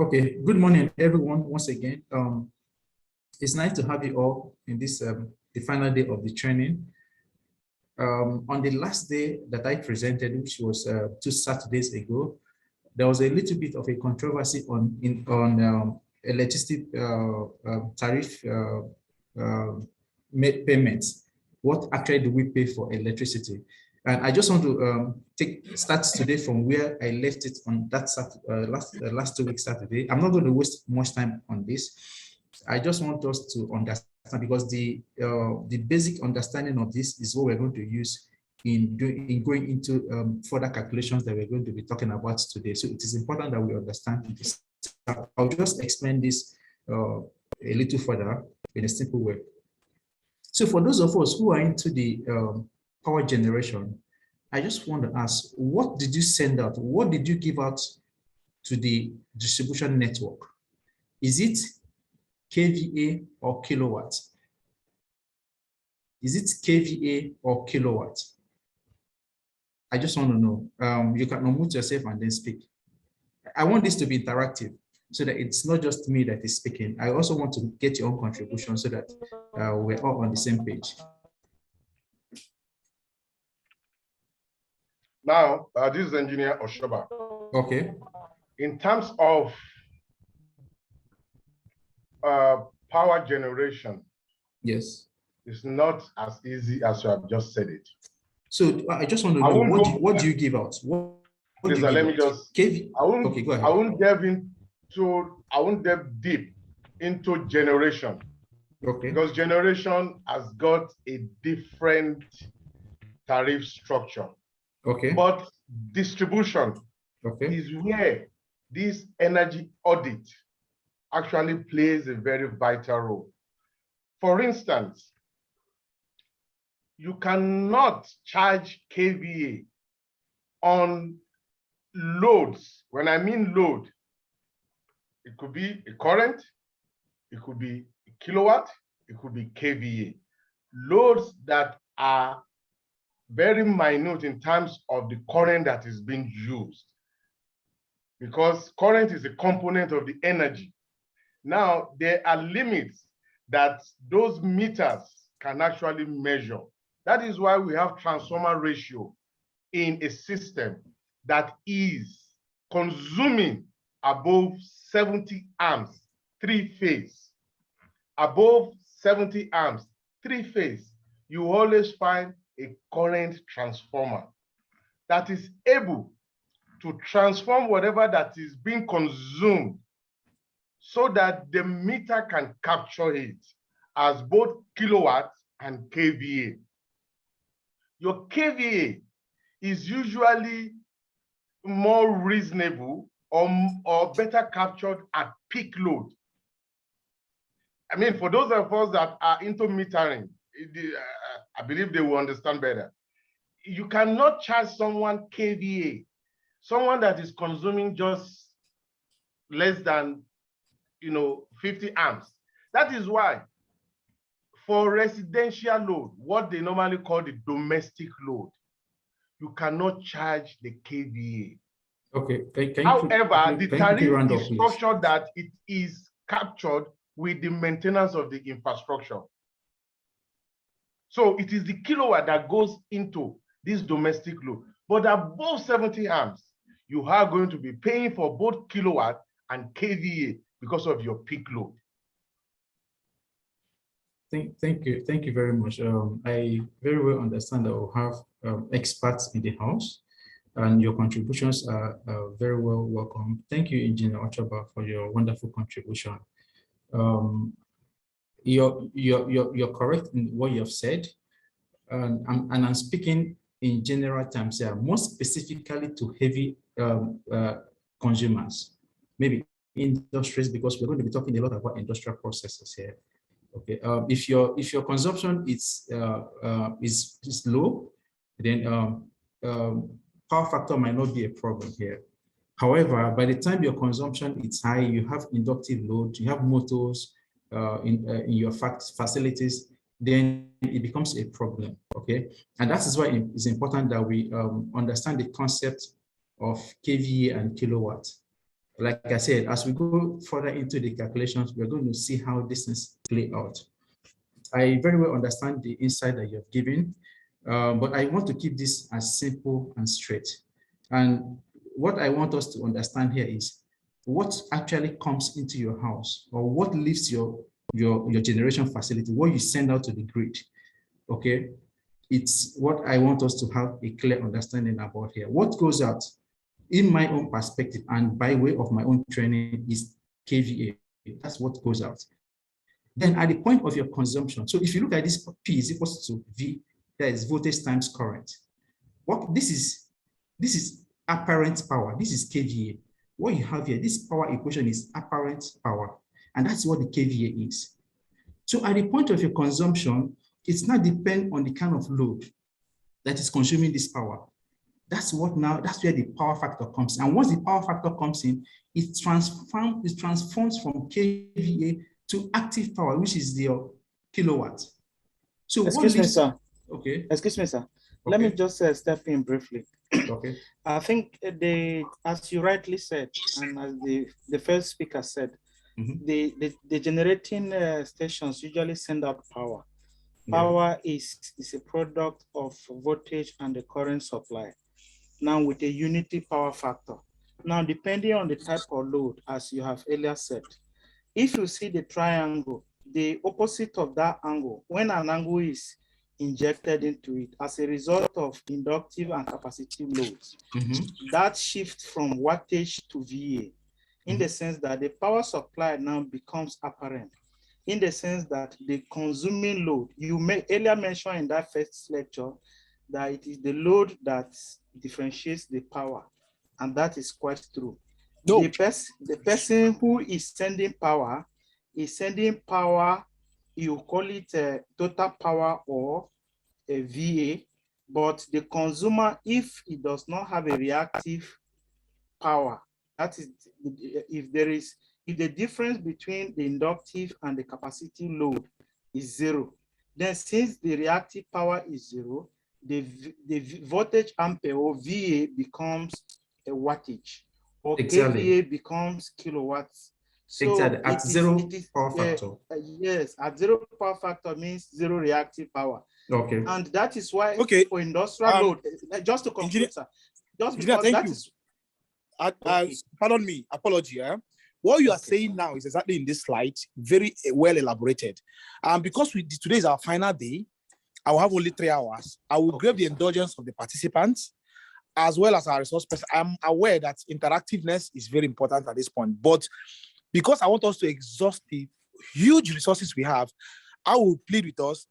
Okay, good morning, everyone, once again. It's nice to have you all in this, the final day of the training. On the last day that I presented, which was 2 Saturdays ago, there was a little bit of a controversy on electricity tariff payments. What actually do we pay for electricity? And I just want to start today from where I left it on that last 2 weeks Saturday. I'm not going to waste much time on this. I just want us to understand, because the basic understanding of this is what we're going to use in going into further calculations that we're going to be talking about today. So it is important that we understand this. I'll just explain this a little further in a simple way. So for those of us who are into the power generation, I just want to ask, what did you send out? What did you give out to the distribution network? Is it kVA or kilowatt? Is it kVA or kilowatt? I just want to know. You can unmute yourself and then speak. I want this to be interactive so that it's not just me that is speaking. I also want to get your own contribution so that we're all on the same page. Now, this is Engineer Oshoba. Okay. In terms of power generation, yes, it's not as easy as you have just said it. So I just want to know, what do you give out? Please, let me just. Okay, go ahead. I won't delve deep into generation. Okay. Because generation has got a different tariff structure. Okay. But distribution is where this energy audit actually plays a very vital role. For instance, you cannot charge kVA on loads. When I mean load, it could be a current, it could be a kilowatt, it could be kVA. Loads that are very minute in terms of the current that is being used, because current is a component of the energy. Now, there are limits that those meters can actually measure. That is why we have transformer ratio in a system that is consuming above 70 amps, 3-phase. Above 70 amps, 3-phase, you always find a current transformer that is able to transform whatever that is being consumed so that the meter can capture it as both kilowatt and kVA. Your kVA is usually more reasonable or better captured at peak load. I mean, for those of us that are into metering, I believe they will understand better. You cannot charge someone kVA, someone that is consuming just less than 50 amps. That is why for residential load, what they normally call the domestic load, you cannot charge the kVA. Okay. However, the tariff is structured that it is captured with the maintenance of the infrastructure. So it is the kilowatt that goes into this domestic load. But above 70 amps, you are going to be paying for both kilowatt and kVA because of your peak load. Thank you very much. I very well understand that we'll have experts in the house, and your contributions are very well welcome. Thank you, Engineer Ochoba, for your wonderful contribution. You're correct in what you have said, and I'm speaking in general terms here, more specifically to heavy consumers, maybe industries, because we're going to be talking a lot about industrial processes here. Okay, if your consumption is low, then power factor might not be a problem here. However, by the time your consumption is high, you have inductive load, you have motors in your facilities, then it becomes a problem. Okay, and that is why it's important that we understand the concept of kVA and kilowatt. like I said, as we go further into the calculations, we're going to see how this things play out. I very well understand the insight that you have given, but I want to keep this as simple and straight. And what I want us to understand here is what actually comes into your house, or what leaves your generation facility, what you send out to the grid. Okay, it's what I want us to have a clear understanding about here. What goes out, in my own perspective and by way of my own training, is kVA. That's what goes out. Then at the point of your consumption, so if you look at this, P is equals to V, that is voltage times current. What this is apparent power. This is kVA. What you have here, this power equation is apparent power, and that's what the kVA is. So at the point of your consumption, it's not depend on the kind of load that is consuming this power. That's what now, that's where the power factor comes in. And once the power factor comes in, it transforms from kVA to active power, which is the kilowatt. So excuse me, sir. Okay. Excuse me, sir. Okay. Let me just step in briefly. Okay. I think as you rightly said, and as the first speaker said, the generating stations usually send out power. Power is a product of voltage and the current supply. Now with a unity power factor. Now, depending on the type of load, as you have earlier said, if you see the triangle, the opposite of that angle, when an angle is injected into it as a result of inductive and capacitive loads, that shift from wattage to VA, in the sense that the power supply now becomes apparent, in the sense that the consuming load, you may earlier mention in that first lecture that it is the load that differentiates the power, and that is quite true. No. The person who is sending power, you call it a total power or a VA, but the consumer, if it does not have a reactive power, that is, if the difference between the inductive and the capacitive load is zero, then since the reactive power is zero, the voltage ampere or VA becomes a wattage, or kVA becomes kilowatts. So exactly. At zero power factor. Yes, at zero power factor means zero reactive power. Okay. And that is why for industrial load, just to conclude, sir, just because that is. Pardon me, apology. What you are saying now is exactly in this slide, very well elaborated. Because today is our final day, I will have only 3 hours. I will grab the indulgence of the participants as well as our resource person. I'm aware that interactiveness is very important at this point, but because I want us to exhaust the huge resources we have, I will plead with us.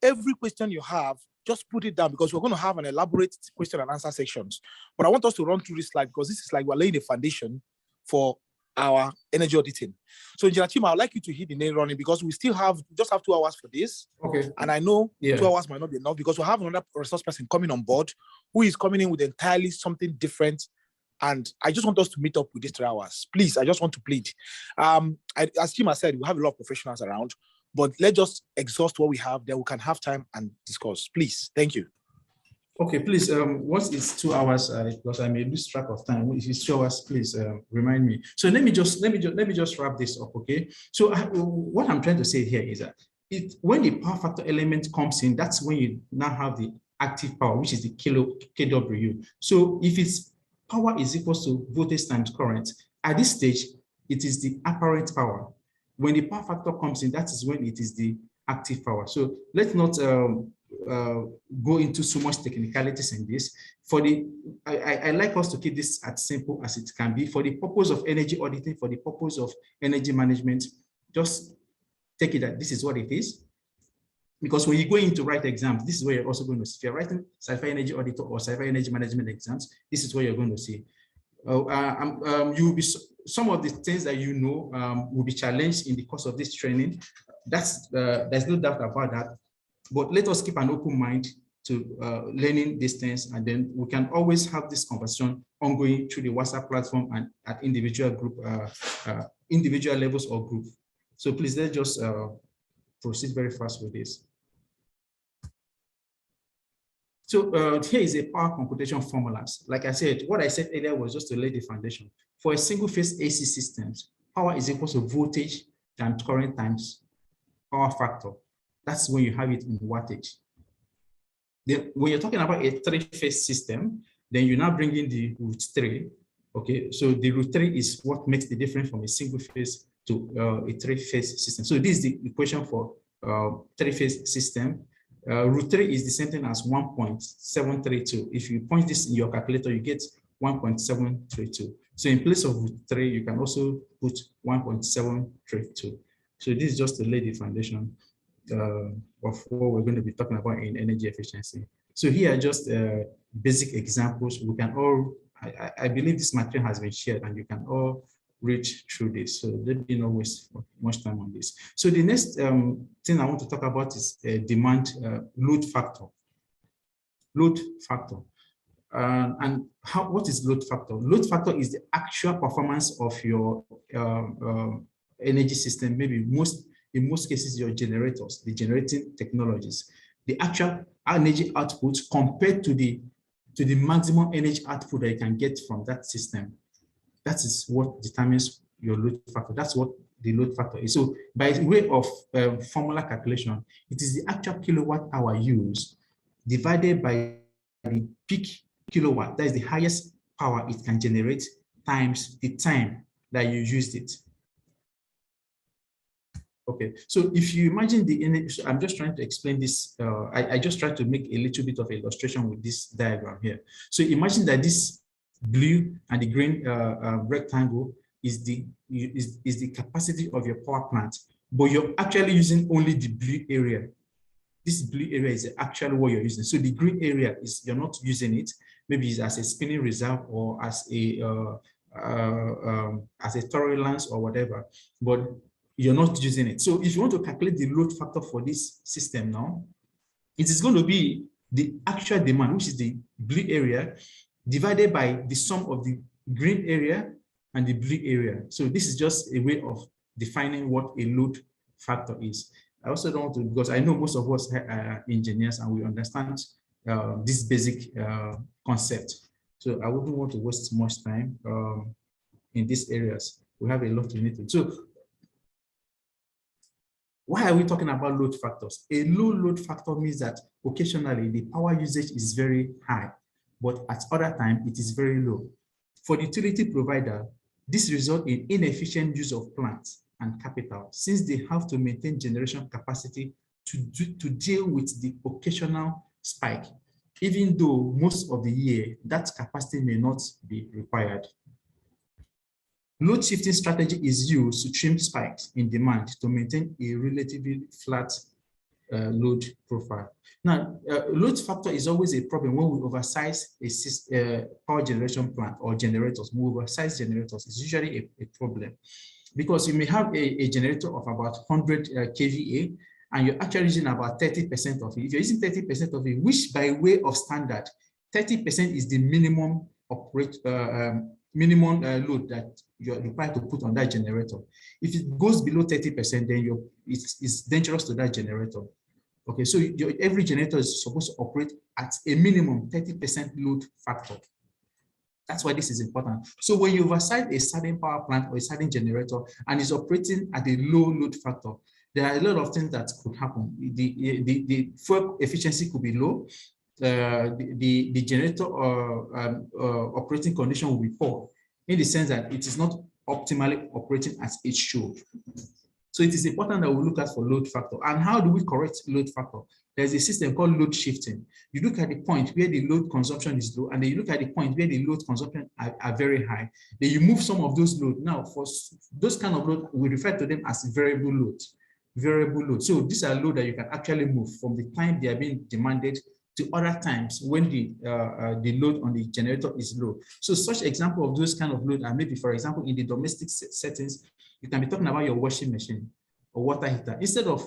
Every question you have, just put it down, because we're going to have an elaborate question and answer sections. But I want us to run through this slide because this is like we're laying the foundation for our energy auditing. So, Engineer Chima, I'd like you to hit the nail running because we still just have 2 hours for this. Okay. And I know 2 hours might not be enough because we have another resource person coming on board who is coming in with entirely something different. And I just want us to meet up with these 3 hours. Please, I just want to plead. As Chima said, we have a lot of professionals around, but let's just exhaust what we have, then we can have time and discuss. Please, thank you. Okay, please, once it's 2 hours, because I may lose track of time. If it's 2 hours, please remind me. So let me just wrap this up, okay? So what I'm trying to say here is that when the power factor element comes in, that's when you now have the active power, which is the kW. So if it's power is equal to voltage times current, at this stage, it is the apparent power. When the power factor comes in, that is when it is the active power. So let's not go into so much technicalities in this. I like us to keep this as simple as it can be. For the purpose of energy auditing, for the purpose of energy management, just take it that this is what it is. Because when you go into write exams, this is where you're also going to see. If you're writing Sci-Fi Energy Auditor or Sci-Fi Energy Management exams, this is what you're going to see. You will be, some of the things that you know will be challenged in the course of this training. There's no doubt about that. But let us keep an open mind to learning these things, and then we can always have this conversation ongoing through the WhatsApp platform and at individual levels or group. So please, let's just proceed very fast with this. So here is a power computation formulas. Like I said, what I said earlier was just to lay the foundation. For a single phase AC systems, power is equal to voltage times current times power factor. That's when you have it in wattage. Then when you're talking about a three-phase system, then you now bring in the root 3. Okay, so the root 3 is what makes the difference from a single phase to a three-phase system. So this is the equation for three-phase system. Root 3 is the same thing as 1.732. If you punch this in your calculator, you get 1.732. So in place of root 3, you can also put 1.732. So this is just to lay the foundation of what we're going to be talking about in energy efficiency. So here are just basic examples. We can all, I believe this material has been shared and you can all read through this. So let me not waste much time on this. So the next thing I want to talk about is demand load factor. Load factor. And what is load factor? Load factor is the actual performance of your energy system, maybe in most cases, your generators, the generating technologies, the actual energy output compared to the maximum energy output that you can get from that system. That is what determines your load factor. That's what the load factor is. So by way of formula calculation, it is the actual kilowatt hour used divided by the peak kilowatt, that is the highest power it can generate, times the time that you used it. Okay, so if you imagine the energy, I'm just trying to explain this. I just try to make a little bit of illustration with this diagram here. So imagine that this blue and the green rectangle is the capacity of your power plant, but you're actually using only the blue area. This blue area is actually what you're using. So the green area is you're not using it. Maybe it's as a spinning reserve or as a tolerance or whatever, but you're not using it. So if you want to calculate the load factor for this system now, it is going to be the actual demand, which is the blue area, divided by the sum of the green area and the blue area. So this is just a way of defining what a load factor is. I also don't want to, because I know most of us are engineers and we understand this basic concept. So I wouldn't want to waste much time in these areas. We have a lot to need to. So why are we talking about load factors? A low load factor means that occasionally the power usage is very high, but at other times it is very low. For the utility provider, this results in inefficient use of plants and capital, since they have to maintain generation capacity to deal with the occasional spike, even though most of the year that capacity may not be required. Load shifting strategy is used to trim spikes in demand to maintain a relatively flat load profile. Now, load factor is always a problem when we oversize a power generation plant or generators. When we oversize generators, it's usually a problem, because you may have a generator of about 100 kVA and you're actually using about 30% of it. If you're using 30% of it, which by way of standard, 30% is the minimum load that you're required to put on that generator. If it goes below 30%, then it's dangerous to that generator. Okay, so every generator is supposed to operate at a minimum 30% load factor. That's why this is important. So when you oversize a certain power plant or a certain generator and is operating at a low load factor, there are a lot of things that could happen. The fuel efficiency could be low. The generator operating condition will be poor, in the sense that it is not optimally operating as it should. So it is important that we look at for load factor. And how do we correct load factor? There's a system called load shifting. You look at the point where the load consumption is low, and then you look at the point where the load consumption are very high. Then you move some of those loads. Now, for those kind of load, we refer to them as variable loads. Variable load. So these are loads that you can actually move from the time they are being demanded to other times when the load on the generator is low. So such example of those kind of load are maybe, for example, in the domestic settings, you can be talking about your washing machine or water heater. Instead of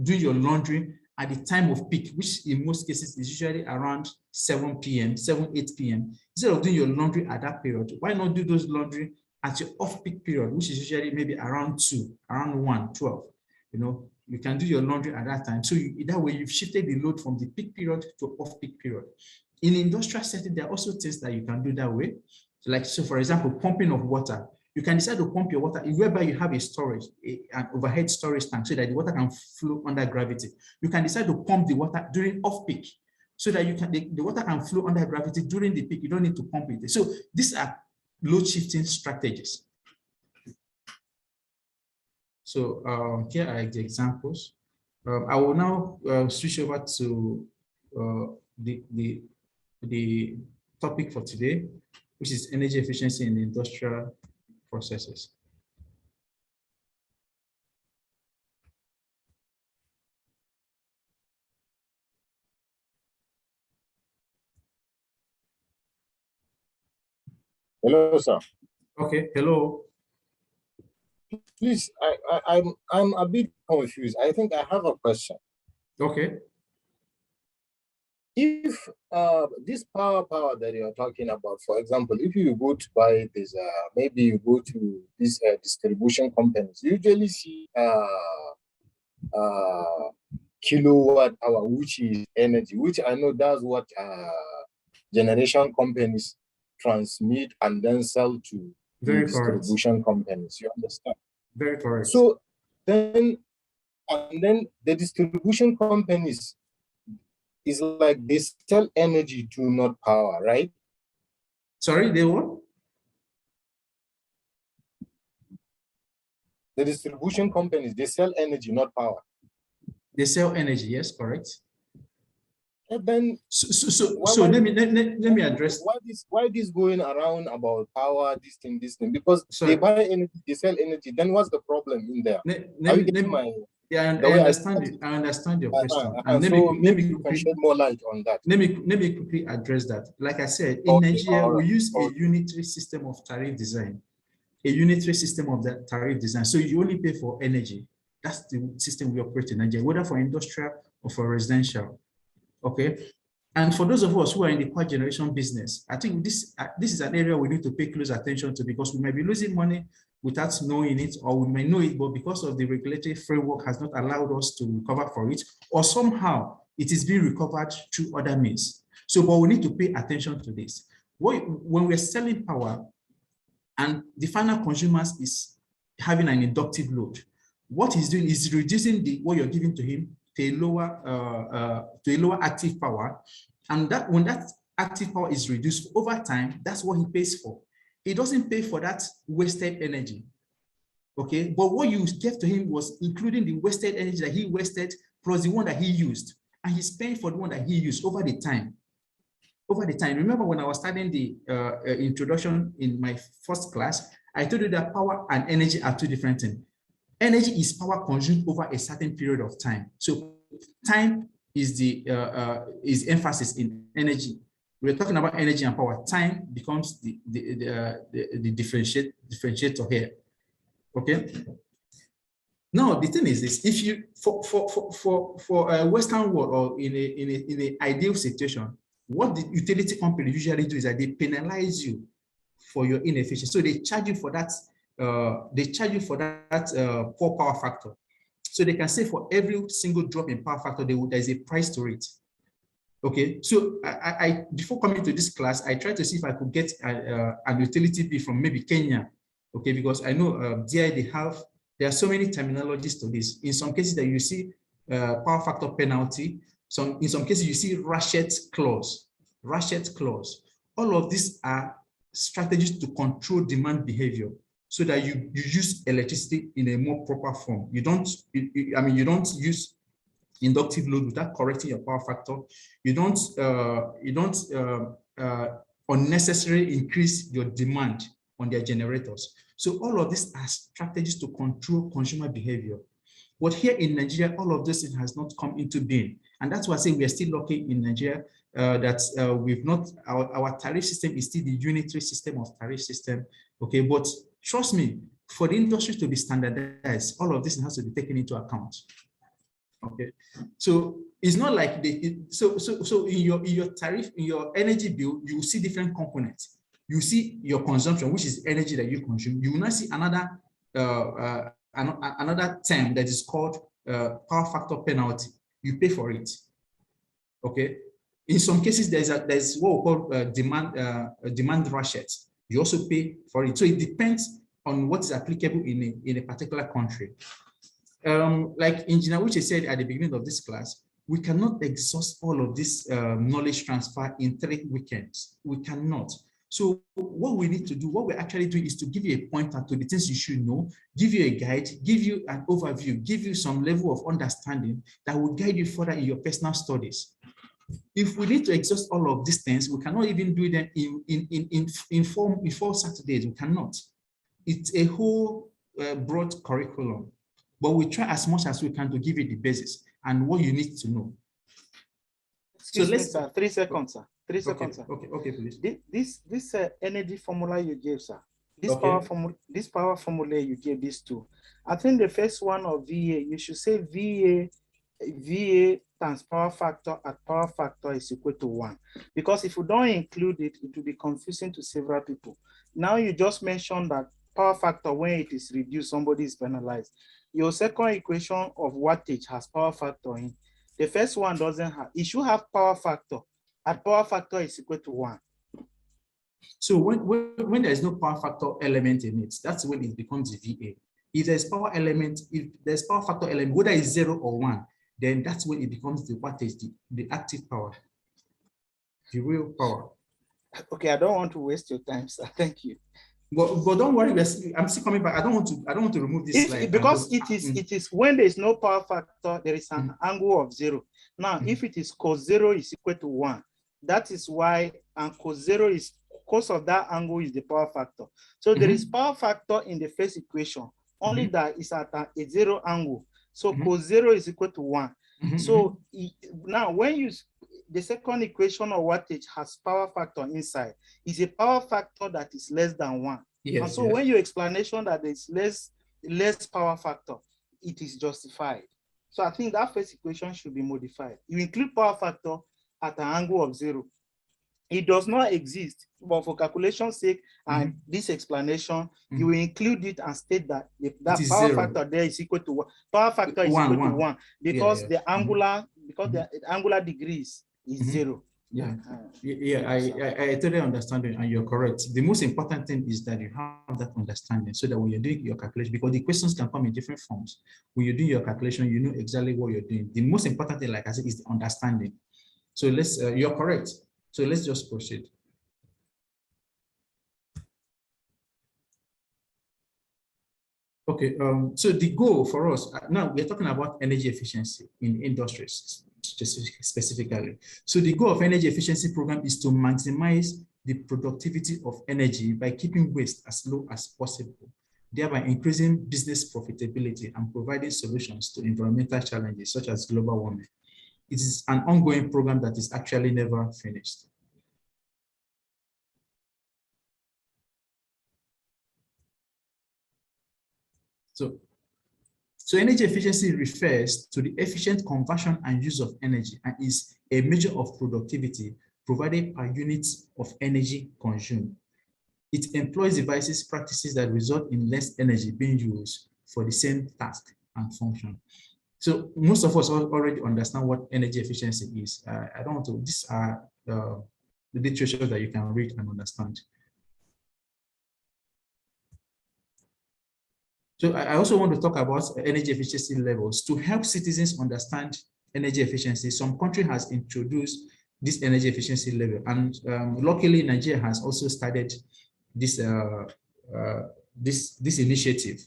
doing your laundry at the time of peak, which in most cases is usually around 7 p.m., 8 p.m., instead of doing your laundry at that period, why not do those laundry at your off-peak period, which is usually maybe around 2, around 1, 12. You know, you can do your laundry at that time. So that way you've shifted the load from the peak period to off-peak period. In industrial setting, there are also things that you can do that way. So for example, pumping of water. You can decide to pump your water whereby you have a storage, an overhead storage tank, so that the water can flow under gravity. You can decide to pump the water during off-peak, so that the water can flow under gravity during the peak. You don't need to pump it. So these are load shifting strategies. So here are the examples. I will now switch over to the topic for today, which is energy efficiency in industrial processes. Hello, sir. Okay, hello. Please, I'm a bit confused. I think I have a question. Okay. If this power that you're talking about, for example, if you go to buy this, maybe you go to these distribution companies, you usually see kilowatt hour, which is energy, which I know that's what generation companies transmit and then sell to the distribution companies. You understand? Very correct. So then, and then the distribution companies is like they sell energy to not power, right? Sorry, they what? The distribution companies, they sell energy, not power. They sell energy, yes, correct. And then so let me address why this going around about power, this thing, because they buy energy, they sell energy. Then what's the problem in there? Yeah, I understand your question. And let me quickly shed more light on that. Let me quickly address that. Like I said, in Nigeria, we use a unitary system of tariff design. A unitary system of that tariff design. So you only pay for energy. That's the system we operate in Nigeria, whether for industrial or for residential. Okay. And for those of us who are in the power generation business, I think this is an area we need to pay close attention to, because we might be losing money without knowing it, or we may know it, but because of the regulatory framework has not allowed us to recover for it, or somehow it is being recovered through other means. So, but we need to pay attention to this. When we're selling power and the final consumer is having an inductive load, what he's doing is reducing what you're giving to him to a lower active power, and that when that active power is reduced over time, that's what he pays for. He doesn't pay for that wasted energy. Okay, but what you gave to him was including the wasted energy that he wasted plus the one that he used, and he's paying for the one that he used over the time. Remember when I was studying the introduction in my first class, I told you that power and energy are two different things. Energy is power consumed over a certain period of time. So time is the emphasis in energy. We're talking about energy and power. Time becomes the differentiator here. Okay. Now the thing is this: if you for a Western world, or in a ideal situation, what the utility company usually do is that they penalize you for your inefficiency. So they charge you for that. Poor power factor. So they can say for every single drop in power factor, there's a price to it. Okay, so I before coming to this class, I tried to see if I could get an utility bill from maybe Kenya. Okay, because I know there are so many terminologies to this. In some cases that you see power factor penalty. In some cases you see ratchet clause. All of these are strategies to control demand behavior, so that you use electricity in a more proper form. You don't use inductive load without correcting your power factor. You don't unnecessarily increase your demand on their generators. So all of these are strategies to control consumer behavior. But here in Nigeria, all of this has not come into being. And that's why I say we are still lucky in Nigeria that we've not, our tariff system is still the unitary system of tariff system. Okay, but trust me, for the industry to be standardized, all of this has to be taken into account. Okay, so it's not like so in your tariff, in your energy bill, you will see different components. You see your consumption, which is energy that you consume. You will not see another term that is called power factor penalty, you pay for it. Okay. In some cases, there's what we call demand ratchet. You also pay for it. So it depends on what is applicable in a particular country. Like Engineer Uche said at the beginning of this class, we cannot exhaust all of this knowledge transfer in 3 weekends. We cannot. So what we need to do, what we're actually doing is to give you a pointer to the things you should know, give you a guide, give you an overview, give you some level of understanding that will guide you further in your personal studies. If we need to exhaust all of these things, we cannot even do them in 4 Saturdays. We cannot. It's a whole broad curriculum, but we try as much as we can to give you the basis and what you need to know. Excuse me, sir. 3 seconds, sir. 3 seconds, sir. Okay, please. This energy formula you gave, sir. This power formula you gave these two. I think the first one of VA, you should say VA times power factor at power factor is equal to 1. Because if you don't include it, it will be confusing to several people. Now you just mentioned that power factor, when it is reduced, somebody is penalized. Your second equation of wattage has power factor in. The first one doesn't have. It should have power factor. At power factor is equal to 1. So when there's no power factor element in it, that's when it becomes a VA. If there's power element, if there's power factor element, whether it's 0 or 1, then that's when it becomes the wattage, the active power, the real power. Okay, I don't want to waste your time, sir. Thank you. But don't worry, I'm still coming back. I don't want to remove this slide. Because it is when there is no power factor, there is an angle of 0. Now, if it is cos 0 is equal to 1, that is why, and cos 0 is, cos of that angle is the power factor. So there is power factor in the first equation, only that is at a 0 angle. So cos 0 is equal to 1. So now when you, the second equation of wattage has power factor inside, is a power factor that is less than 1. Yes, and so when your explanation that is less power factor, it is justified. So I think that first equation should be modified. You include power factor at an angle of 0. It does not exist, but for calculation's sake and this explanation, you will include it and state that that power 0. Factor there is equal to 1. Power factor is equal to 1 because the angular, the angular degrees is 0. I totally understand it, and you're correct. The most important thing is that you have that understanding, so that when you're doing your calculation, because the questions can come in different forms. When you do your calculation, you know exactly what you're doing. The most important thing, like I said, is the understanding. So let's, you're correct. So let's just proceed. Okay, so the goal for us, now we're talking about energy efficiency in industries specifically. So the goal of energy efficiency program is to maximize the productivity of energy by keeping waste as low as possible, thereby increasing business profitability and providing solutions to environmental challenges such as global warming. It is an ongoing program that is actually never finished. So energy efficiency refers to the efficient conversion and use of energy and is a measure of productivity provided per unit of energy consumed. It employs devices, practices that result in less energy being used for the same task and function. So most of us already understand what energy efficiency is. I don't want to, these are the literature that you can read and understand. So I also want to talk about energy efficiency levels. To help citizens understand energy efficiency, some country has introduced this energy efficiency level. And luckily, Nigeria has also started this, this initiative.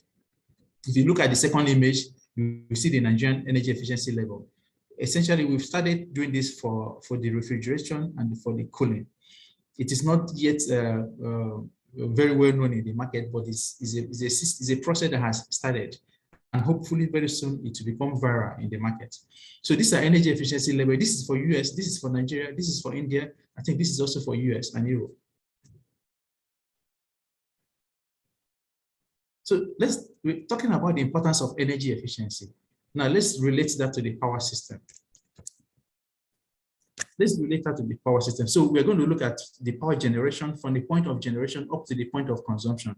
If you look at the second image, you see the Nigerian energy efficiency level. Essentially, we've started doing this for the refrigeration and for the cooling. It is not yet very well known in the market, but it's a process that has started, and hopefully very soon it will become viral in the market. So these are energy efficiency level. This is for US, this is for Nigeria, this is for India. I think this is also for US and Europe. So we're talking about the importance of energy efficiency. Now let's relate that to the power system. Let's relate that to the power system. So we're going to look at the power generation from the point of generation up to the point of consumption.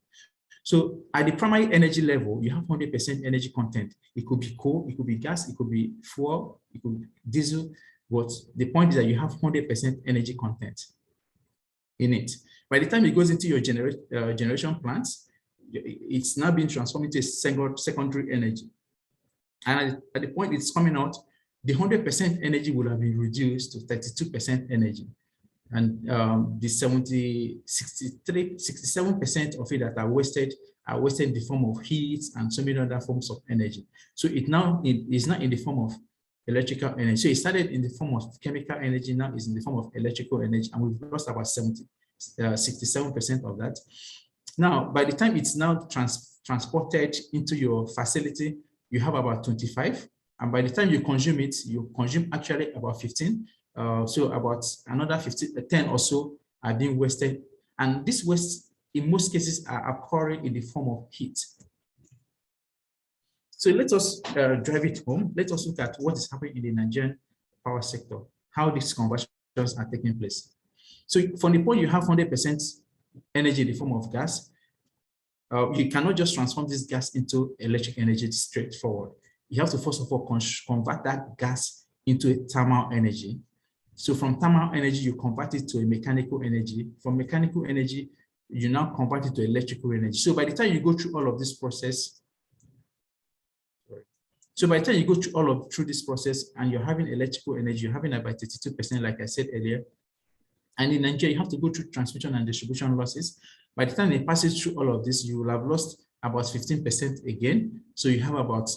So at the primary energy level, you have 100% energy content. It could be coal, it could be gas, it could be fuel, it could be diesel. But the point is that you have 100% energy content in it. By the time it goes into your generation plants, it's now being transformed into a secondary energy. And at the point it's coming out, the 100% energy will have been reduced to 32% energy. And the 67% of it that are wasted in the form of heat and so many other forms of energy. So it is not in the form of electrical energy. So it started in the form of chemical energy, now is in the form of electrical energy, and we've lost about 67% of that. Now, by the time it's now transported into your facility, you have about 25, and by the time you consume it, you consume actually about 15. So about another 10 or so are being wasted. And this waste, in most cases, are occurring in the form of heat. So let us drive it home. Let us look at what is happening in the Nigerian power sector, how these conversions are taking place. So from the point you have 100% energy in the form of gas, you cannot just transform this gas into electric energy straightforward. You have to first of all convert that gas into a thermal energy. So from thermal energy, you convert it to a mechanical energy. From mechanical energy, you now convert it to electrical energy. So by the time you go through all of this process, through this process and you're having electrical energy, you're having about 32%, like I said earlier. And in Nigeria, you have to go through transmission and distribution losses. By the time it passes through all of this, you will have lost about 15% again. So you have about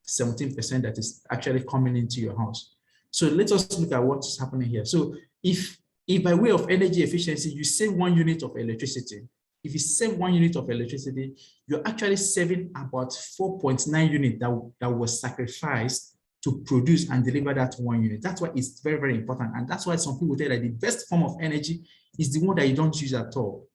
17% that is actually coming into your house. So let us look at what's happening here. So if by way of energy efficiency, you save 1 unit of electricity, if you save 1 unit of electricity, you're actually saving about 4.9 units that was sacrificed to produce and deliver that 1 unit. That's why it's very, very important. And that's why some people tell that the best form of energy is the one that you don't use at all.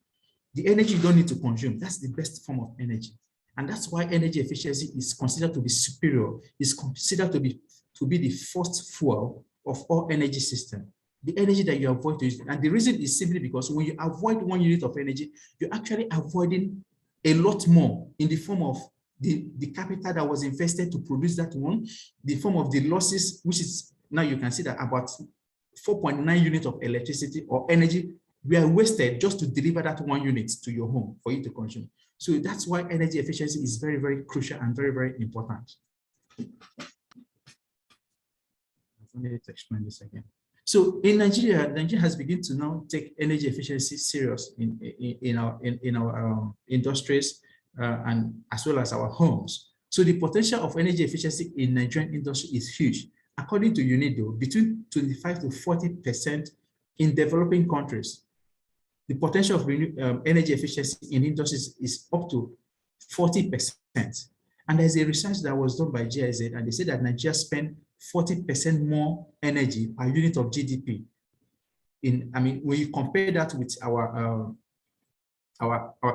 The energy you don't need to consume, that's the best form of energy. And that's why energy efficiency is considered to be superior, is considered to be the first fuel of all energy systems. The energy that you avoid to use. And the reason is simply because when you avoid 1 unit of energy, you're actually avoiding a lot more in the form of the capital that was invested to produce that one, the form of the losses, which is now you can see that about 4.9 units of electricity or energy were wasted just to deliver that 1 unit to your home for you to consume. So that's why energy efficiency is very, very crucial and very, very important. Let's explain this again. So in Nigeria, Nigeria has begun to now take energy efficiency serious in our industries and as well as our homes. So the potential of energy efficiency in Nigerian industry is huge. According to UNIDO, between 25 to 40% in developing countries. The potential of energy efficiency in industries is up to 40%. And there's a research that was done by GIZ, and they said that Nigeria spent 40% more energy per unit of GDP. When you compare that with our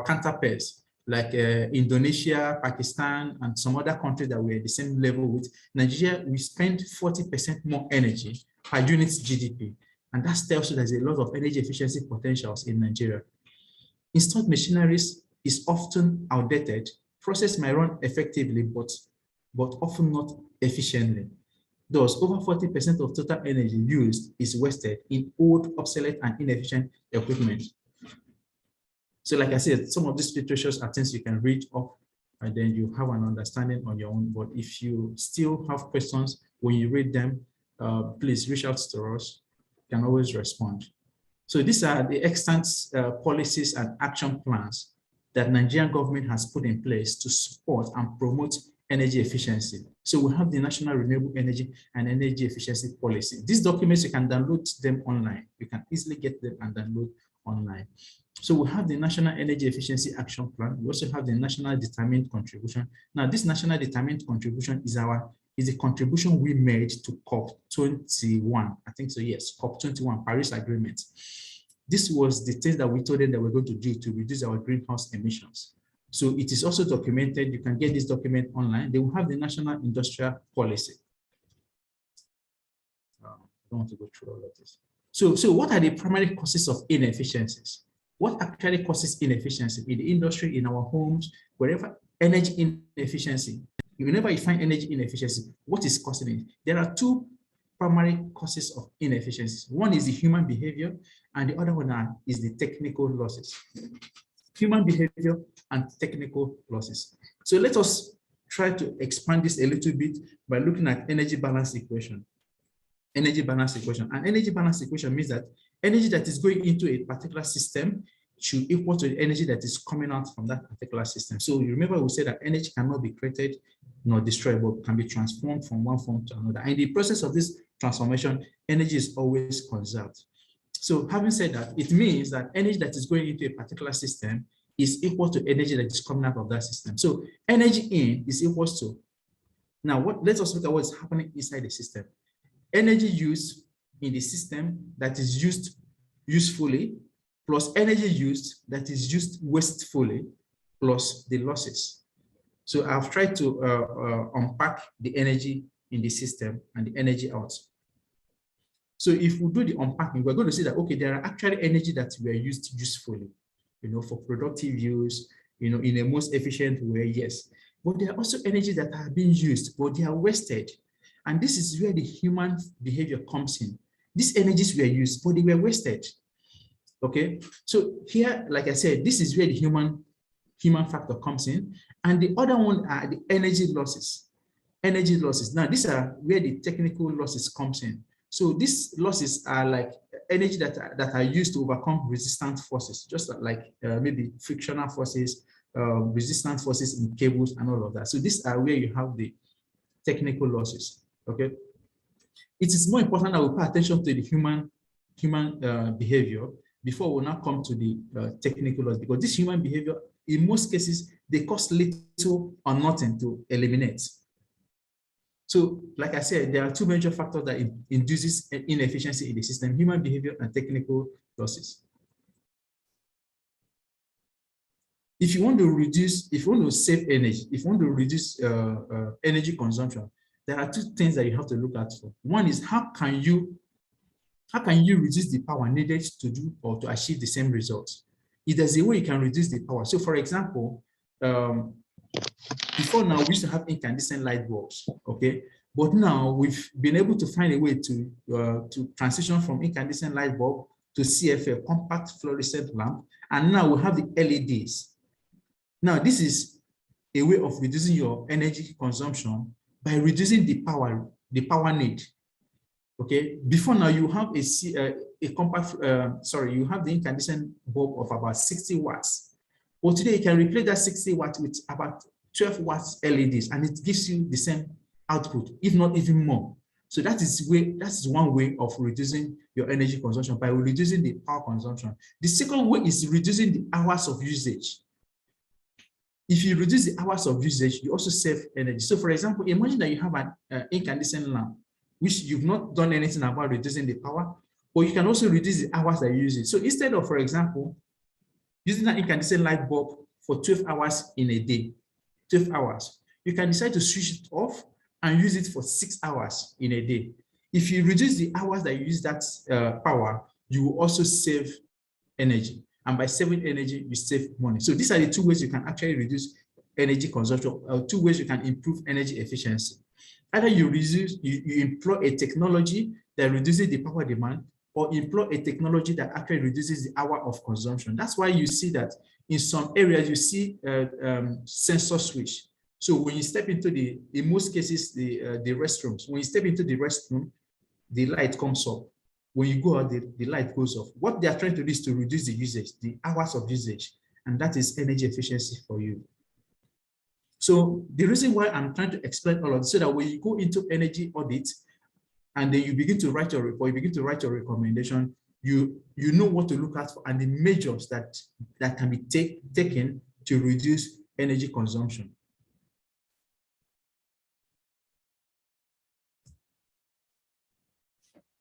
counterparts, like Indonesia, Pakistan, and some other countries that we're at the same level with, Nigeria, we spend 40% more energy per unit GDP. And that tells you there's a lot of energy efficiency potentials in Nigeria. Installed machineries is often outdated. Process may run effectively, but often not efficiently. Thus, over 40% of total energy used is wasted in old, obsolete, and inefficient equipment. So like I said, some of these literatures are things you can read up and then you have an understanding on your own. But if you still have questions when you read them, please reach out to us. You can always respond. So these are the extant policies and action plans that Nigerian government has put in place to support and promote energy efficiency. So we have the National Renewable Energy and Energy Efficiency Policy. These documents, you can download them online. You can easily get them and download online. So we have the National Energy Efficiency Action Plan. We also have the National Determined Contribution. Now, this National Determined Contribution is the contribution we made to COP21. I think so, yes, COP21, Paris Agreement. This was the things that we told them that we're going to do to reduce our greenhouse emissions. So it is also documented. You can get this document online. They will have the National Industrial Policy. I don't want to go through all of this. So what are the primary causes of inefficiencies? what actually causes inefficiency in the industry, in our homes, wherever energy inefficiency. Whenever you find energy inefficiency, what is causing it? There are two primary causes of inefficiency. One is the human behavior, and the other one is the technical losses. Human behavior and technical losses. So let us try to expand this a little bit by looking at energy balance equation. Energy balance equation. An energy balance equation means that energy that is going into a particular system should equal to the energy that is coming out from that particular system. So you remember we said that energy cannot be created nor destroyed, but can be transformed from one form to another. And in the process of this transformation, energy is always conserved. So having said that, it means that energy that is going into a particular system is equal to energy that is coming out of that system. So energy in is equal to, now let us look at what's happening inside the system. Energy used in the system that is used usefully, plus energy used that is used wastefully, plus the losses. So I've tried to unpack the energy in the system and the energy out. So if we do the unpacking, we're going to see that, okay, there are actually energy that were used usefully, for productive use, in a most efficient way, yes. But there are also energy that are being used, but they are wasted. And this is where the human behavior comes in. These energies were used, but they were wasted. Okay, so here, like I said, this is where the human factor comes in. And the other one are the energy losses. Energy losses. Now, these are where the technical losses comes in. So these losses are like energy that are used to overcome resistant forces, just like maybe frictional forces, resistant forces in cables and all of that. So these are where you have the technical losses, okay? It is more important that we pay attention to the human behavior before we now come to the technical loss, because this human behavior, in most cases, they cost little or nothing to eliminate. So, like I said, there are two major factors that induces inefficiency in the system: human behavior and technical losses. If you want to reduce, if you want to save energy, if you want to reduce energy consumption, there are two things that you have to look at for. One is how can you reduce the power needed to do or to achieve the same results? If there's a way you can reduce the power. So, for example, before now, we used to have incandescent light bulbs, okay? But now we've been able to find a way to transition from incandescent light bulb to CFL, compact fluorescent lamp, and now we have the LEDs. Now, this is a way of reducing your energy consumption by reducing the power need, okay? Before now, you have a compact, you have the incandescent bulb of about 60 watts. But today, you can replace that 60 watts with about 12 watts LEDs, and it gives you the same output, if not even more. So that is one way of reducing your energy consumption, by reducing the power consumption. The second way is reducing the hours of usage. If you reduce the hours of usage, you also save energy. So, for example, imagine that you have an incandescent lamp, which you've not done anything about reducing the power, but you can also reduce the hours that you use it. So instead of, for example, using an incandescent light bulb for 12 hours in a day, 12 hours, you can decide to switch it off and use it for 6 hours in a day. If you reduce the hours that you use that power, you will also save energy. And by saving energy, you save money. So these are the two ways you can actually reduce energy consumption, or two ways you can improve energy efficiency. Either you employ a technology that reduces the power demand, or employ a technology that actually reduces the hour of consumption. That's why you see that in some areas you see sensor switch. So when you step into in most cases, the restrooms, when you step into the restroom, the light comes up. When you go out, the light goes off. What they are trying to do is to reduce the usage, the hours of usage, and that is energy efficiency for you. So the reason why I'm trying to explain all of this, so that when you go into energy audit, and then you begin to write your report, you begin to write your recommendation, you know what to look at for, and the measures that can be taken to reduce energy consumption.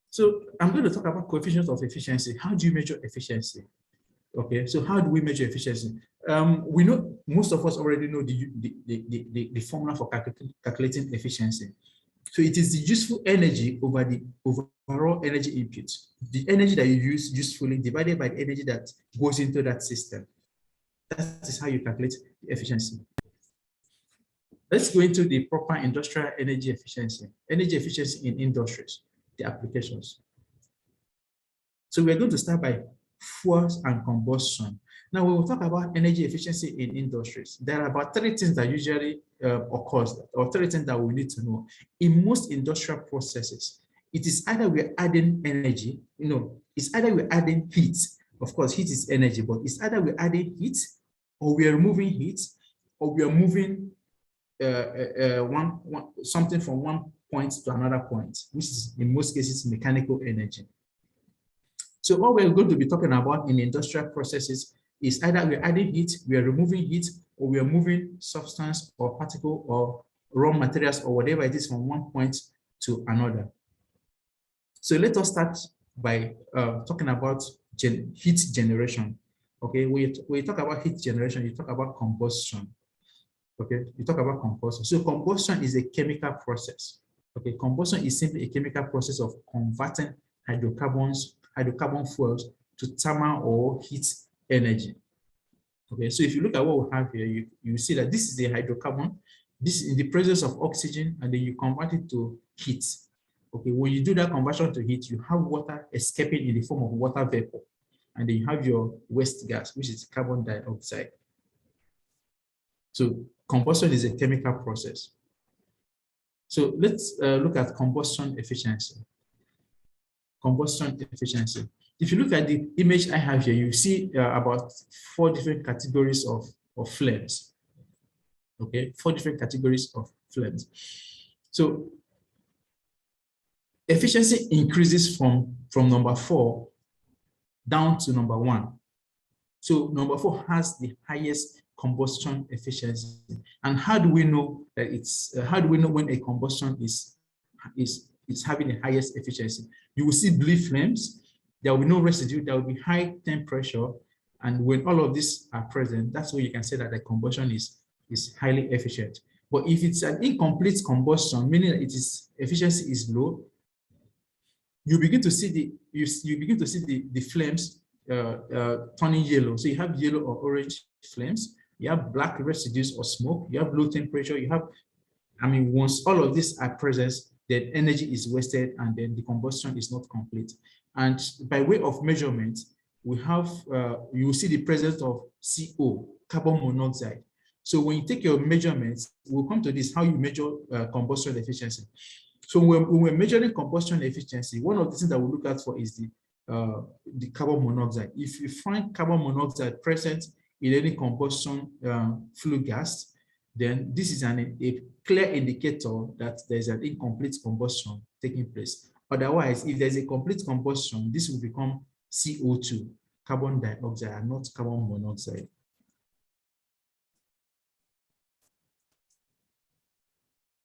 So I'm going to talk about coefficient of efficiency. How do you measure efficiency? Okay, so how do we measure efficiency? We know, most of us already know the formula for calculating efficiency. So it is the useful energy over overall energy input, the energy that you use usefully divided by the energy that goes into that system. That is how you calculate the efficiency. Let's go into the proper industrial energy efficiency in industries, the applications. So we're going to start by fuels and combustion. Now, we will talk about energy efficiency in industries. There are about 3 things that usually occurs, or 3 things that we need to know. In most industrial processes, it is either we're adding energy, it's either we're adding heat. Of course, heat is energy, but it's either we're adding heat, or we are removing heat, or we are moving something from one point to another point, which is in most cases mechanical energy. So what we're going to be talking about in industrial processes is either we're adding heat, we are removing heat, or we are moving substance or particle or raw materials or whatever it is from one point to another. So let us start by talking about heat generation. Okay, when you talk about heat generation, you talk about combustion. Okay, you talk about combustion. So combustion is a chemical process. Okay, combustion is simply a chemical process of converting hydrocarbon fuels to thermal or heat energy. Okay, so if you look at what we have here, you see that this is a hydrocarbon. This is in the presence of oxygen, and then you convert it to heat. Okay, when you do that conversion to heat, you have water escaping in the form of water vapor, and then you have your waste gas, which is carbon dioxide. So combustion is a chemical process. So let's look at combustion efficiency. Combustion efficiency. If you look at the image I have here, you see about 4 different categories of flames. Okay, 4 different categories of flames. So efficiency increases from number 4 down to number 1. So number 4 has the highest combustion efficiency. And how do we know that how do we know when a combustion is having the highest efficiency? You will see blue flames, there will be no residue, there will be high temperature, and when all of these are present, that's where you can say that the combustion is highly efficient. But if it's an incomplete combustion, meaning that efficiency is low, you begin to see the flames turning yellow. So you have yellow or orange flames, you have black residues or smoke, you have low temperature, you have, once all of these are present, then energy is wasted and then the combustion is not complete. And by way of measurement, we have, you will see the presence of CO, carbon monoxide. So when you take your measurements, we'll come to this, how you measure combustion efficiency. So when we're measuring combustion efficiency, one of the things that we look at for is the carbon monoxide. If you find carbon monoxide present in any combustion flue gas, then this is a clear indicator that there's an incomplete combustion taking place. Otherwise, if there's a complete combustion, this will become CO2, carbon dioxide, and not carbon monoxide.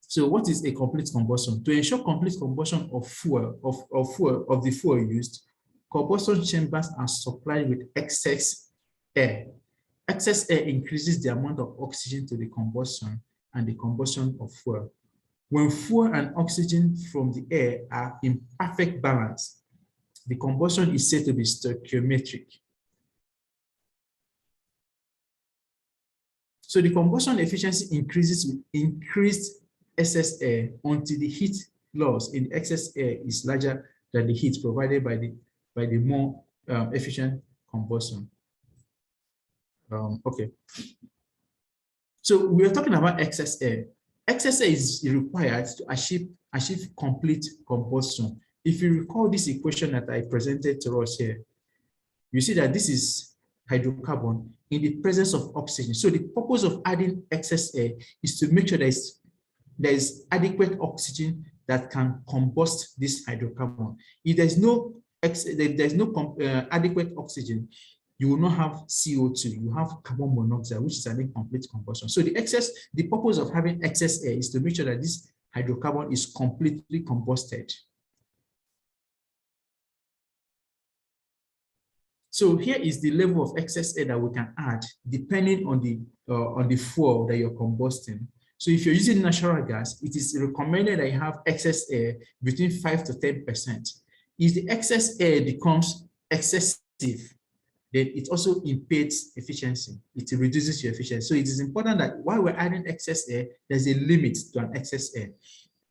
So what is a complete combustion? To ensure complete combustion of the fuel used, combustion chambers are supplied with excess air. Excess air increases the amount of oxygen to the combustion and the combustion of fuel. When fuel and oxygen from the air are in perfect balance, the combustion is said to be stoichiometric. So the combustion efficiency increases with increased excess air until the heat loss in excess air is larger than the heat provided by the more efficient combustion. Okay. So we are talking about excess air. Excess air is required to achieve complete combustion. If you recall this equation that I presented to us here, you see that this is hydrocarbon in the presence of oxygen. So the purpose of adding excess air is to make sure there is adequate oxygen that can combust this hydrocarbon. If there's no adequate oxygen, you will not have CO2, you have carbon monoxide, which is an incomplete combustion. So the purpose of having excess air is to make sure that this hydrocarbon is completely combusted. So here is the level of excess air that we can add depending on the fuel that you're combusting. So if you're using natural gas, it is recommended that you have excess air between 5 to 10%. If the excess air becomes excessive, then it also impedes efficiency. It reduces your efficiency. So it is important that while we're adding excess air, there's a limit to an excess air.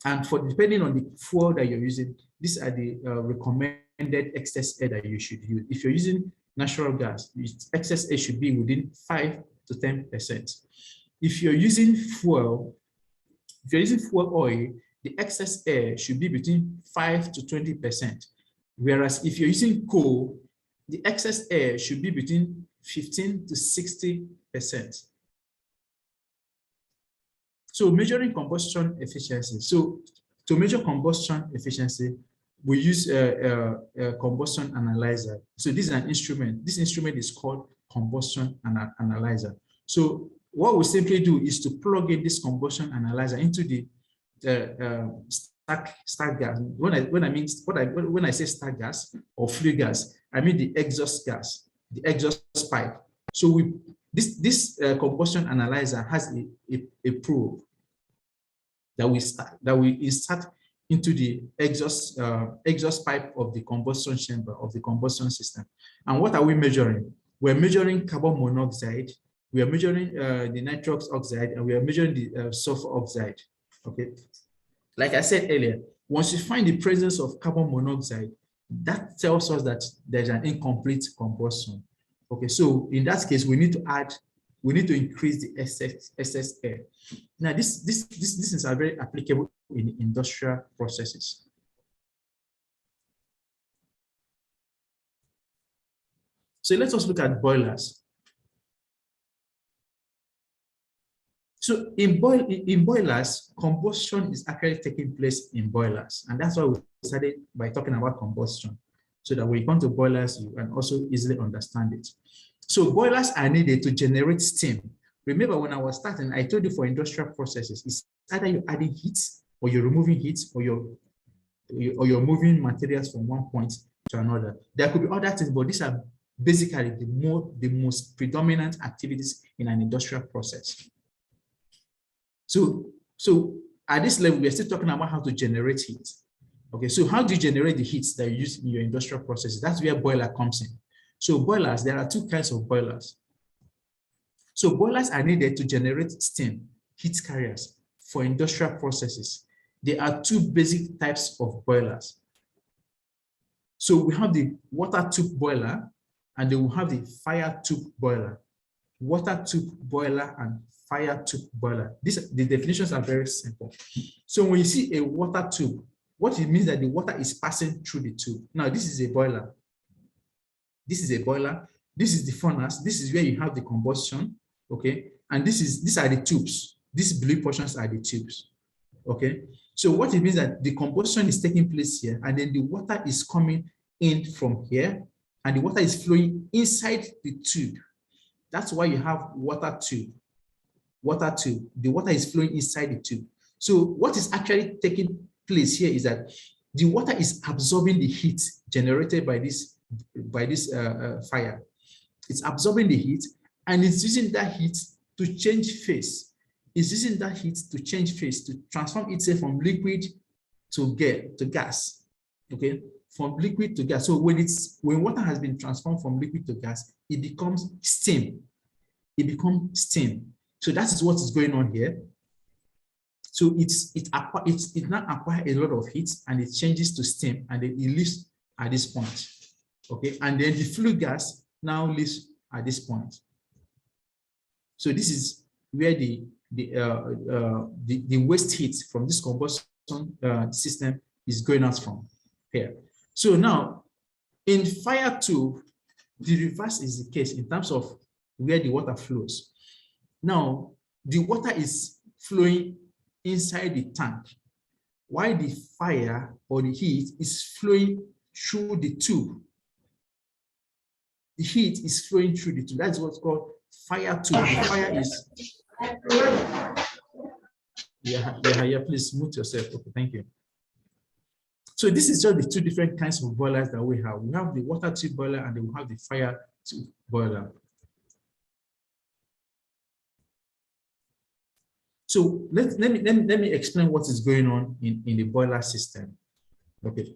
And for depending on the fuel that you're using, these are the recommended excess air that you should use. If you're using natural gas, excess air should be within 5 to 10%. If you're using fuel oil, the excess air should be between 5 to 20%. Whereas if you're using coal, the excess air should be between 15 to 60%. So measuring combustion efficiency. So to measure combustion efficiency, we use a combustion analyzer. So this is an instrument. This instrument is called Combustion Analyzer. So what we simply do is to plug in this combustion analyzer into the stack gas. When I say stack gas or flue gas, I mean the exhaust gas, the exhaust pipe. So this combustion analyzer has a probe that we insert into the exhaust pipe of the combustion chamber of the combustion system. And what are we measuring? We're measuring carbon monoxide, we are measuring the nitrous oxide, and we are measuring the sulfur oxide. Okay, like I said earlier, once you find the presence of carbon monoxide, that tells us that there's an incomplete combustion. Okay, so in that case, we need to increase the excess air. Now, this is very applicable in industrial processes. So let us look at boilers. So in boilers, combustion is actually taking place in boilers. And that's why we started by talking about combustion, so that when you come to boilers, you can also easily understand it. So boilers are needed to generate steam. Remember when I was starting, I told you for industrial processes, it's either you're adding heat or you're removing heat or you're moving materials from one point to another. There could be other things, but these are basically the most predominant activities in an industrial process. So at this level, we're still talking about how to generate heat. Okay, so how do you generate the heat that you use in your industrial processes? That's where boiler comes in. So boilers, there are two kinds of boilers. So boilers are needed to generate steam, heat carriers for industrial processes. There are two basic types of boilers. So we have the water tube boiler, and then we have the fire tube boiler. Water tube boiler and fire tube boiler. The definitions are very simple. So when you see a water tube, what it means that the water is passing through the tube. Now, this is a boiler. This is a boiler. This is the furnace. This is where you have the combustion. Okay. And these are the tubes. These blue portions are the tubes. Okay. So what it means that the combustion is taking place here, and then the water is coming in from here, and the water is flowing inside the tube. That's why you have water tube. Water tube. The water is flowing inside the tube. So what is actually taking place here is that the water is absorbing the heat generated by this fire. It's absorbing the heat, and it's using that heat to change phase. It's using that heat to change phase, to transform itself from liquid to gas. Okay, from liquid to gas. So when water has been transformed from liquid to gas, it becomes steam. It becomes steam. So that is what is going on here. So it now acquires a lot of heat, and it changes to steam, and then it leaves at this point. Okay, and then the flue gas now leaves at this point. So this is where the waste heat from this combustion system is going out from here. So now in fire tube, the reverse is the case in terms of where the water flows. Now the water is flowing inside the tank, while the fire or the heat is flowing through the tube. The heat is flowing through the tube. That's what's called fire tube. The fire is. Yeah, please mute yourself. Okay, thank you. So this is just the two different kinds of boilers that we have. We have the water tube boiler, and then we have the fire tube boiler. So let me explain what is going on in the boiler system. Okay.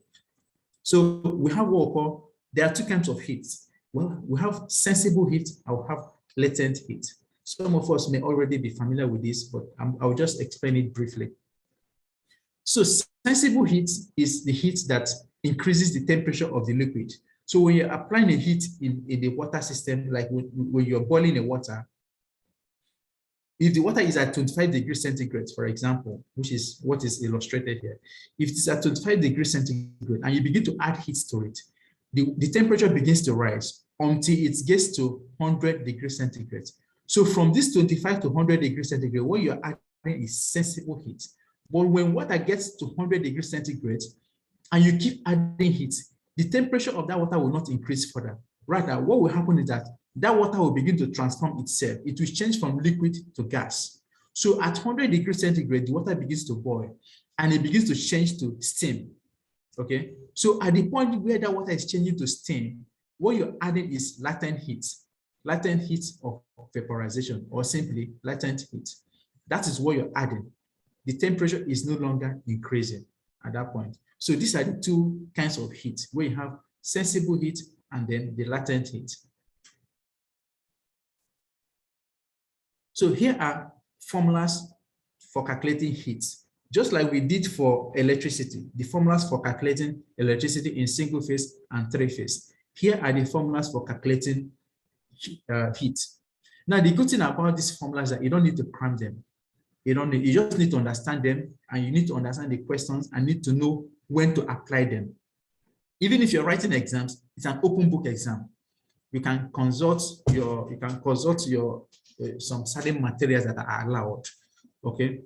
So we have what we call, there are two kinds of heat. Well, we have sensible heat, and we have latent heat. Some of us may already be familiar with this, but I'll just explain it briefly. So sensible heat is the heat that increases the temperature of the liquid. So when you're applying a heat in the water system, like when you're boiling the water, if the water is at 25 degrees centigrade, for example, which is what is illustrated here, if it's at 25 degrees centigrade and you begin to add heat to it, the temperature begins to rise until it gets to 100 degrees centigrade. So from this 25 to 100 degrees centigrade, what you're adding is sensible heat. But when water gets to 100 degrees centigrade and you keep adding heat, the temperature of that water will not increase further. Rather, what will happen is that water will begin to transform itself. It will change from liquid to gas. So at 100 degrees centigrade, the water begins to boil and it begins to change to steam. Okay, so at the point where that water is changing to steam, what you're adding is latent heat of vaporization, or simply latent heat. That is what you're adding. The temperature is no longer increasing at that point. So these are the two kinds of heat, where you have sensible heat and then the latent heat. So here are formulas for calculating heat. Just like we did for electricity, the formulas for calculating electricity in single phase and three phase. Here are the formulas for calculating heat. Now, the good thing about these formulas is that you don't need to cram them. You just need to understand them, and you need to understand the questions and need to know when to apply them. Even if you're writing exams, it's an open book exam. You can consult some certain materials that are allowed. Okay.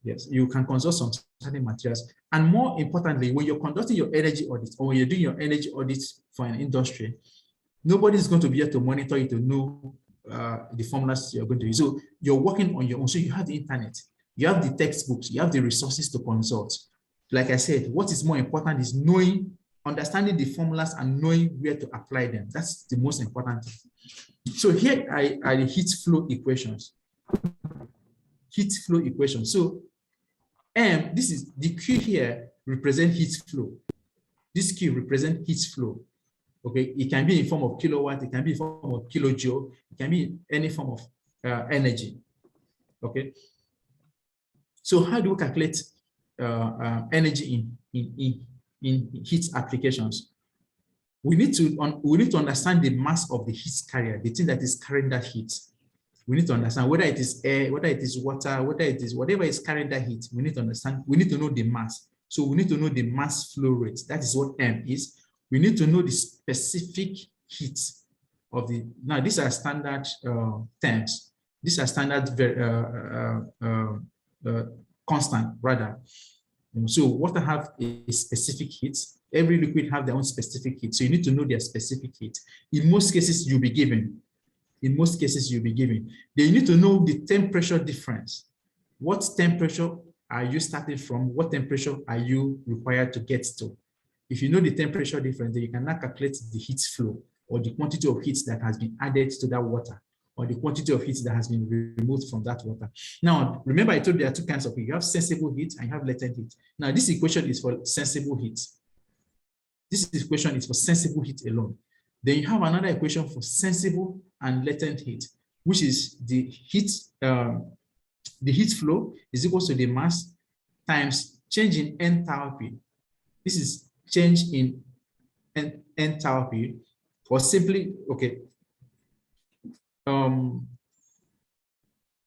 Yes, you can consult some certain materials. And more importantly, when you're conducting your energy audit, or when you're doing your energy audit for an industry, nobody is going to be able to monitor you to know the formulas you're going to use. So you're working on your own. So you have the internet, you have the textbooks, you have the resources to consult. Like I said, what is more important is understanding the formulas and knowing where to apply them. That's the most important thing. So here are the heat flow equations. Heat flow equation. So this is the Q here represent heat flow. This Q represent heat flow. Okay, it can be in form of kilowatt, it can be in form of kilojoule, it can be in any form of energy. Okay. So how do we calculate energy in heat applications? We need to understand the mass of the heat carrier, the thing that is carrying that heat. We need to understand whether it is air, whether it is water, whether it is whatever is carrying that heat. We need to understand, we need to know the mass. So we need to know the mass flow rate. That is what M is. We need to know the specific heat of the, now these are standard terms. These are standard constant rather. So water have a specific heat. Every liquid have their own specific heat. So you need to know their specific heat. In most cases, you'll be given. In most cases, you'll be given. Then you need to know the temperature difference. What temperature are you starting from? What temperature are you required to get to? If you know the temperature difference, then you can now calculate the heat flow, or the quantity of heat that has been added to that water, or the quantity of heat that has been removed from that water. Now, remember I told you there are two kinds of heat. You have sensible heat and you have latent heat. Now, this equation is for sensible heat. This equation is for sensible heat alone. Then you have another equation for sensible and latent heat, which is the heat flow is equal to the mass times change in enthalpy. This is change in enthalpy, or simply, okay,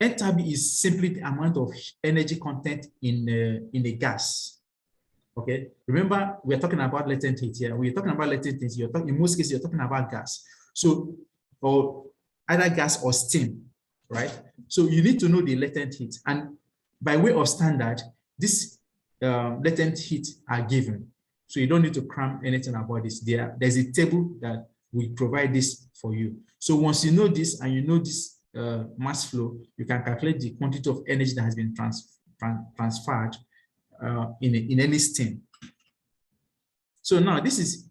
enthalpy is simply the amount of energy content in a gas. Okay, remember we're talking about latent heat here. When you're talking about latent heat, in most cases you're talking about gas. So, or either gas or steam, right? So you need to know the latent heat, and by way of standard, this latent heat are given. So you don't need to cram anything about this. There's a table that will provide this for you. So once you know this and you know this mass flow, you can calculate the quantity of energy that has been transferred in any steam. So now this is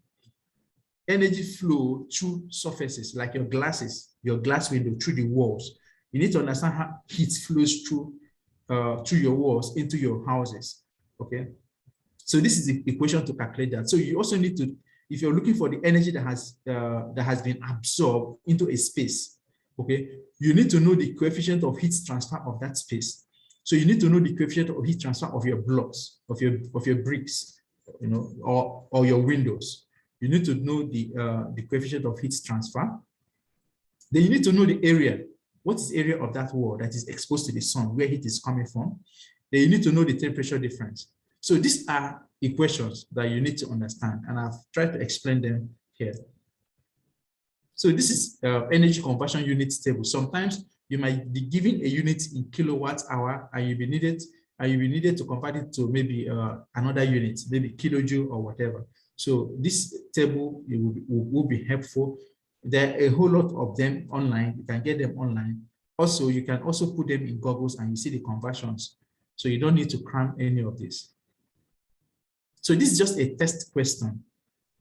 energy flow through surfaces like your glasses, your glass window, through the walls. You need to understand how heat flows through your walls into your houses. Okay. So this is the equation to calculate that. So you also need to, if you're looking for the energy that has been absorbed into a space, okay, you need to know the coefficient of heat transfer of that space. So you need to know the coefficient of heat transfer of your blocks, of your bricks, you know, or your windows. You need to know the coefficient of heat transfer. Then you need to know the area. What is the area of that wall that is exposed to the sun, where heat is coming from? Then you need to know the temperature difference. So these are equations that you need to understand, and I've tried to explain them here. So this is energy conversion units table. Sometimes you might be given a unit in kilowatt hour, and you'll be needed to convert it to maybe another unit, maybe kilojoule or whatever. So this table will be helpful. There are a whole lot of them online. You can get them online. Also, you can also put them in Googles and you see the conversions. So you don't need to cram any of this. So this is just a test question.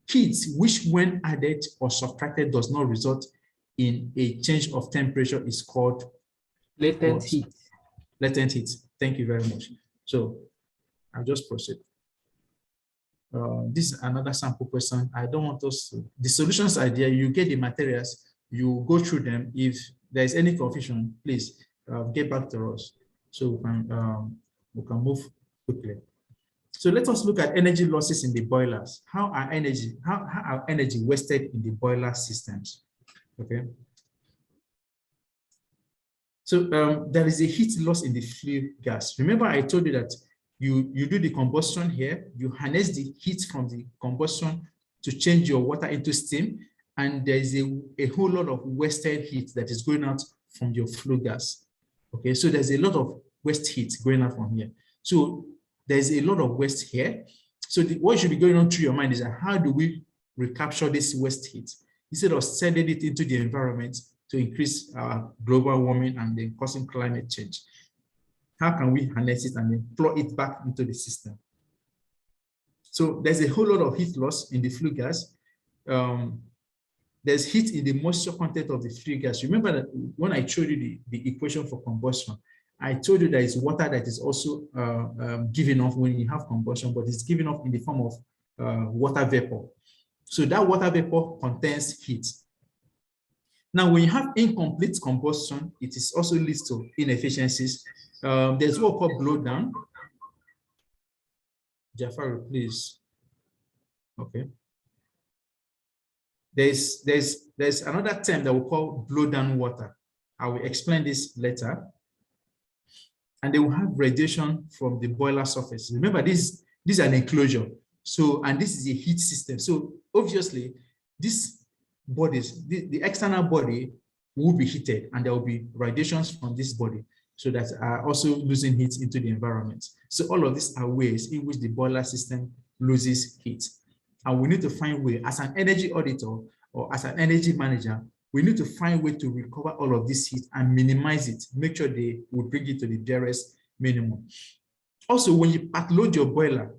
Heat, which when added or subtracted does not result in a change of temperature, is called latent heat. Latent heat. Thank you very much. So I'll just proceed. This is another sample question. I don't want us to, the solutions are there. You get the materials, you go through them. If there's any confusion, please get back to us so we can move quickly. So let us look at energy losses in the boilers. How are energy wasted in the boiler systems? Okay. So there is a heat loss in the flue gas. Remember, I told you that you do the combustion here, you harness the heat from the combustion to change your water into steam, and there is a whole lot of wasted heat that is going out from your flue gas. Okay, so there's a lot of waste heat going out from here. So there's a lot of waste here. So what should be going on through your mind is that how do we recapture this waste heat instead of sending it into the environment to increase global warming and then causing climate change? How can we harness it and then flow it back into the system? So there's a whole lot of heat loss in the flue gas. There's heat in the moisture content of the flue gas. Remember that when I showed you the equation for combustion, I told you there is water that is also given off when you have combustion, but it's given off in the form of water vapor. So that water vapor contains heat. Now, when you have incomplete combustion, it is also leads to inefficiencies. There's what we call blowdown. Jafar, please. Okay. There's another term that we call blowdown water. I will explain this later. And they will have radiation from the boiler surface. Remember, this is an enclosure. So, and this is a heat system. So obviously, these bodies, the external body will be heated, and there will be radiations from this body, so that are also losing heat into the environment. So all of these are ways in which the boiler system loses heat. And we need to find way, as an energy auditor or as an energy manager, we need to find way to recover all of this heat and minimize it, make sure they will bring it to the barest minimum. Also, when you part load your boiler,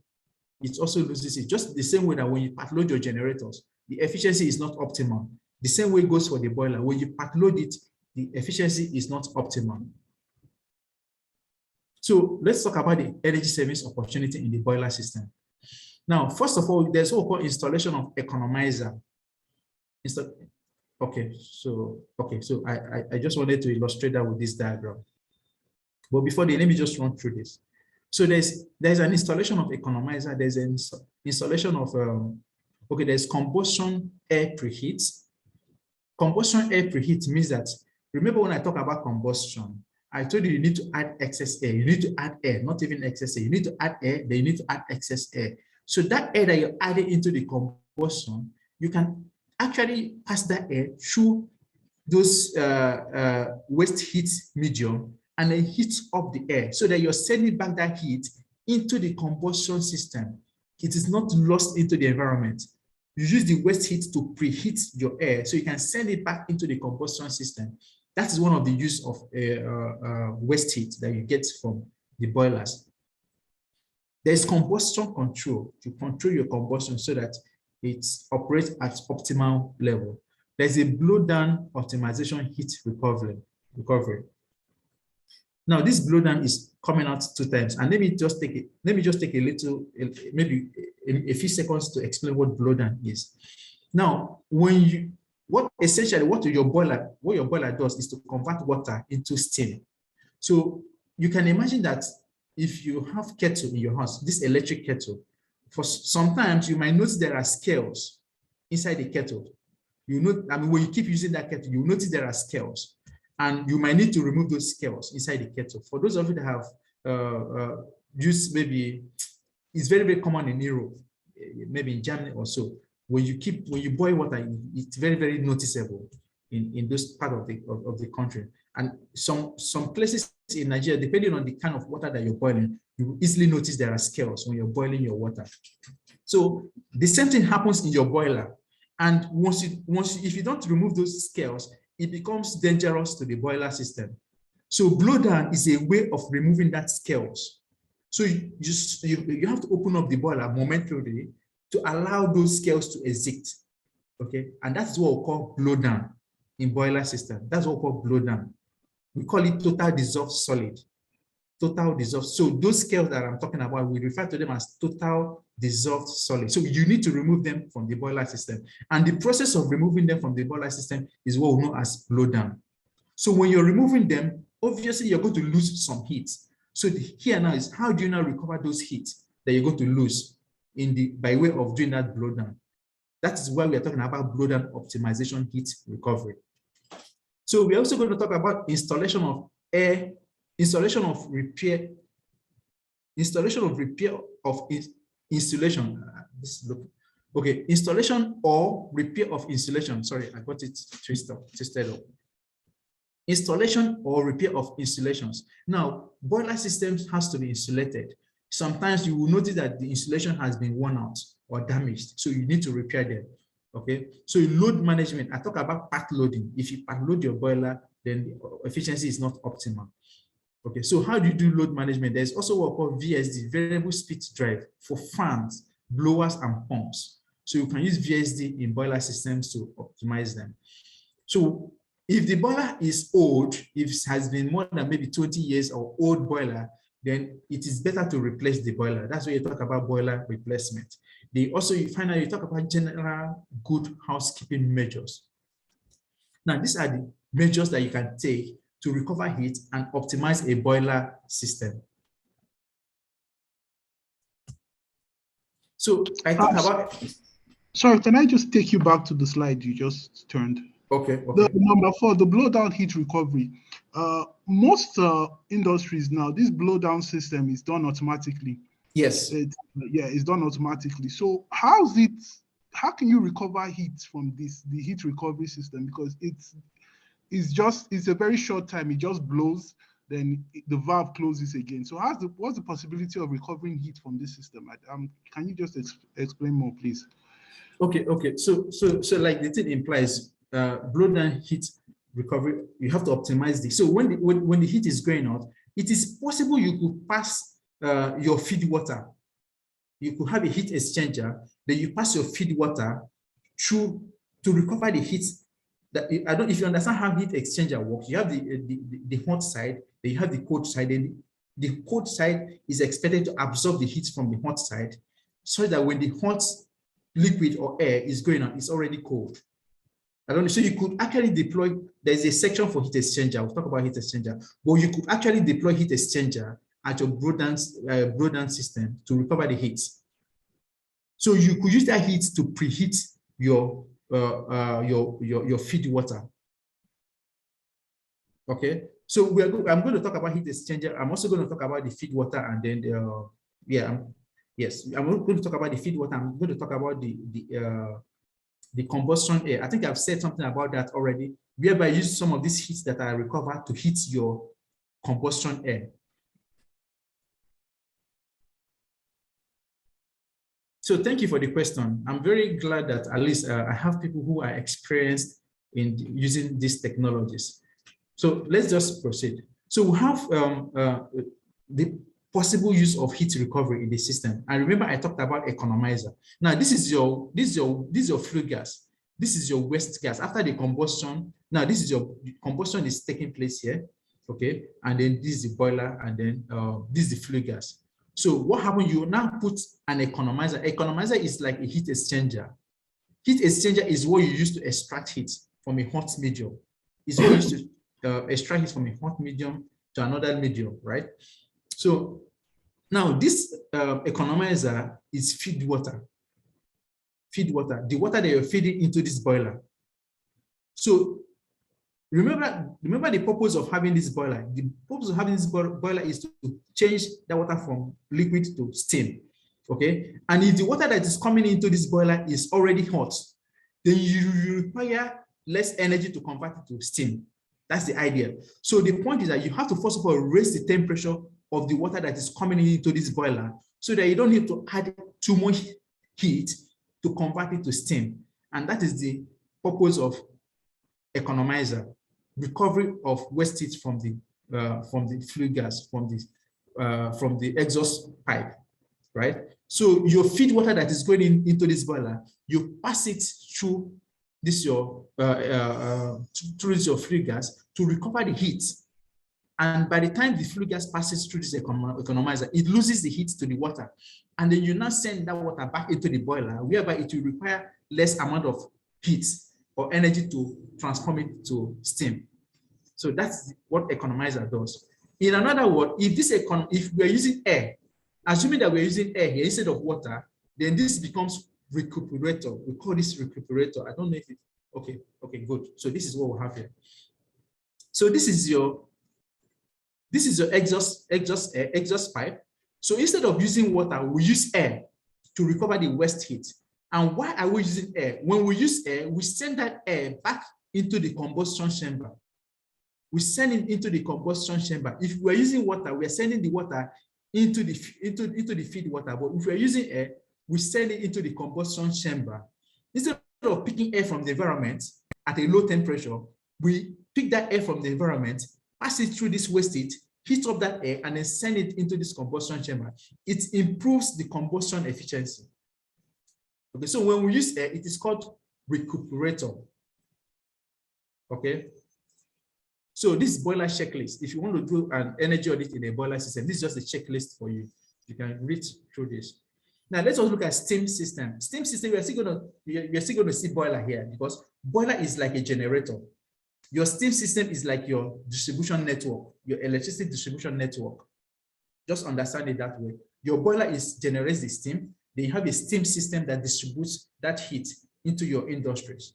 it also loses it, just the same way that when you part load your generators, the efficiency is not optimal. The same way goes for the boiler. When you part load it, the efficiency is not optimal. So let's talk about the energy savings opportunity in the boiler system. Now, first of all, there's what we call installation of economizer. Okay, so I just wanted to illustrate that with this diagram. But before that, let me just run through this. So there's an installation of economizer. There's an installation of there's combustion air preheat. Combustion air preheat means that, remember when I talk about combustion, I told you need to add excess air. You need to add air, not even excess air. You need to add air, then you need to add excess air. So that air that you're adding into the combustion, you can actually pass that air through those waste heat medium and then heat up the air so that you're sending back that heat into the combustion system. It is not lost into the environment. You use the waste heat to preheat your air so you can send it back into the combustion system. That is one of the use of waste heat that you get from the boilers. There's combustion control to control your combustion so that it operates at optimal level. There's a blowdown optimization heat recovery. Now this blow down is coming out 2 times, and let me just take a little, maybe a few seconds to explain what blow down is. Now, what your boiler does is to convert water into steam. So you can imagine that if you have kettle in your house, this electric kettle, for sometimes you might notice there are scales inside the kettle. When you keep using that kettle, you notice there are scales, and you might need to remove those scales inside the kettle. For those of you that have used, maybe it's very, very common in Europe, maybe in Germany or so. When you boil water, it's very, very noticeable in those part of the country. And some places in Nigeria, depending on the kind of water that you're boiling, you easily notice there are scales when you're boiling your water. So the same thing happens in your boiler. And if you don't remove those scales, it becomes dangerous to the boiler system. So blow down is a way of removing that scales. So you have to open up the boiler momentarily to allow those scales to exit. Okay, and that's what we call blow down in boiler system. That's what we call blow down. We call it total dissolved solid. Total dissolved. So those scales that I'm talking about, we refer to them as total dissolved solid. So you need to remove them from the boiler system. And the process of removing them from the boiler system is what we know as blow down. So when you're removing them, obviously you're going to lose some heat. So here now is, how do you now recover those heat that you're going to lose by way of doing that blow down? That is why we are talking about blow down optimization heat recovery. So we're also going to talk about installation of insulation or repair of insulation. Sorry, I got it twisted up. Installation or repair of insulations. Now, boiler systems has to be insulated. Sometimes you will notice that the insulation has been worn out or damaged, so you need to repair them. Okay, so load management, I talk about pack loading. If you pack load your boiler, then the efficiency is not optimal. Okay, so how do you do load management? There's also what we call VSD, variable speed drive, for fans, blowers, and pumps. So you can use VSD in boiler systems to optimize them. So if the boiler is old, if it has been more than maybe 20 years or old boiler, then it is better to replace the boiler. That's why you talk about boiler replacement. You talk about general good housekeeping measures. Now, these are the measures that you can take to recover heat and optimize a boiler system. So I talk about. Sorry, can I just take you back to the slide you just turned? Okay. The number 4, the blow down heat recovery. Most industries now, this blow down system is done automatically. Yes. It's done automatically. So how can you recover heat from the heat recovery system? Because it's a very short time. It just blows, then the valve closes again. So what's the possibility of recovering heat from this system? Can you just explain more, please? Okay. So like the thing implies, blow down heat recovery, you have to optimize this. So when the heat is going out, it is possible you could pass your feed water. You could have a heat exchanger, then you pass your feed water through to recover the heat. If you understand how heat exchanger works, you have the hot side, then you have the cold side, and the cold side is expected to absorb the heat from the hot side, so that when the hot liquid or air is going on, it's already cold. So you could actually deploy, there's a section for heat exchanger. We'll talk about heat exchanger, but you could actually deploy heat exchanger at your blow down system to recover the heat. So you could use that heat to preheat your feed water. Okay, so I'm going to talk about heat exchanger. I'm also going to talk about the feed water, and then I'm going to talk about the feed water. I'm going to talk about the combustion air. I think I've said something about that already, whereby I use some of these heats that I recover to heat your combustion air. So thank you for the question. I'm very glad that at least I have people who are experienced in using these technologies. So let's just proceed. So we have the possible use of heat recovery in the system. And remember, I talked about economizer. Now, this is your flue gas. This is your waste gas. After the combustion, now this is your combustion is taking place here. okay? And then this is the boiler, and then this is the flue gas. So what happened, you now put an economizer. Economizer is like a heat exchanger. Heat exchanger is what you use to extract heat from a hot medium. It's what you use to extract heat from a hot medium to another medium, right? So now this economizer is feed water. Feed water, the water that you're feeding into this boiler. So remember the purpose of having this boiler. The purpose of having this boiler is to change the water from liquid to steam, okay? And if the water that is coming into this boiler is already hot, then you require less energy to convert it to steam. That's the idea. So the point is that you have to first of all raise the temperature of the water that is coming into this boiler so that you don't need to add too much heat to convert it to steam. And that is the purpose of economizer, recovery of waste heat from the flue gas, from the exhaust pipe, right? So your feed water that is going into this boiler, you pass it through this your flue gas to recover the heat. And by the time the flue gas passes through this economizer, it loses the heat to the water. And then you now send that water back into the boiler, whereby it will require less amount of heat or energy to transform it to steam. So that's what economizer does. In another word, if we're using air, assuming that we're using air here instead of water, then this becomes recuperator. We call this recuperator. I don't know if it, okay, good. So this is what we have here. So this is your exhaust pipe. So instead of using water, we use air to recover the waste heat. And why are we using air? When we use air, we send that air back into the combustion chamber. We send it into the combustion chamber. If we're using water, we're sending the water into the feed water. But if we're using air, we send it into the combustion chamber. Instead of picking air from the environment at a low temperature, we pick that air from the environment, pass it through this waste heat, heat up that air, and then send it into this combustion chamber. It improves the combustion efficiency. Okay, so when we use air, it is called recuperator. Okay. So this boiler checklist, if you want to do an energy audit in a boiler system, this is just a checklist for you. You can read through this. Now let's also look at steam system. Steam system, we are still going to see boiler here because boiler is like a generator. Your steam system is like your distribution network, your electricity distribution network. Just understand it that way. Your boiler generates the steam. Then you have a steam system that distributes that heat into your industries.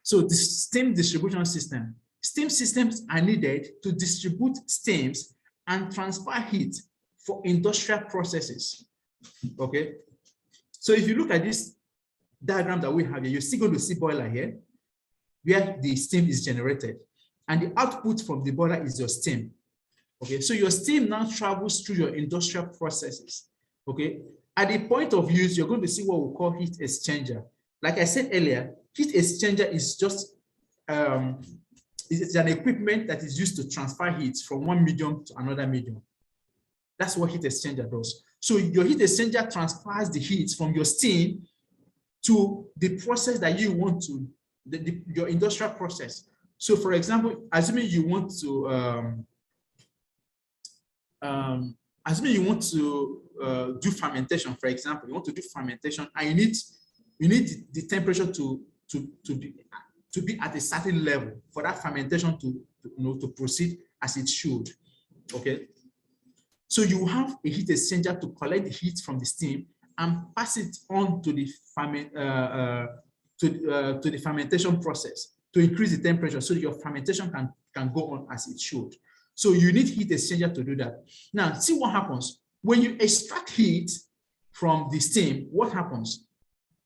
So the steam distribution system. Steam systems are needed to distribute steams and transfer heat for industrial processes. Okay. So if you look at this diagram that we have here, you're still going to see boiler here, where the steam is generated. And the output from the boiler is your steam. Okay, so your steam now travels through your industrial processes. Okay, at the point of use, you're going to see what we call heat exchanger. Like I said earlier, heat exchanger is just it's an equipment that is used to transfer heat from one medium to another medium. That's what heat exchanger does. So your heat exchanger transfers the heat from your steam to the process that you want to, your industrial process. So for example, assuming you want to do fermentation, for example, you want to do fermentation and you need the temperature to be at a certain level for that fermentation to proceed as it should. Okay. So you have a heat exchanger to collect the heat from the steam and pass it on to the fermentation process to increase the temperature so your fermentation can go on as it should. So you need heat exchanger to do that. Now, see what happens. When you extract heat from the steam, what happens?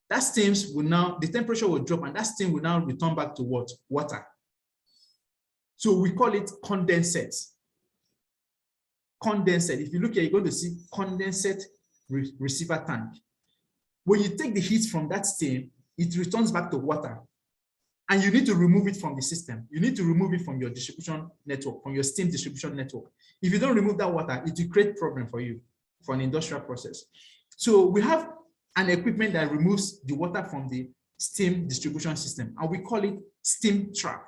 That steam will now, the temperature will drop and that steam will now return back to what? Water. So we call it condensate. Condensate. If you look here, you're going to see condensate receiver tank. When you take the heat from that steam, it returns back to water. And you need to remove it from the system. You need to remove it from your distribution network, from your steam distribution network. If you don't remove that water, it will create problem for you, for an industrial process. So we have an equipment that removes the water from the steam distribution system, and we call it steam trap.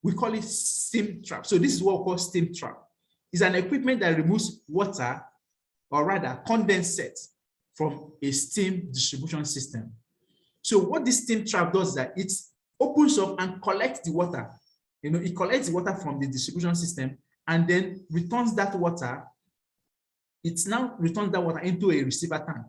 We call it steam trap. So this is what we call steam trap. It's an equipment that removes water, or rather condensate, from a steam distribution system. So what this steam trap does is that it opens up and collects the water. It collects the water from the distribution system and then returns that water. It now returns that water into a receiver tank.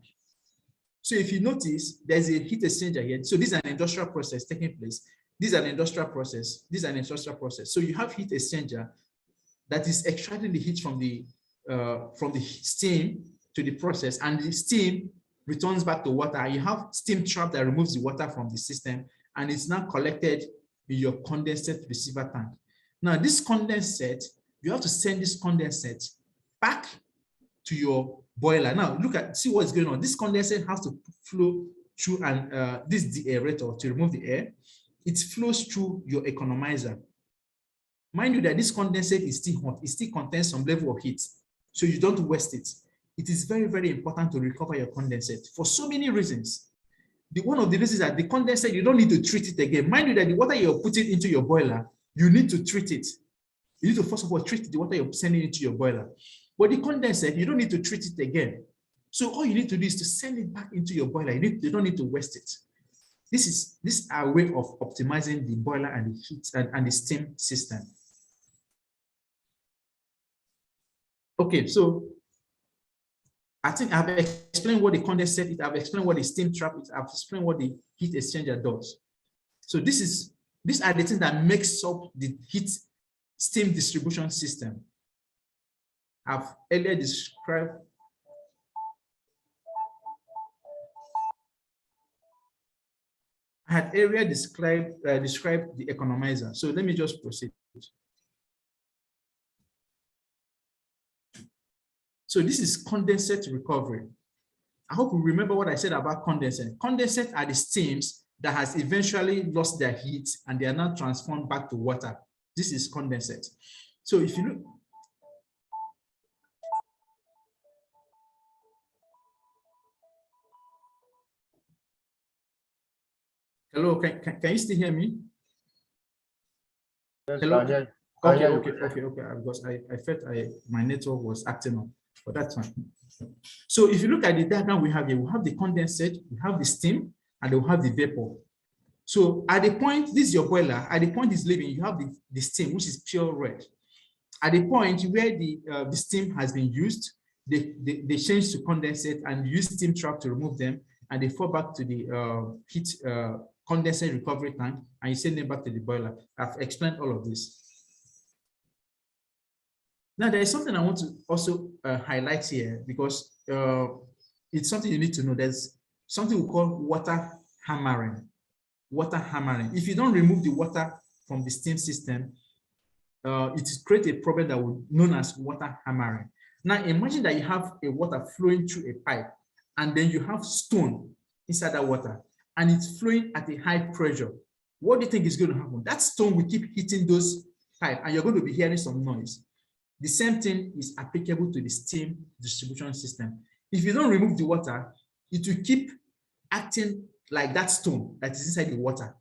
So if you notice, there's a heat exchanger here. So this is an industrial process taking place. This is an industrial process. This is an industrial process. So you have heat exchanger that is extracting the heat from the steam to the process, and the steam returns back to water. You have steam trap that removes the water from the system, and it's now collected in your condensate receiver tank. Now, this condensate, you have to send this condensate back to your boiler. Now, see what's going on. This condensate has to flow through this deaerator to remove the air. It flows through your economizer. Mind you that this condensate is still hot. It still contains some level of heat, so you don't waste it. It is very, very important to recover your condensate for so many reasons. One of the reasons that the condensate, you don't need to treat it again. Mind you that the water you're putting into your boiler, you need to treat it. You need to first of all treat the water you're sending into your boiler. But the condensate, you don't need to treat it again. So all you need to do is to send it back into your boiler. You don't need to waste it. This is our way of optimizing the boiler and the heat and the steam system. Okay, so I think I've explained what the condensate is, I've explained what the steam trap is, I've explained what the heat exchanger does. So these are the things that makes up the heat steam distribution system. I've earlier described described the economizer. So let me just proceed. So this is condensate recovery. I hope you remember what I said about condensate. Condensate are the steams that has eventually lost their heat and they are now transformed back to water. This is condensate. So if you look, hello, can you still hear me? Yes, hello. Okay. Because I felt my network was acting up, but that's fine. So if you look at the diagram we have here, we have the condensate, we have the steam, and we have the vapor. So at the point, this is your boiler, at the point it's leaving, you have the steam, which is pure red. At the point where the steam has been used, they change to condensate and use steam trap to remove them, and they fall back to the heat condensate recovery tank, and you send them back to the boiler. I've explained all of this. Now, there is something I want to also highlight here, because it's something you need to know. There's something we call water hammering. Water hammering. If you don't remove the water from the steam system, it creates a problem that would known as water hammering. Now, imagine that you have a water flowing through a pipe, and then you have stone inside that water, and it's flowing at a high pressure. What do you think is going to happen? That stone will keep hitting those pipes, and you're going to be hearing some noise. The same thing is applicable to the steam distribution system. If you don't remove the water, it will keep acting like that stone that is inside the water.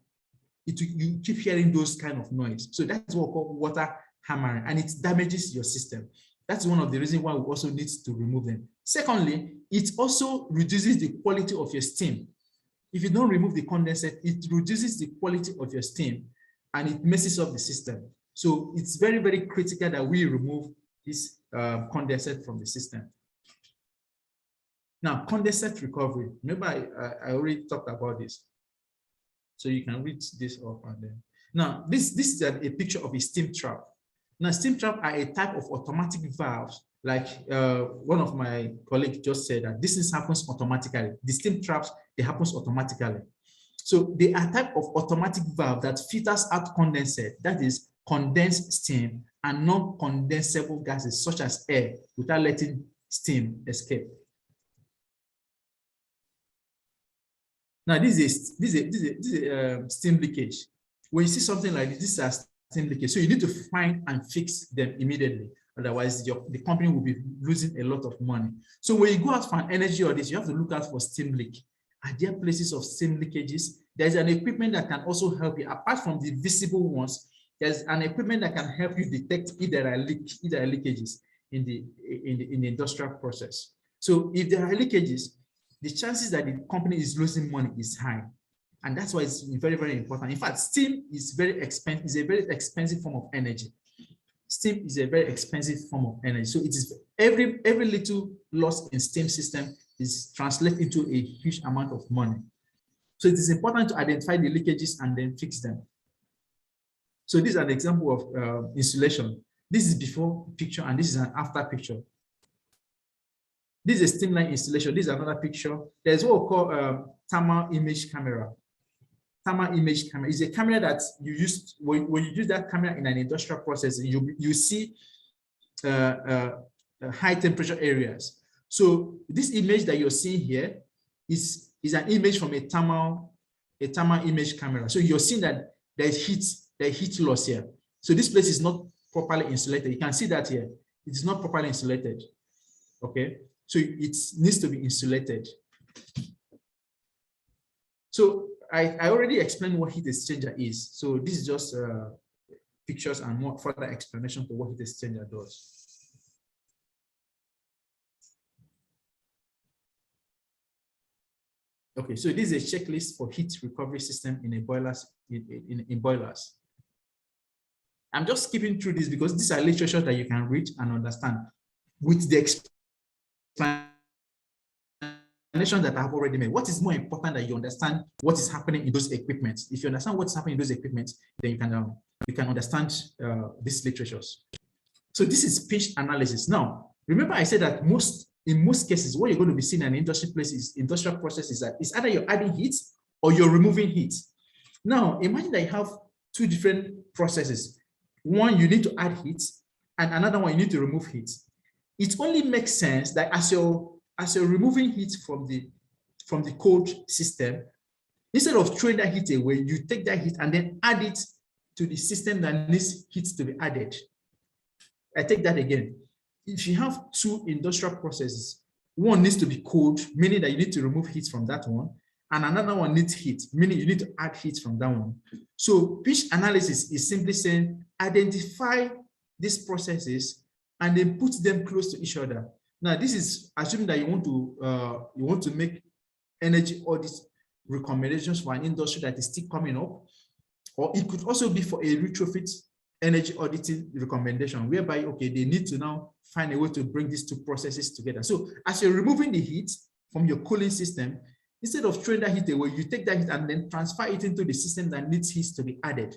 You keep hearing those kind of noise. So that's what we call water hammering, and it damages your system. That's one of the reasons why we also need to remove them. Secondly, it also reduces the quality of your steam. If you don't remove the condensate, it reduces the quality of your steam and it messes up the system. So it's very, very critical that we remove this condensate from the system. Now, condensate recovery. Remember, I already talked about this. So you can read this up and then. Now, this is a picture of a steam trap. Now, steam trap are a type of automatic valves, like one of my colleagues just said that this happens automatically. The steam traps, it happens automatically. So they are a type of automatic valve that filters out condensate, that is condensed steam and non-condensable gases such as air without letting steam escape. Now, this is steam leakage. When you see something like this is steam leakage. So you need to find and fix them immediately. Otherwise, the company will be losing a lot of money. So when you go out for an energy audit, you have to look out for steam leak. Are there places of steam leakages? There's an equipment that can also help you. Apart from the visible ones, there's an equipment that can help you detect if there are leakages in the industrial process. So if there are leakages, the chances that the company is losing money is high. And that's why it's very, very important. In fact, steam is very expensive, is a very expensive form of energy. Steam is a very expensive form of energy. So it is every little loss in steam system is translated into a huge amount of money. So it is important to identify the leakages and then fix them. So this is an example of insulation. This is before picture and this is an after picture. This is a steam line installation. This is another picture. There's what we call thermal image camera. Thermal image camera is a camera that you use when you use that camera in an industrial process. You see high temperature areas. So this image that you're seeing here is an image from a thermal image camera. So you're seeing that there's heat loss here. So this place is not properly insulated. You can see that here. It is not properly insulated. Okay, so it needs to be insulated. So I already explained what heat exchanger is. So this is just pictures and more further explanation to what heat exchanger does. Okay, so this is a checklist for heat recovery system in a boilers in boilers. I'm just skipping through this because these are literature that you can read and understand with the explanation that I have already made. What is more important that you understand what is happening in those equipments? If you understand what's happening in those equipments, then you can understand these literatures. So this is pinch analysis. Now, remember I said that in most cases, what you're going to be seeing in an industrial process is that it's either you're adding heat or you're removing heat. Now, imagine that you have two different processes. One, you need to add heat, and another one, you need to remove heat. It only makes sense that as you're removing heat from the cold system, instead of throwing that heat away, you take that heat and then add it to the system that needs heat to be added. I take that again. If you have two industrial processes, one needs to be cold, meaning that you need to remove heat from that one, and another one needs heat, meaning you need to add heat from that one. So pinch analysis is simply saying, identify these processes and then put them close to each other. Now, this is assuming that you want to make energy audit recommendations for an industry that is still coming up, or it could also be for a retrofit energy auditing recommendation, whereby, okay, they need to now find a way to bring these two processes together. So as you're removing the heat from your cooling system, instead of throwing that heat away, you take that heat and then transfer it into the system that needs heat to be added.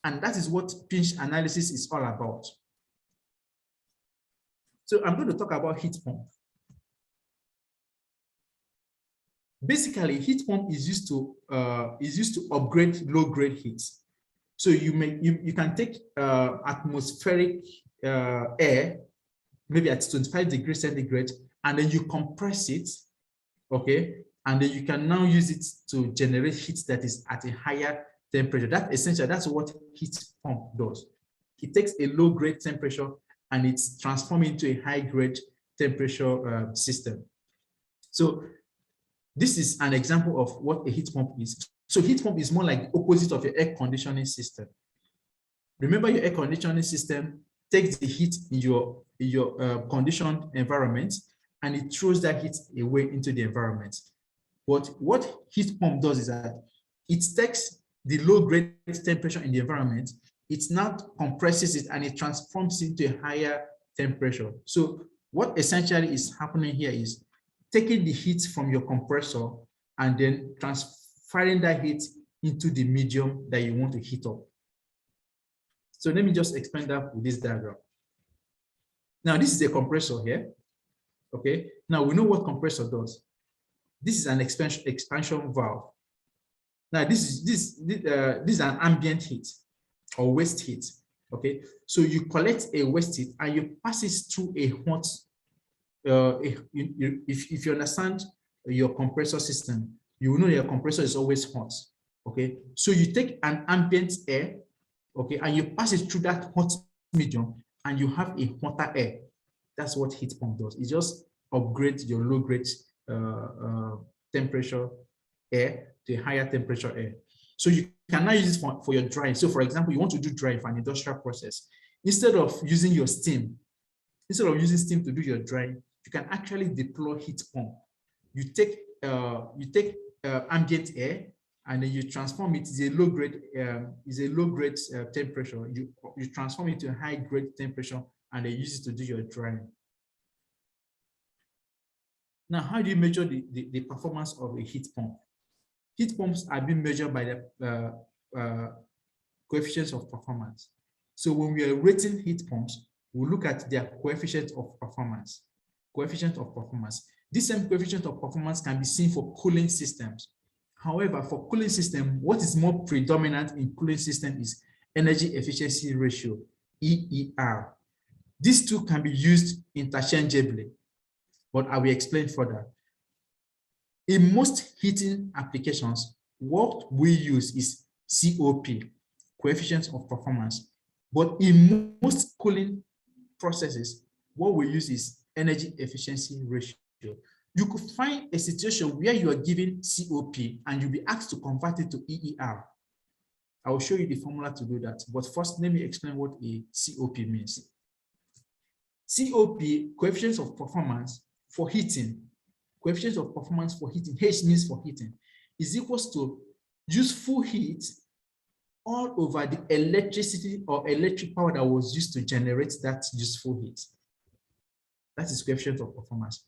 And that is what pinch analysis is all about. So I'm going to talk about heat pump. Basically, heat pump is used to upgrade low-grade heat. So you can take atmospheric air, maybe at 25 degrees centigrade, and then you compress it, okay? And then you can now use it to generate heat that is at a higher temperature. That's what heat pump does. It takes a low-grade temperature and it's transformed into a high-grade temperature system. So this is an example of what a heat pump is. So heat pump is more like the opposite of your air conditioning system. Remember, your air conditioning system takes the heat in your conditioned environment and it throws that heat away into the environment. But what heat pump does is that it takes the low-grade temperature in the environment, it now compresses it and it transforms it into a higher temperature. So what essentially is happening here is taking the heat from your compressor and then transferring that heat into the medium that you want to heat up. So let me just explain that with this diagram. Now, this is a compressor here. Okay. Now we know what compressor does. This is an expansion valve. Now this is an ambient heat or waste heat. Okay. So you collect a waste heat and you pass it through a hot. If you understand your compressor system, you will know your compressor is always hot. Okay. So you take an ambient air, okay, and you pass it through that hot medium and you have a hotter air. That's what heat pump does. It just upgrades your low grade temperature air to a higher temperature air. So you can now use it for your drying. So for example, you want to do drying for an industrial process. Instead of using your steam, instead of using steam to do your drying, you can actually deploy heat pump. You take ambient air and then you transform it. It's a low grade temperature. You transform it to a high grade temperature and then use it to do your drying. Now, how do you measure the performance of a heat pump? Heat pumps are being measured by the coefficients of performance. So when we are rating heat pumps, we look at their coefficient of performance. Coefficient of performance. This same coefficient of performance can be seen for cooling systems. However, for cooling system, what is more predominant in cooling system is energy efficiency ratio, EER. These two can be used interchangeably, but I will explain further. In most heating applications, what we use is COP, coefficient of performance. But in most cooling processes, what we use is energy efficiency ratio. You could find a situation where you are given COP and you'll be asked to convert it to EER. I will show you the formula to do that. But first, let me explain what a COP means. COP, coefficients of performance for heating, coefficients of performance for heating, H means for heating, is equals to useful heat all over the electricity or electric power that was used to generate that useful heat. That is coefficient of performance.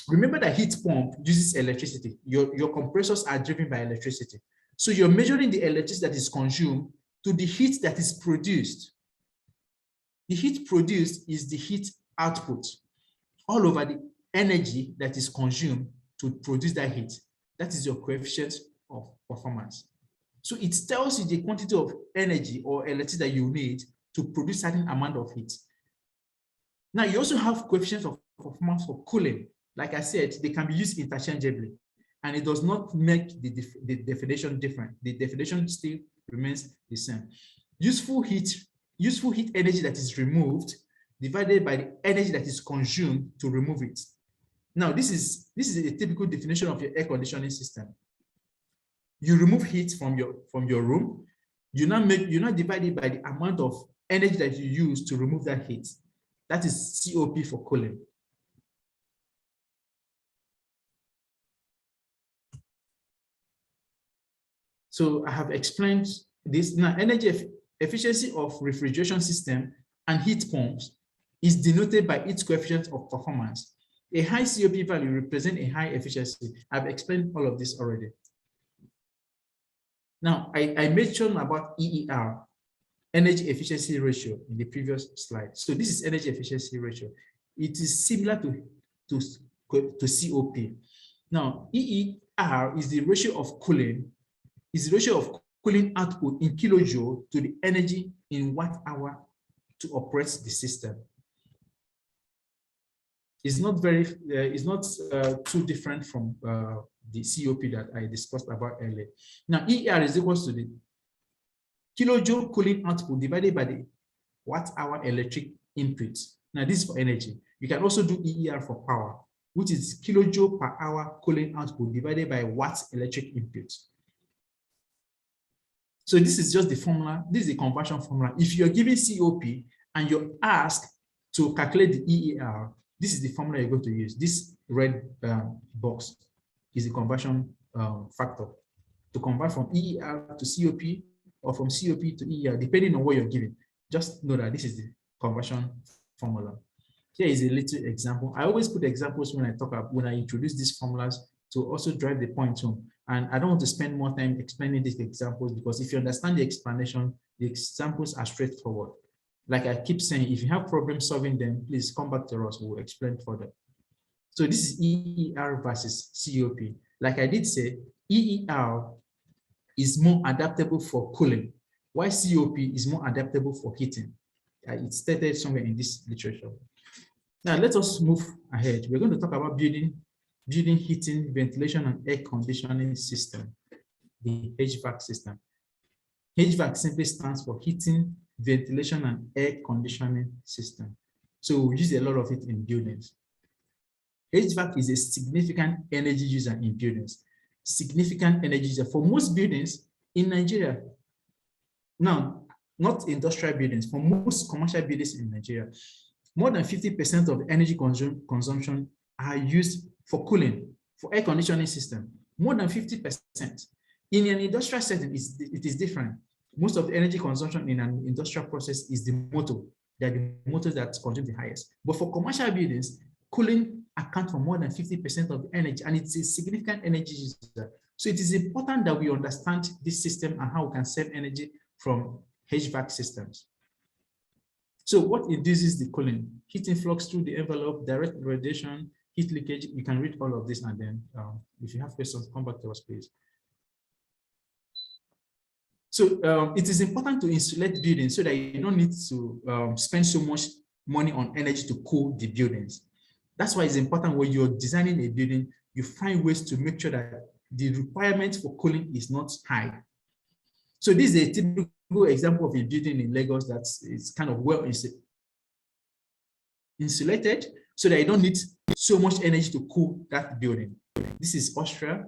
Remember that heat pump uses electricity. Your compressors are driven by electricity. So you're measuring the electricity that is consumed to the heat that is produced. The heat produced is the heat output all over the energy that is consumed to produce that heat. That is your coefficient of performance. So it tells you the quantity of energy or electricity that you need to produce a certain amount of heat. Now, you also have coefficients of performance for cooling. Like I said, they can be used interchangeably, and it does not make the definition different. The definition still remains the same. Useful heat energy that is removed divided by the energy that is consumed to remove it. Now, this is a typical definition of your air conditioning system. You remove heat from your room. You now divide it by the amount of energy that you use to remove that heat. That is COP for cooling. So I have explained this. Now, energy efficiency of refrigeration system and heat pumps is denoted by its coefficient of performance. A high COP value represents a high efficiency. I've explained all of this already. Now, I mentioned about EER, energy efficiency ratio, in the previous slide. So this is energy efficiency ratio. It is similar to COP. Now, EER is the ratio of cooling, output in kilojoule to the energy in watt-hour to operate the system. It's not too different from the COP that I discussed about earlier. Now, EER is equal to the kilojoule cooling output divided by the watt-hour electric input. Now, this is for energy. You can also do EER for power, which is kilojoule per hour cooling output divided by watts electric input. So this is just the formula. This is the conversion formula. If you're given COP and you're asked to calculate the EER, this is the formula you're going to use. This red box is the conversion factor to convert from EER to COP or from COP to EER, depending on what you're given. Just know that this is the conversion formula. Here is a little example. I always put examples when I introduce these formulas to also drive the point home. And I don't want to spend more time explaining these examples because if you understand the explanation, the examples are straightforward. Like I keep saying, if you have problems solving them, please come back to us. We'll explain further. So this is EER versus COP. Like I did say, EER is more adaptable for cooling, while COP is more adaptable for heating. It's stated somewhere in this literature. Now let us move ahead. We're going to talk about building heating, ventilation, and air conditioning system, the HVAC system. HVAC simply stands for heating, ventilation, and air conditioning system. So we use a lot of it in buildings. HVAC is a significant energy user in buildings. Significant energy user. For most buildings, In Nigeria, now, not industrial buildings, for most commercial buildings in Nigeria, more than 50% of energy consumption are used for cooling, for air conditioning system, more than 50%. In an industrial setting, it is different. Most of the energy consumption in an industrial process is the motor. They're the motors that consume the highest. But for commercial buildings, cooling accounts for more than 50% of the energy, and it's a significant energy user. So it is important that we understand this system and how we can save energy from HVAC systems. So what induces the cooling? Heat influx through the envelope, direct radiation, heat leakage. You can read all of this, and then if you have questions, come back to us, please. So it is important to insulate buildings so that you don't need to spend so much money on energy to cool the buildings. That's why it's important when you're designing a building, you find ways to make sure that the requirement for cooling is not high. So this is a typical example of a building in Lagos that is kind of well insulated so that you don't need so much energy to cool that building. This is Austria.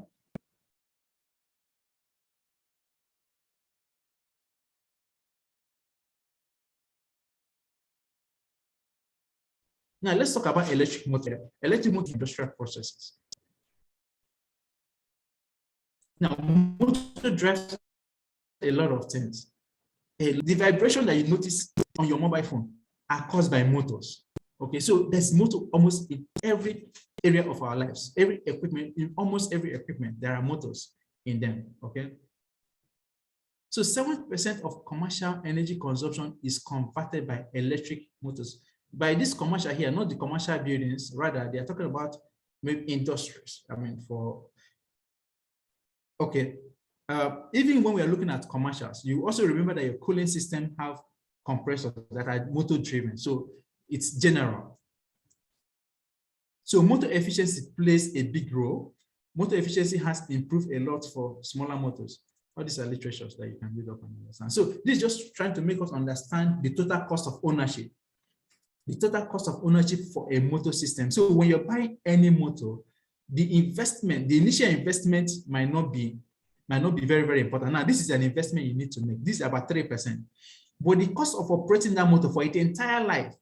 Now let's talk about electric motor industrial processes. Now, motor drives a lot of things. The vibration that you notice on your mobile phone are caused by motors. Okay, so there's motor almost in every area of our lives. Every equipment, in almost every equipment, there are motors in them. Okay. So 7% of commercial energy consumption is converted by electric motors. By this commercial here, not the commercial buildings, rather they are talking about maybe industries. I mean, even when we are looking at commercials, you also remember that your cooling system have compressors that are motor driven. So it's general. So motor efficiency plays a big role. Motor efficiency has improved a lot for smaller motors. All these are literatures that you can read up and understand. So this is just trying to make us understand the total cost of ownership. The total cost of ownership for a motor system. So when you're buying any motor, the initial investment might not be very, very important. Now, this is an investment you need to make. This is about 3%. But the cost of operating that motor for its entire life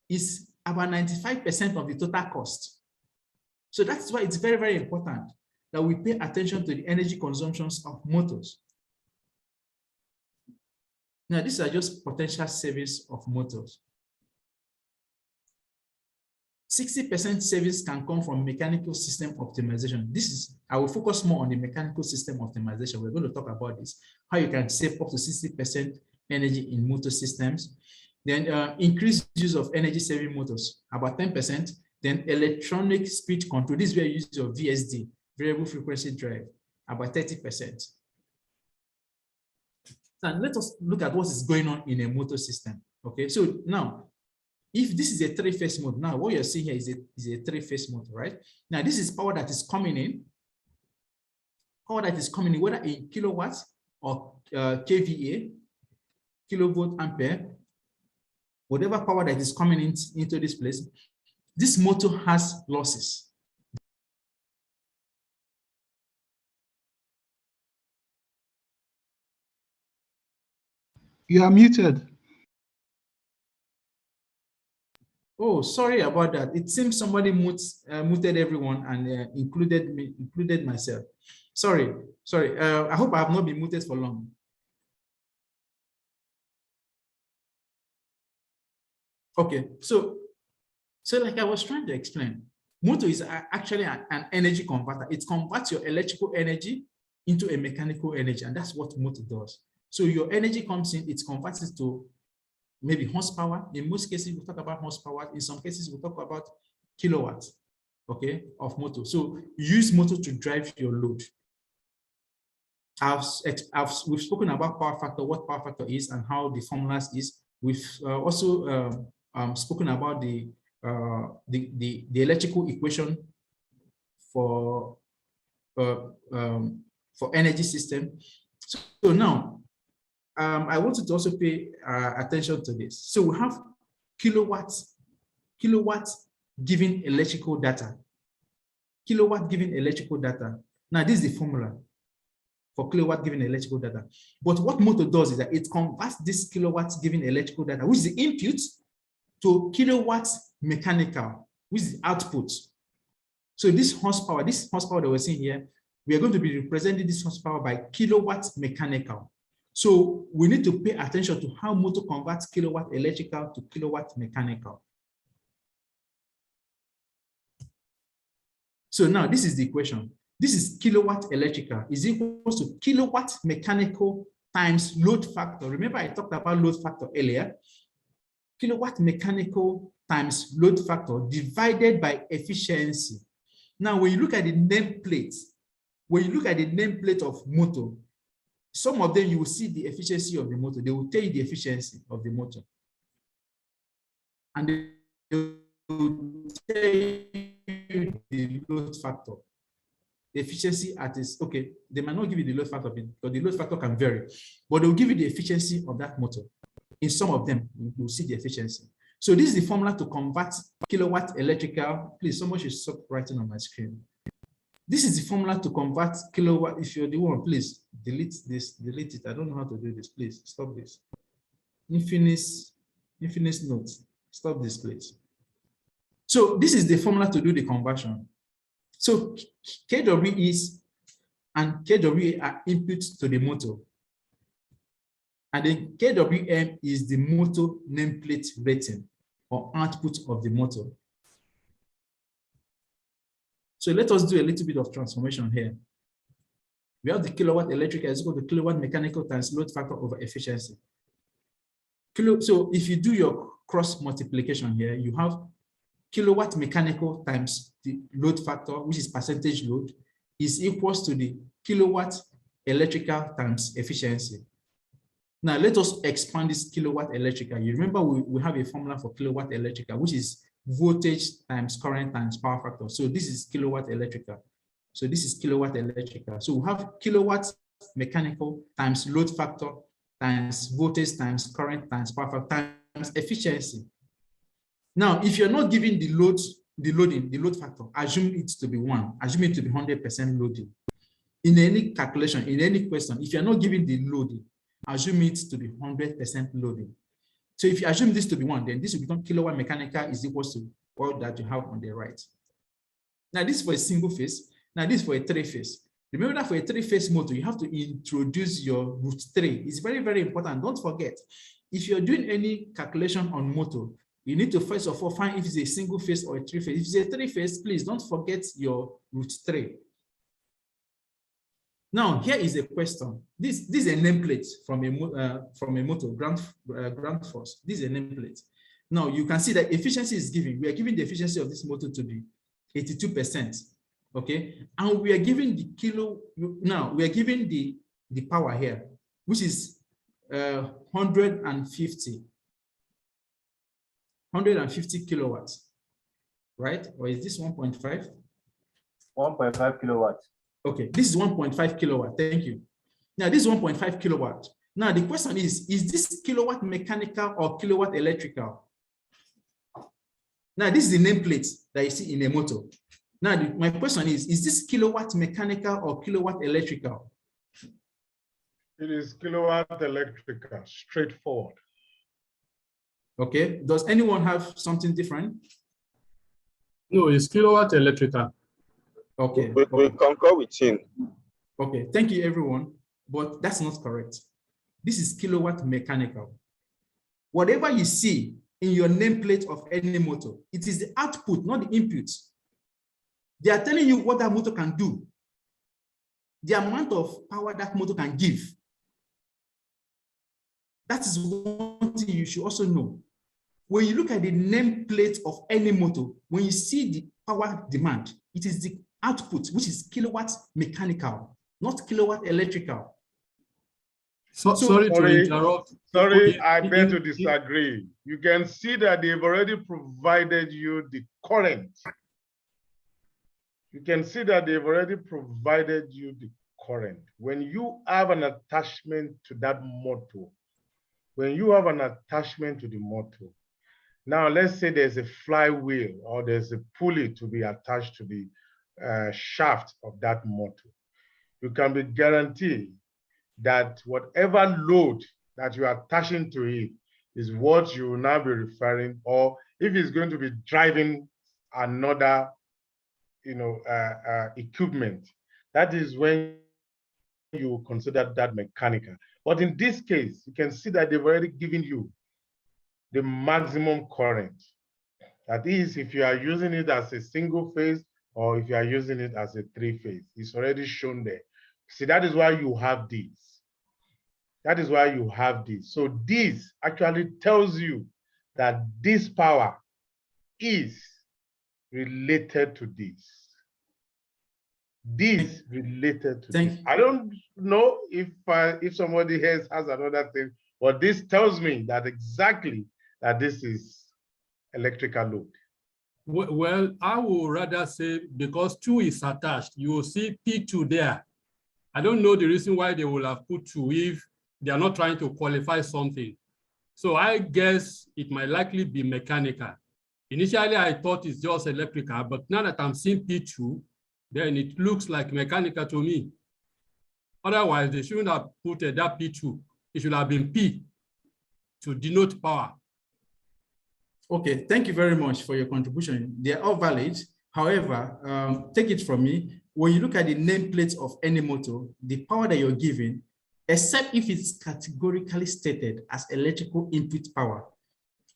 is about 95% of the total cost. So that's why it's very, very important that we pay attention to the energy consumptions of motors. Now, these are just potential savings of motors. 60% savings can come from mechanical system optimization. I will focus more on the mechanical system optimization. We're going to talk about this, how you can save up to 60% energy in motor systems. Then increased use of energy saving motors, about 10%. Then electronic speed control, this is where you use your VSD, variable frequency drive, about 30%. Now let us look at what is going on in a motor system. Okay, so now, if this is a three-phase motor, now what you're seeing here is a three-phase motor, right? Now this is power that is coming in, whether in kilowatts or kVA, kilovolt ampere, whatever power that is coming into this place. This motor has losses. You are muted. Oh, sorry about that. It seems somebody muted everyone and included myself. Sorry. I hope I have not been muted for long. Okay, so like I was trying to explain, motor is actually an energy converter. It converts your electrical energy into a mechanical energy, and that's what motor does. So your energy comes in, it's converted to maybe horsepower. In most cases, we talk about horsepower. In some cases, we talk about kilowatts, okay, of motor. So you use motor to drive your load. We've spoken about power factor, what power factor is, and how the formulas is. We've also spoken about the electrical equation for energy system. So now, I wanted to also pay attention to this. So we have kilowatts giving electrical data. Kilowatt giving electrical data. Now this is the formula for kilowatt given electrical data. But what motor does is that it converts this kilowatts given electrical data, which is the input, to kilowatts mechanical, which is the output. So this horsepower that we're seeing here, we are going to be representing this horsepower by kilowatts mechanical. So we need to pay attention to how motor converts kilowatt electrical to kilowatt mechanical. So now this is the equation. This is kilowatt electrical is equal to kilowatt mechanical times load factor. Remember I talked about load factor earlier. Kilowatt mechanical times load factor divided by efficiency. Now, when you look at the nameplate, of motor, some of them you will see the efficiency of the motor. They will tell you the efficiency of the motor. And they will tell you the load factor. The efficiency at is, okay, they might not give you the load factor because the load factor can vary, but they'll give you the efficiency of that motor. In some of them, you'll see the efficiency. So this is the formula to convert kilowatt electrical. Please, someone should stop writing on my screen. This is the formula to convert kilowatt. If you're the one, please delete this, delete it. I don't know how to do this. Please stop this. Infinite notes. Stop this, please. So this is the formula to do the conversion. So KW and KWA are inputs to the motor. And then KWM is the motor nameplate rating or output of the motor. So let us do a little bit of transformation here. We have the kilowatt electrical is equal to kilowatt mechanical times load factor over efficiency. So if you do your cross multiplication here, you have kilowatt mechanical times the load factor, which is percentage load, is equals to the kilowatt electrical times efficiency. Now let us expand this kilowatt electrical. You remember we have a formula for kilowatt electrical, which is voltage times current times power factor. So this is kilowatt electrical. So this is kilowatt electrical. So we have kilowatt mechanical times load factor times voltage times current times power factor times efficiency. Now, if you're not giving the load factor, assume it to be 1, assume it to be 100% loading. In any calculation, in any question, if you're not giving the loading, assume it to be 100% loading. So if you assume this to be 1, then this will become kilowatt mechanical is equal to all that you have on the right. Now, this is for a single phase. Now, this is for a 3-phase. Remember that for a 3-phase motor, you have to introduce your root 3. It's very, very important. Don't forget, if you're doing any calculation on motor, you need to first of all find if it's a single phase or a 3-phase. If it's a 3-phase, please don't forget your root 3. Now, here is a question. This is a nameplate from a motor, ground force. This is a nameplate. Now, you can see that efficiency is given. We are giving the efficiency of this motor to be 82%. Okay, and we are giving the now we are giving the power here, which is 150 kilowatts, right? Or is this 1.5? 1.5 kilowatts. Okay, this is 1.5 kilowatt. Thank you. Now this is 1.5 kilowatt. Now the question is this kilowatt mechanical or kilowatt electrical? Now this is the nameplate that you see in a motor. Now my question is this kilowatt mechanical or kilowatt electrical? It is kilowatt electrical, straightforward. Okay, does anyone have something different? No, it's kilowatt electrical. Okay. We concur with him. Okay, thank you everyone, but that's not correct. This is kilowatt mechanical. Whatever you see in your nameplate of any motor, it is the output, not the input. They are telling you what that motor can do, the amount of power that motor can give. That is one thing you should also know. When you look at the nameplate of any motor, when you see the power demand, it is the output, which is kilowatt mechanical, not kilowatt electrical. Sorry to interrupt. Sorry, I beg to disagree. You can see that they've already provided you the current. You can see that they've already provided you the current. When you have an attachment to that motor, now let's say there's a flywheel or there's a pulley to be attached to the shaft of that motor. you can be guaranteed that whatever load that you are attaching to it is what you will now be referring, or if it's going to be driving another, equipment, that is when you consider that mechanical. But in this case, you can see that they've already given you the maximum current. That is, if you are using it as a single phase or if you are using it as a 3-phase, it's already shown there. See, that is why you have this. That is why you have this. So this actually tells you that this power is related to this. This related to this. I don't know if somebody else has another thing, but this tells me that exactly that this is electrical load. Well, I would rather say because 2 is attached, you will see P2 there. I don't know the reason why they will have put 2 if they are not trying to qualify something. So I guess it might likely be mechanical. Initially, I thought it's just electrical, but now that I'm seeing P2, then it looks like mechanical to me. Otherwise, they shouldn't have put that P2. It should have been P to denote power. Okay, thank you very much for your contribution. They are all valid. However, take it from me, when you look at the nameplate of any motor, the power that you're giving, except if it's categorically stated as electrical input power,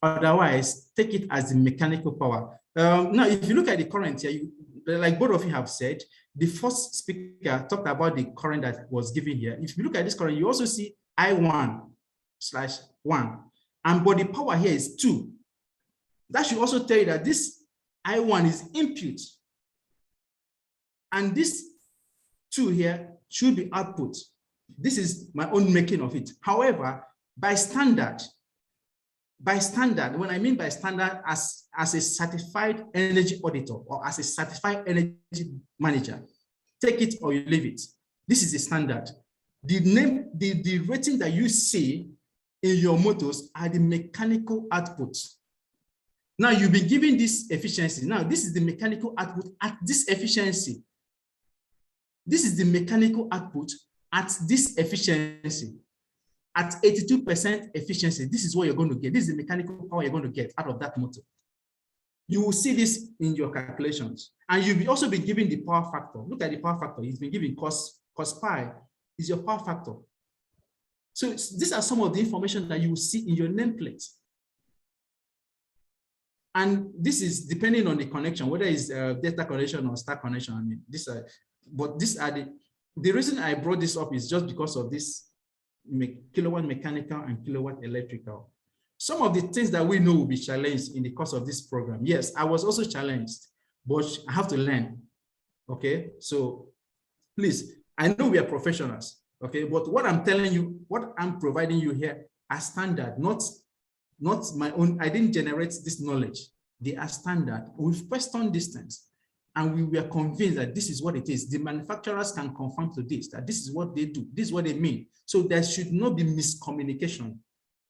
otherwise, take it as the mechanical power. Now, if you look at the current here, like both of you have said, the first speaker talked about the current that was given here. If you look at this current, you also see I1/1, and but the power here is 2. That should also tell you that this I1 is input, and this 2 here should be output. This is my own making of it. However, by standard, when I mean by standard, as a certified energy auditor or as a certified energy manager, take it or you leave it. This is the standard. The rating that you see in your motors are the mechanical outputs. Now you'll be given this efficiency. Now this is the mechanical output at this efficiency. This is the mechanical output at this efficiency. At 82% efficiency, this is what you're going to get. This is the mechanical power you're going to get out of that motor. You will see this in your calculations. And you'll also be given the power factor. Look at the power factor. It's been given cos pi is your power factor. So these are some of the information that you will see in your nameplate. And this is depending on the connection, whether it's data connection or star connection. I mean, these are the reason I brought this up is just because of this kilowatt mechanical and kilowatt electrical. Some of the things that we know will be challenged in the course of this program. Yes, I was also challenged, but I have to learn. Okay, so please, I know we are professionals. Okay, but what I'm telling you, what I'm providing you here are standard, not my own. I didn't generate this knowledge. They are standard. We've questioned these things, and we were convinced that this is what it is. The manufacturers can confirm to this, that this is what they do, this is what they mean. So there should not be miscommunication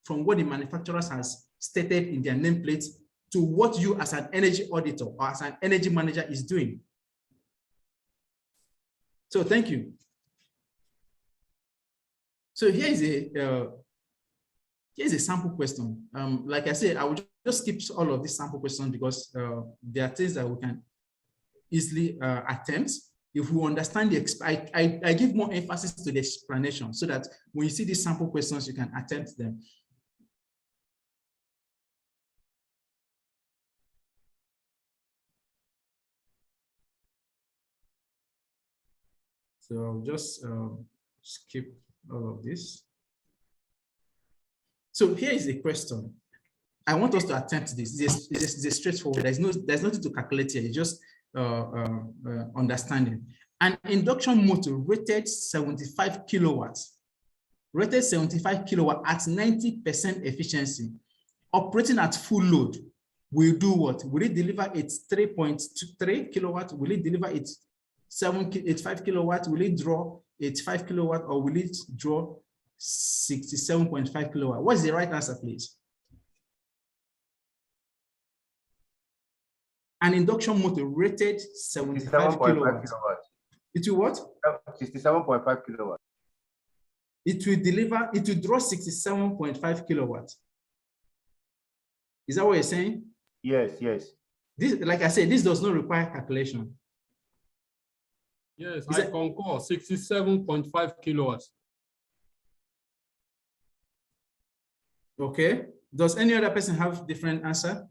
from what the manufacturers has stated in their nameplates to what you as an energy auditor or as an energy manager is doing. So thank you. So here's a sample question. Like I said, I will just skip all of these sample questions because there are things that we can easily attempt. If we understand the, I give more emphasis to the explanation so that when you see these sample questions, you can attempt them. So I'll just skip all of this. So here is a question. I want us to attempt this. It's straightforward. There's nothing to calculate here. It's just understanding. An induction motor rated 75 kilowatts, at 90% efficiency, operating at full load, will do what? Will it deliver its 3.3 kilowatt? Will it deliver its 5 kilowatt? Will it draw its 5 kilowatt, or will it draw 67.5 kilowatt? What's the right answer, please? An induction motor rated 75 kilowatts. It will what? 67.5 kilowatts. It will draw 67.5 kilowatts. Is that what you're saying? Yes, yes. This, like I said, this does not require calculation. Yes, I concur, 67.5 kilowatts. Okay. Does any other person have different answer?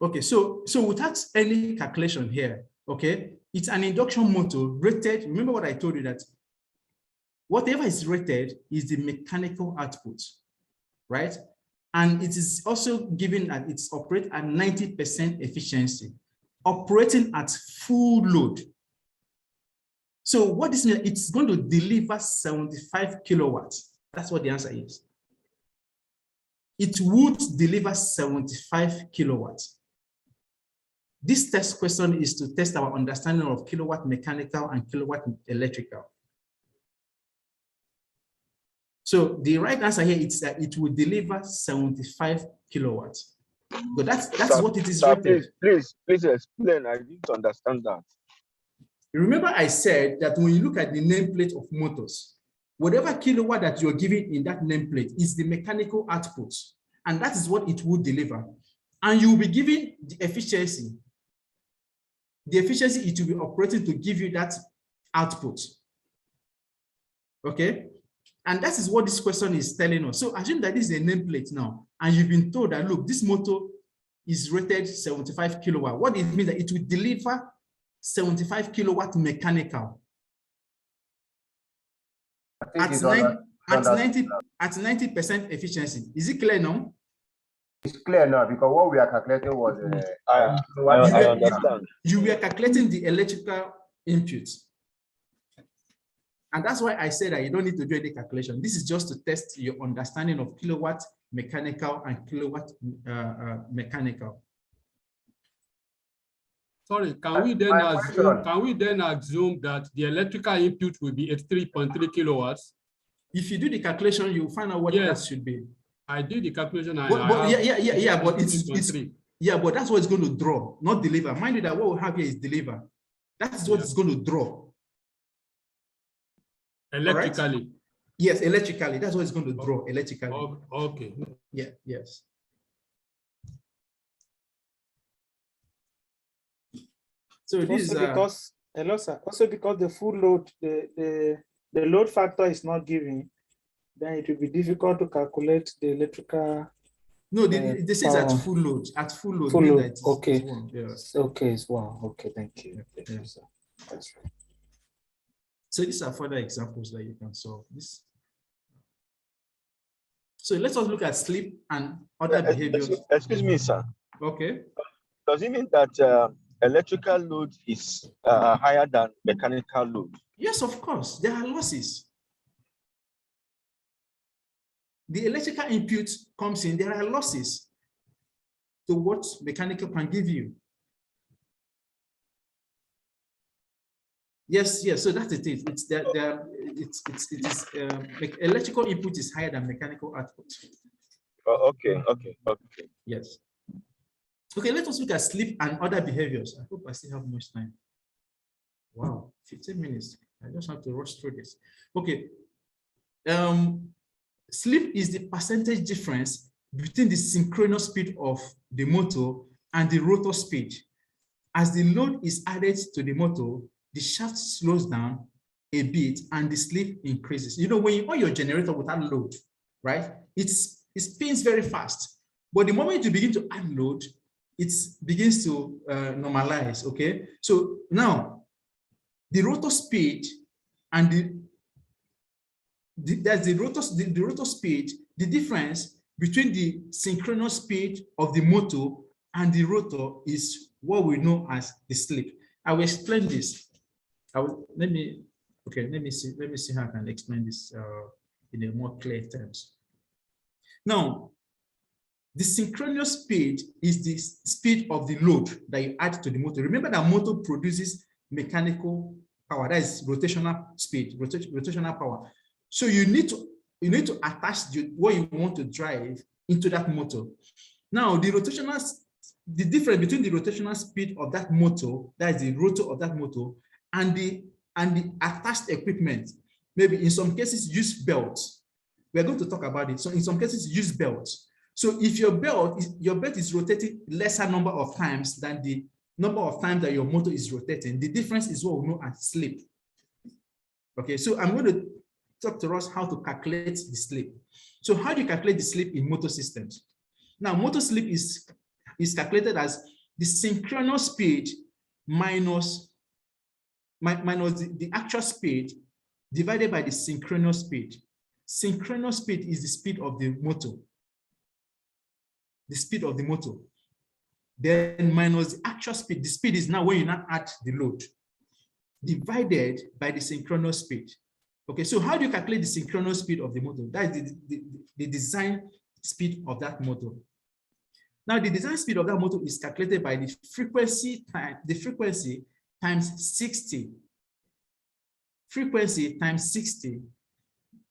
Okay, so without any calculation here, okay, it's an induction motor rated. Remember what I told you, that whatever is rated is the mechanical output, right? And it is also given that it's operate at 90% efficiency, operating at full load. So what this means, it's going to deliver 75 kilowatts. That's what the answer is. It would deliver 75 kilowatts. This test question is to test our understanding of kilowatt mechanical and kilowatt electrical. So the right answer here is that it will deliver 75 kilowatts. But that's what it is rated. Please explain. I didn't understand that. Remember I said that when you look at the nameplate of motors, whatever kilowatt that you're giving in that nameplate is the mechanical output. And that is what it will deliver. And you will be giving the efficiency. The efficiency it will be operating to give you that output. Okay? And that is what this question is telling us. So assume that this is a nameplate now, and you've been told that, look, this motor is rated 75 kilowatt. What it means that it will deliver 75 kilowatt mechanical at 90% efficiency. Is it clear now? It's clear now, because what we are calculating was I understand. You were calculating the electrical input. And that's why I said that you don't need to do any calculation. This is just to test your understanding of kilowatt mechanical and kilowatt mechanical. Sorry, can we then assume that the electrical input will be 83.3 kilowatts? If you do the calculation, you'll find out what that should be. I did the calculation. But but that's what it's going to draw, not deliver. Mind you that what we have here is deliver. That's what it's going to draw. Electrically. Right? Yes, electrically. That's what it's going to draw electrically. Okay. Yeah, yes. So this is because also because the full load, the load factor is not given, then it will be difficult to calculate the electrical. No, this is at full load. At full load. Full load. Okay. It's one. Yes. Okay, it's one. Okay, thank you. Yeah. That's right. So these are further examples that you can solve this. So let's also look at sleep and other behaviors. Excuse me, sir. Okay. Does it mean that electrical load is higher than mechanical load? Yes, of course. There are losses. The electrical input comes in, there are losses to what mechanical can give you. Yes, so that's it. It's that electrical input is higher than mechanical output. Oh, okay. Yes. Okay, let us look at sleep and other behaviors. I hope I still have much time. Wow, 15 minutes. I just have to rush through this. Okay. Sleep is the percentage difference between the synchronous speed of the motor and the rotor speed. As the load is added to the motor, the shaft slows down a bit and the sleep increases. You know, when you on your generator without load, right? It spins very fast. But the moment you begin to add load, it begins to normalize, okay? So now, the rotor speed and the rotor speed, the difference between the synchronous speed of the motor and the rotor is what we know as the sleep. I will explain this. Let me see how I can explain this in a more clear terms. Now, the synchronous speed is the speed of the load that you add to the motor. Remember that motor produces mechanical power, that is rotational speed, rotational power. So you need to attach what you want to drive into that motor. Now, the difference between the rotational speed of that motor, that is the rotor of that motor, and the attached equipment, maybe in some cases use belts. We're going to talk about it. So in some cases use belts. So if your belt is rotating lesser number of times than the number of times that your motor is rotating, the difference is what we know as slip. Okay, so I'm going to talk to us how to calculate the slip. So how do you calculate the slip in motor systems? Now, motor slip is calculated as the synchronous speed minus the actual speed divided by the synchronous speed. Synchronous speed is the speed of the motor. The speed of the motor. Then minus the actual speed. The speed is now when you now add the load. Divided by the synchronous speed. Okay, so how do you calculate the synchronous speed of the motor? That is the design speed of that motor. Now, the design speed of that motor is calculated by the frequency times 60. Frequency times 60.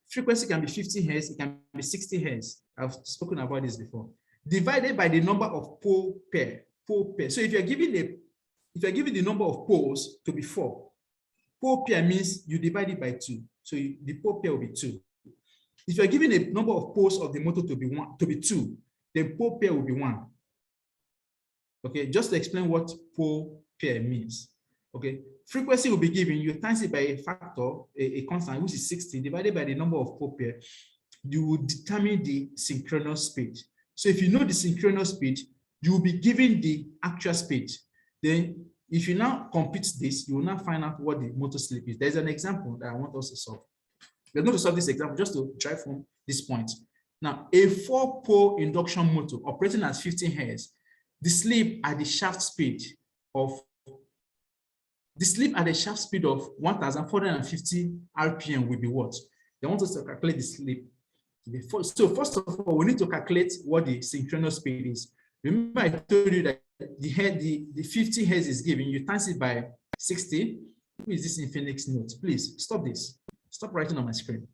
Frequency can be 50 Hz, it can be 60 Hz. I've spoken about this before. Divided by the number of pole pair. So if you're given the number of poles to be 4, pole pair means you divide it by 2. So the pole pair will be 2. If you're given a number of poles of the motor to be 2, then pole pair will be 1. Okay, just to explain what pole pair means. Okay, frequency will be given, you times it by a factor, a constant, which is 60, divided by the number of pole pair, you will determine the synchronous speed. So if you know the synchronous speed, you will be given the actual speed. Then if you now compute this, you will now find out what the motor slip is. There's an example that I want us to solve. We're going to solve this example just to drive home this point. Now, a 4-pole induction motor operating at 15 Hz, the slip at the shaft speed of 1,450 RPM will be what? They want us to calculate the slip. So first of all, we need to calculate what the synchronous speed is. Remember, I told you that the 50 Hz is given, you times it by 60. Who is this in Phoenix note? Please stop this. Stop writing on my screen.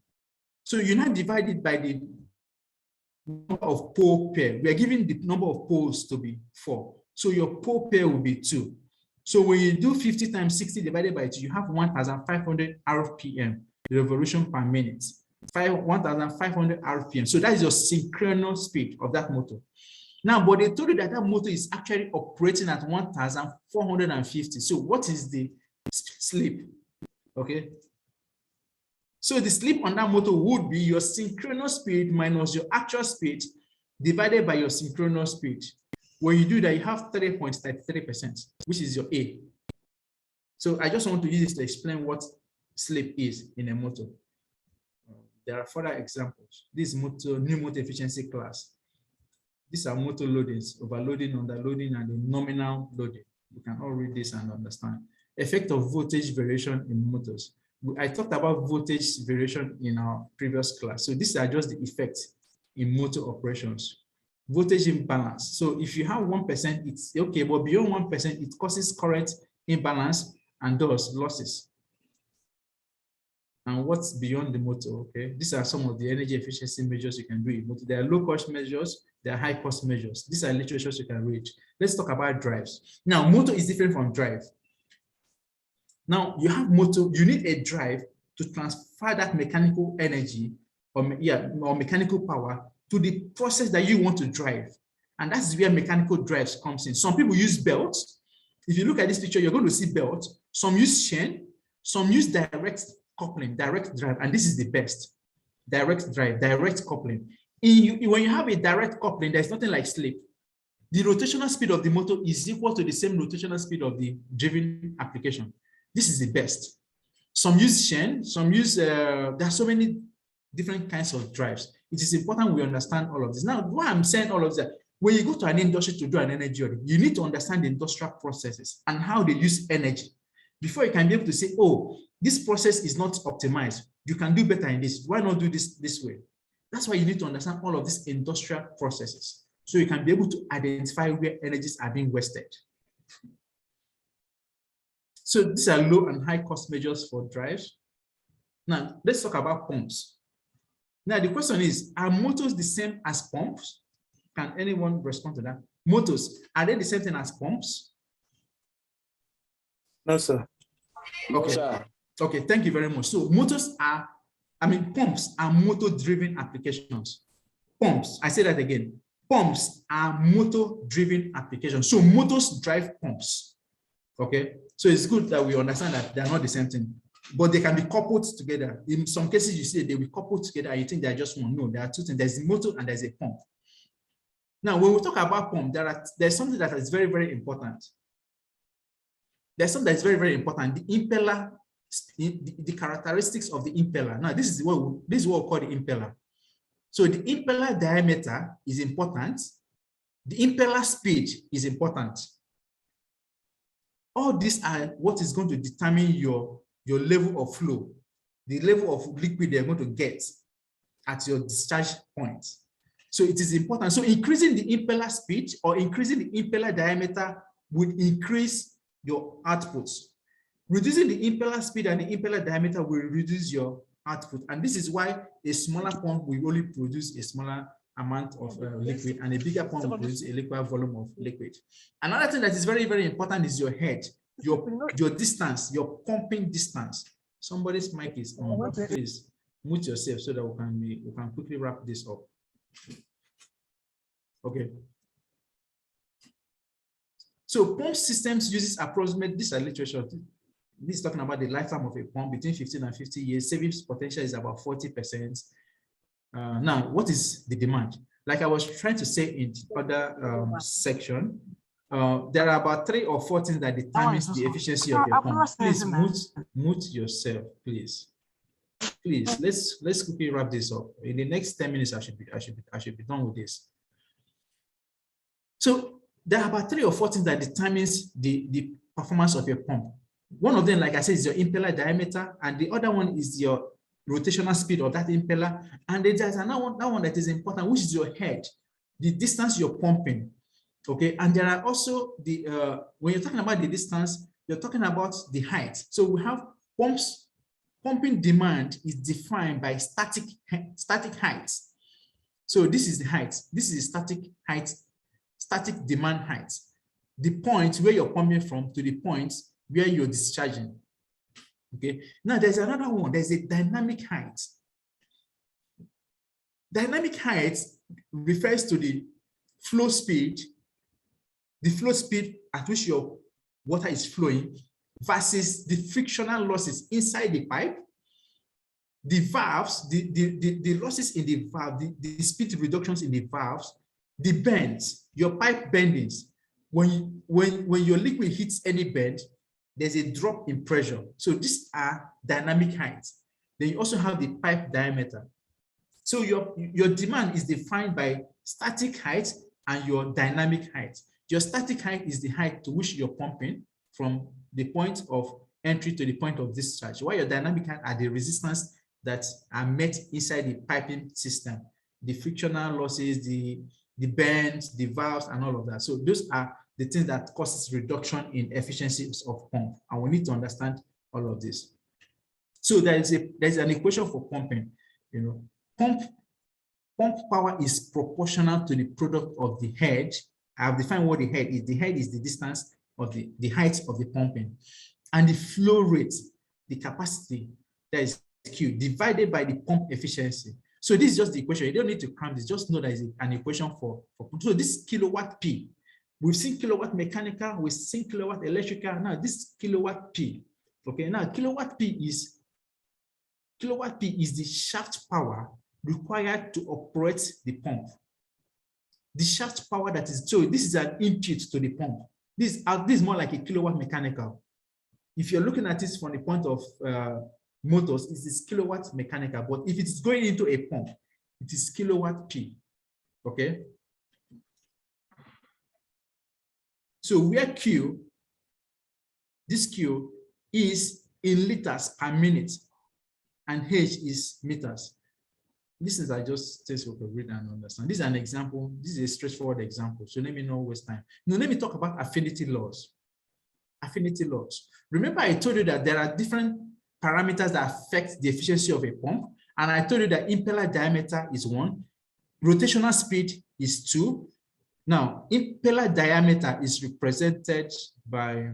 So you now divide it by the number of pole pair. We are given the number of poles to be 4. So your pole pair will be 2. So when you do 50 times 60 divided by 2, you have 1,500 RPM, revolution per minute. 1,500 RPM. So that is your synchronous speed of that motor. Now, but they told you that that motor is actually operating at 1,450. So what is the slip? Okay. So the slip on that motor would be your synchronous speed minus your actual speed divided by your synchronous speed. When you do that, you have 3.33%, which is your A. So I just want to use this to explain what slip is in a motor. There are further examples. This motor, new motor efficiency class. These are motor loadings, overloading, underloading, and the nominal loading. You can all read this and understand. Effect of voltage variation in motors. I talked about voltage variation in our previous class. So these are just the effects in motor operations. Voltage imbalance. So if you have 1%, it's okay, but beyond 1%, it causes current imbalance and thus losses. And what's beyond the motor? Okay, these are some of the energy efficiency measures you can do in motor. There are low-cost measures, there are high-cost measures. These are literatures you can read. Let's talk about drives. Now, motor is different from drive. Now, you have motor, you need a drive to transfer that mechanical energy or mechanical power to the process that you want to drive. And that's where mechanical drives comes in. Some people use belts. If you look at this picture, you're going to see belts. Some use chain, some use direct coupling, direct drive, and this is the best. Direct drive, direct coupling. When you have a direct coupling, there's nothing like slip. The rotational speed of the motor is equal to the same rotational speed of the driven application. This is the best. Some use chain, some use, there are so many different kinds of drives. It is important we understand all of this. Now, why I'm saying all of that, when you go to an industry to do an energy audit, you need to understand the industrial processes and how they use energy before you can be able to say, oh, this process is not optimized. You can do better in this. Why not do this way? That's why you need to understand all of these industrial processes so you can be able to identify where energies are being wasted. So these are low and high cost measures for drives. Now, let's talk about pumps. Now, the question is, are motors the same as pumps? Can anyone respond to that? Motors, are they the same thing as pumps? No, sir. Okay. Sir. Okay, thank you very much. So motors are, pumps are motor-driven applications. Pumps, I say that again. Pumps are motor-driven applications. So motors drive pumps. Okay, so it's good that we understand that they're not the same thing, but they can be coupled together. In some cases, you see they will couple together and you think they're just one. No, there are two things. There's a motor and there's a pump. Now, when we talk about pump, there's something that is very, very important. There's something that's very, very important. The impeller, the characteristics of the impeller. Now, this is what we call the impeller. So the impeller diameter is important. The impeller speed is important. All these are what is going to determine your level of flow, the level of liquid they're going to get at your discharge point. So it is important. So increasing the impeller speed or increasing the impeller diameter will increase your output. Reducing the impeller speed and the impeller diameter will reduce your output. And this is why a smaller pump will only produce a smaller amount of liquid, and a bigger pump will produce a liquid volume of liquid. Another thing that is very, very important is your head, your distance, your pumping distance. Somebody's mic is on. Please mute yourself so that we can quickly wrap this up. Okay. So pump systems uses approximately, this is literature. This is talking about the lifetime of a pump between 15 and 50 years. Savings potential is about 40%. Now, what is the demand? Like I was trying to say in the other section, there are about 3 or 4 things that determines the efficiency of your pump. Please mute yourself, please. Please, let's quickly wrap this up. In the next 10 minutes, I should be done with this. So there are about 3 or 4 things that determines the performance of your pump. One of them, like I said, is your impeller diameter, and the other one is your rotational speed of that impeller. And there's another one that is important, which is your head, the distance you're pumping. Okay, and there are also the when you're talking about the distance, you're talking about the height. So we have pumping demand is defined by static height. So this is the height. This is the static height, static demand height. The point where you're pumping from to the point where you're discharging. Okay. Now there's another one. There's a dynamic height. Dynamic height refers to the flow speed at which your water is flowing versus the frictional losses inside the pipe, the valves, the losses in the valve, the speed reductions in the valves, the bends, your pipe bendings. When your liquid hits any bend, there's a drop in pressure. So these are dynamic heights. Then you also have the pipe diameter. So your demand is defined by static height and your dynamic height. Your static height is the height to which you're pumping from the point of entry to the point of discharge, while your dynamic height are the resistance that are met inside the piping system, the frictional losses, the bends, the valves, and all of that. So those are the things that causes reduction in efficiencies of pump, and we need to understand all of this. So there's an equation for pumping. Pump power is proportional to the product of the head. I have defined what the head is. The head is the distance of the height of the pumping, and the flow rate, the capacity, that is Q, divided by the pump efficiency. So this is just the equation. You don't need to cram this. Just know that is an equation for so this kilowatt P. We've seen kilowatt mechanical, we've seen kilowatt electrical. Now this kilowatt P. Okay, now kilowatt P is the shaft power required to operate the pump. The shaft power that is, so this is an input to the pump. This is more like a kilowatt mechanical. If you're looking at this from the point of motors, it is kilowatt mechanical, but if it's going into a pump, it is kilowatt P. Okay. So where Q, this Q is in liters per minute, and H is meters. This is, I just things we could read and understand. This is an example. This is a straightforward example. So let me not waste time. Now let me talk about affinity laws. Affinity laws. Remember, I told you that there are different parameters that affect the efficiency of a pump, and I told you that impeller diameter is one, rotational speed is 2. Now, impeller diameter is represented by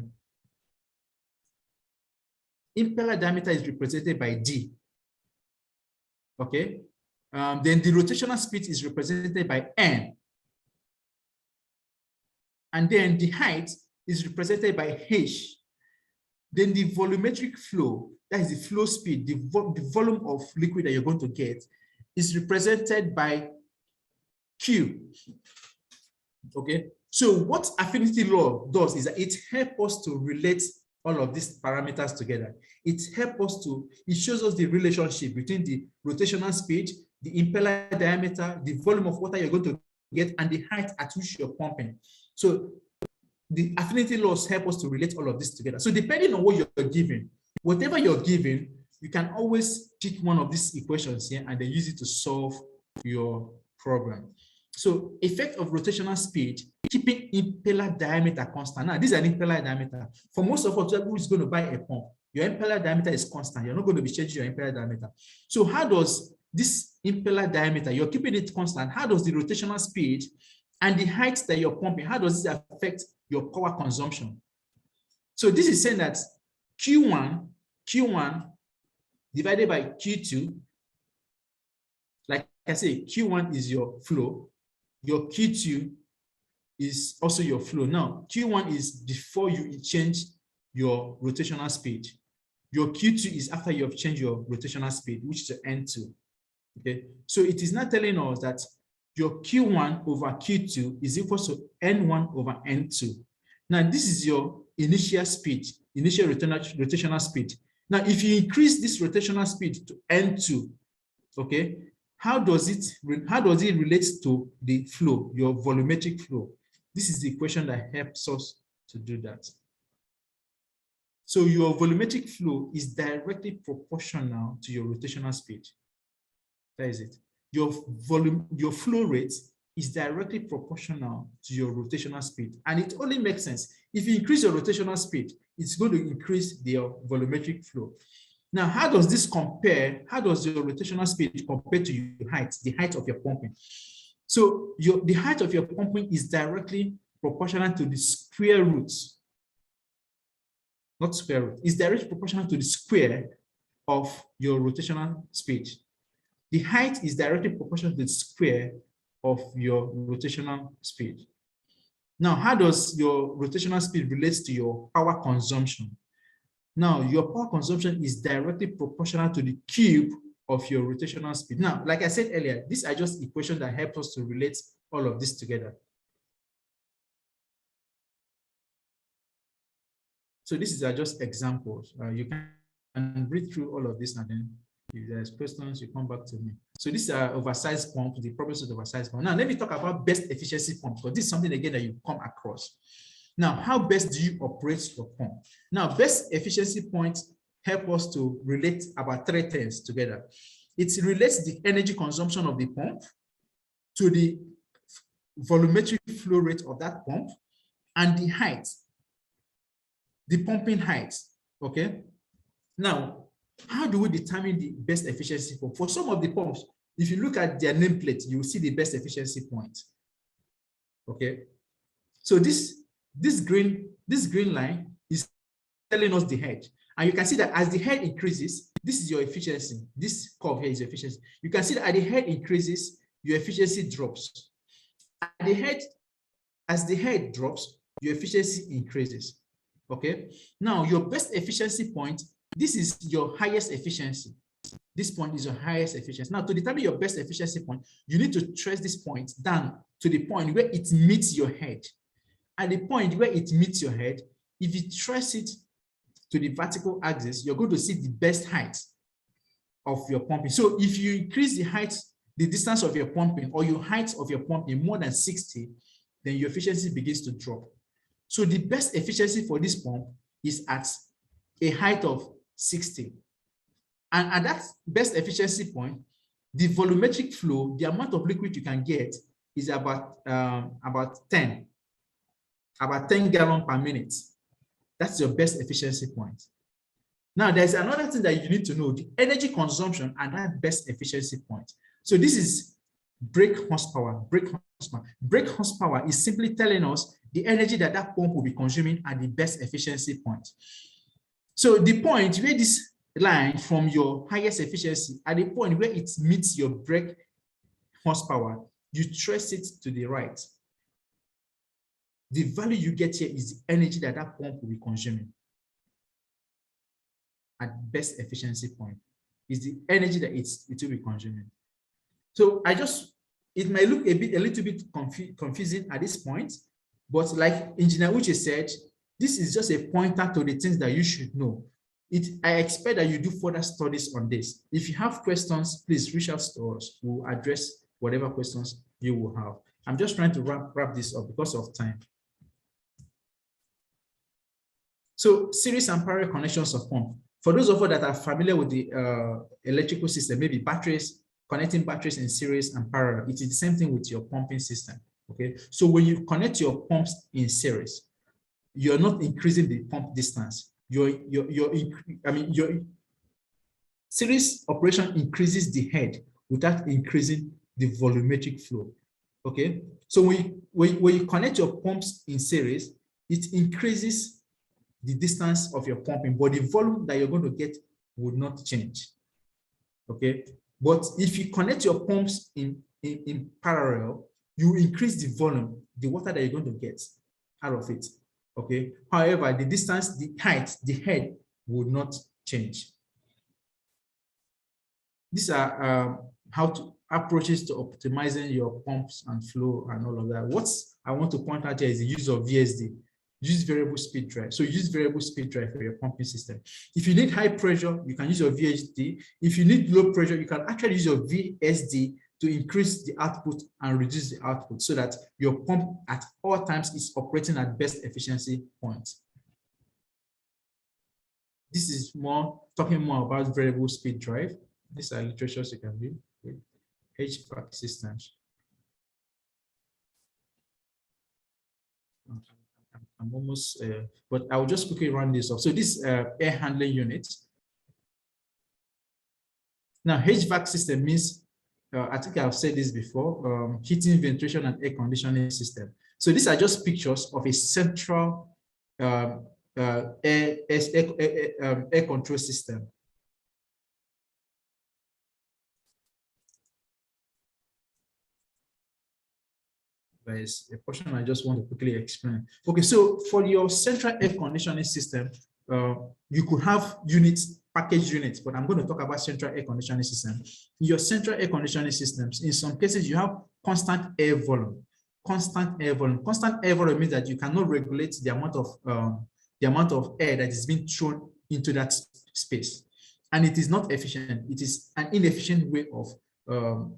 D. Okay. Then the rotational speed is represented by N. And then the height is represented by H. Then the volumetric flow, that is the flow speed, the volume of liquid that you're going to get, is represented by Q. Okay, so what affinity law does is that it helps us to relate all of these parameters together. It shows us the relationship between the rotational speed, the impeller diameter, the volume of water you're going to get, and the height at which you're pumping. So the affinity laws help us to relate all of this together. So depending on what you're given, whatever you're given, you can always pick one of these equations here and then use it to solve your problem. So effect of rotational speed, keeping impeller diameter constant. Now, this is an impeller diameter. For most of us who is going to buy a pump, your impeller diameter is constant. You're not going to be changing your impeller diameter. So how does this impeller diameter, you're keeping it constant, how does the rotational speed and the height that you're pumping, how does this affect your power consumption? So this is saying that Q1 divided by Q2, like I say, Q1 is your flow, your Q2 is also your flow. Now, Q1 is before you change your rotational speed. Your Q2 is after you have changed your rotational speed, which is N2. Okay, so it is not telling us that your Q1 over Q2 is equal to N1 over N2. Now, this is your initial speed, initial rotational speed. Now, if you increase this rotational speed to N2, okay, how does it relate to the flow, your volumetric flow? This is the equation that helps us to do that. So your volumetric flow is directly proportional to your rotational speed. That is it. Your flow rate is directly proportional to your rotational speed. And it only makes sense. If you increase your rotational speed, it's going to increase your volumetric flow. Now, how does this compare? How does your rotational speed compare to your height, the height of your pumping? So the height of your pumping is directly proportional to the square root, not square root, it's directly proportional to the square of your rotational speed. The height is directly proportional to the square of your rotational speed. Now, how does your rotational speed relate to your power consumption? Now, your power consumption is directly proportional to the cube of your rotational speed. Now, like I said earlier, these are just equations that help us to relate all of this together. So these are just examples. You can read through all of this, and then if there's questions, you come back to me. So these are oversized pumps, the problems with oversized pumps. Now, let me talk about best efficiency pumps, because this is something, again, that you come across. Now, how best do you operate your pump? Now, best efficiency points help us to relate about 3 things together. It relates the energy consumption of the pump to the volumetric flow rate of that pump and the height, the pumping height, okay? Now, how do we determine the best efficiency pump? For some of the pumps, if you look at their nameplate, you will see the best efficiency point, okay? So this green line is telling us the head. And you can see that as the head increases, this is your efficiency. This curve here is your efficiency. You can see that as the head increases, your efficiency drops. As the head drops, your efficiency increases. Okay. Now, your best efficiency point, this is your highest efficiency. This point is your highest efficiency. Now, to determine your best efficiency point, you need to trace this point down to the point where it meets your head. At the point where it meets your head, if you trace it to the vertical axis, you're going to see the best height of your pumping. So if you increase the height, the distance of your pumping, or your height of your pumping more than 60, then your efficiency begins to drop. So the best efficiency for this pump is at a height of 60. And at that best efficiency point, the volumetric flow, the amount of liquid you can get, is about 10 gallons per minute. That's your best efficiency point. Now, there's another thing that you need to know, the energy consumption at that best efficiency point. So this is brake horsepower. Brake horsepower is simply telling us the energy that that pump will be consuming at the best efficiency point. So the point where this line from your highest efficiency, at the point where it meets your brake horsepower, you trace it to the right. The value you get here is the energy that that pump will be consuming at best efficiency point. Is the energy that it will be consuming. So it might look a little bit confusing at this point, but like Engineer Uche said, this is just a pointer to the things that you should know. I expect that you do further studies on this. If you have questions, please reach out to us. We'll address whatever questions you will have. I'm just trying to wrap this up because of time. So series and parallel connections of pump. For those of us that are familiar with the electrical system, maybe batteries, connecting batteries in series and parallel, it is the same thing with your pumping system. Okay, so when you connect your pumps in series, you're not increasing the pump distance. Your series operation increases the head without increasing the volumetric flow. Okay, so when you connect your pumps in series, it increases the distance of your pumping, but the volume that you're going to get would not change. Okay, but if you connect your pumps in parallel, you increase the volume, the water that you're going to get out of it. Okay, however, the distance, the height, the head would not change. These are approaches to optimizing your pumps and flow and all of that. What I want to point out here is the use of VSD. Use variable speed drive. So use variable speed drive for your pumping system. If you need high pressure, you can use your VSD. If you need low pressure, you can actually use your VSD to increase the output and reduce the output so that your pump at all times is operating at best efficiency points. This is talking more about variable speed drive. These are literatures you can read with HVAC systems. I'm almost, but I'll just quickly run this off. So this air handling unit. Now HVAC system means, I think I've said this before, heating, ventilation, and air conditioning system. So these are just pictures of a central air control system. There is a portion I just want to quickly explain. Okay, so for your central air conditioning system, you could have units, package units, but I'm going to talk about central air conditioning system. Your central air conditioning systems, in some cases, you have constant air volume. Constant air volume. Constant air volume means that you cannot regulate the amount of air that is being thrown into that space, and it is not efficient. It is an inefficient way of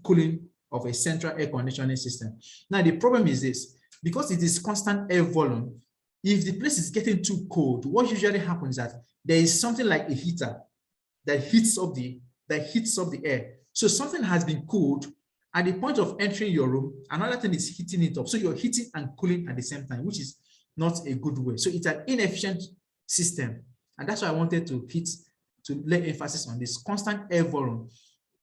cooling of a central air conditioning system. Now, the problem is this: because it is constant air volume, if the place is getting too cold, what usually happens is that there is something like a heater that heats up the air. So something has been cooled at the point of entering your room, another thing is heating it up. So you're heating and cooling at the same time, which is not a good way. So it's an inefficient system. And that's why I wanted to lay emphasis on this constant air volume.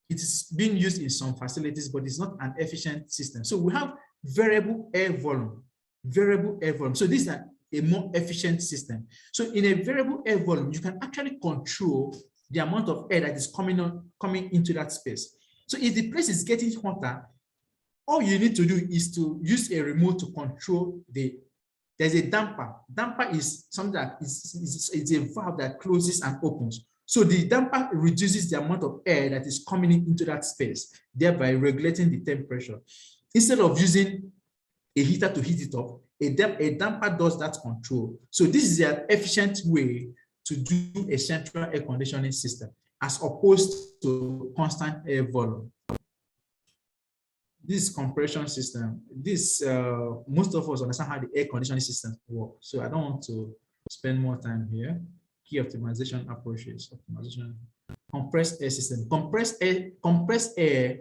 It is being used in some facilities, but it's not an efficient system. So we have variable air volume. So this is a more efficient system. So in a variable air volume, you can actually control the amount of air that is coming into that space. So if the place is getting hotter, all you need to do is to use a remote to control there's a damper. Damper is something that is a valve that closes and opens. So the damper reduces the amount of air that is coming into that space, thereby regulating the temperature. Instead of using a heater to heat it up, a damper does that control. So this is an efficient way to do a central air conditioning system as opposed to constant air volume. This compression system, most of us understand how the air conditioning system works. So I don't want to spend more time here. Key optimization approaches. Compressed air system. Compressed air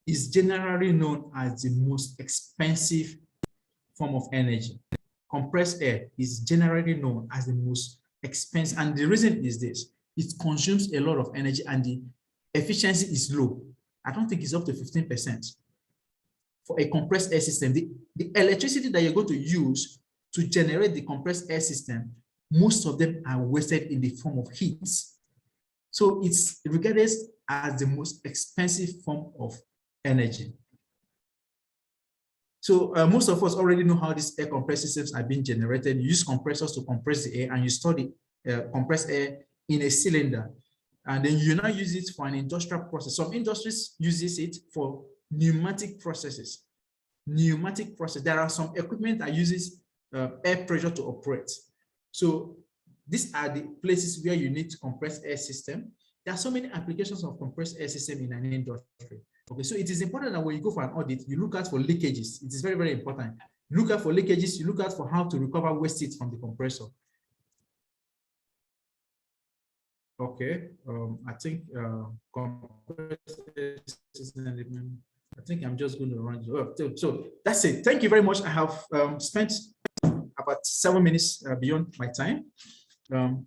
is generally known as the most expensive form of energy. Compressed air is generally known as the most expensive, and the reason is this: it consumes a lot of energy and the efficiency is low. I don't think it's up to 15%. for a compressed air system, the electricity that you're going to use to generate the compressed air system, most of them are wasted in the form of heat. So it's regarded as the most expensive form of energy. So most of us already know how these air compressed systems are being generated. You use compressors to compress the air, and you store the compressed air in a cylinder. And then you now use it for an industrial process. Some industries uses it for pneumatic processes. Pneumatic process. There are some equipment that uses air pressure to operate. So these are the places where you need to compress air system. There are so many applications of compressed air system in an industry. Okay, so it is important that when you go for an audit, you look out for leakages. It is very, very important. You look out for leakages. You look out for how to recover waste heat from the compressor. Okay, I think I think I'm just going to run. So that's it. Thank you very much. I have spent about 7 minutes beyond my time.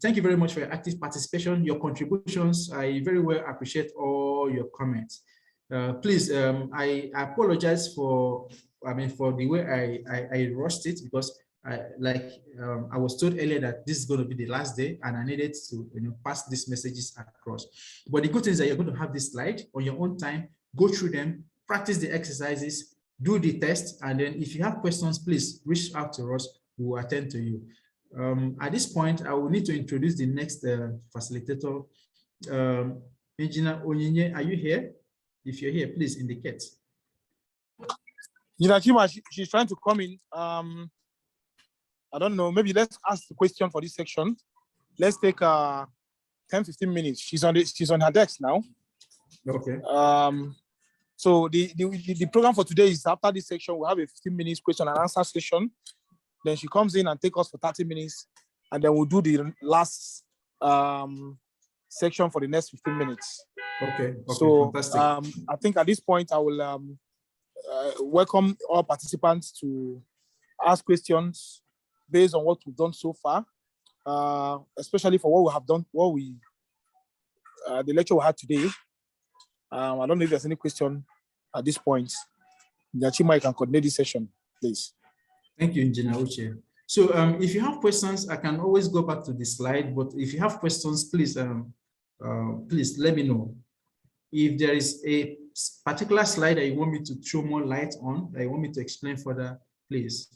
Thank you very much for your active participation, your contributions. I very well appreciate all your comments. Please, I apologize for the way I rushed it, because I was told earlier that this is going to be the last day, and I needed to pass these messages across. But the good thing is that you're going to have this slide on your own time, go through them, practice the exercises, do the test, and then if you have questions, please reach out to us. We will attend to you. At this point, I will need to introduce the next facilitator. Engineer Onyinye, are you here? If you're here, please indicate. She's trying to come in. I don't know, maybe let's ask the question for this section. Let's take 10-15 minutes. She's on her desk now. Okay. So the program for today is, after this section, we'll have a 15 minutes question and answer session. Then she comes in and takes us for 30 minutes, and then we'll do the last section for the next 15 minutes. Okay. So fantastic. I think at this point I will welcome all participants to ask questions based on what we've done so far, especially for what we have done, the lecture we had today. I don't know if there's any question at this point. Nyachima, you can coordinate this session, please. Thank you, Engineer Uche. So if you have questions, I can always go back to the slide, but if you have questions, please, please let me know. If there is a particular slide that you want me to throw more light on, that you want me to explain further, please,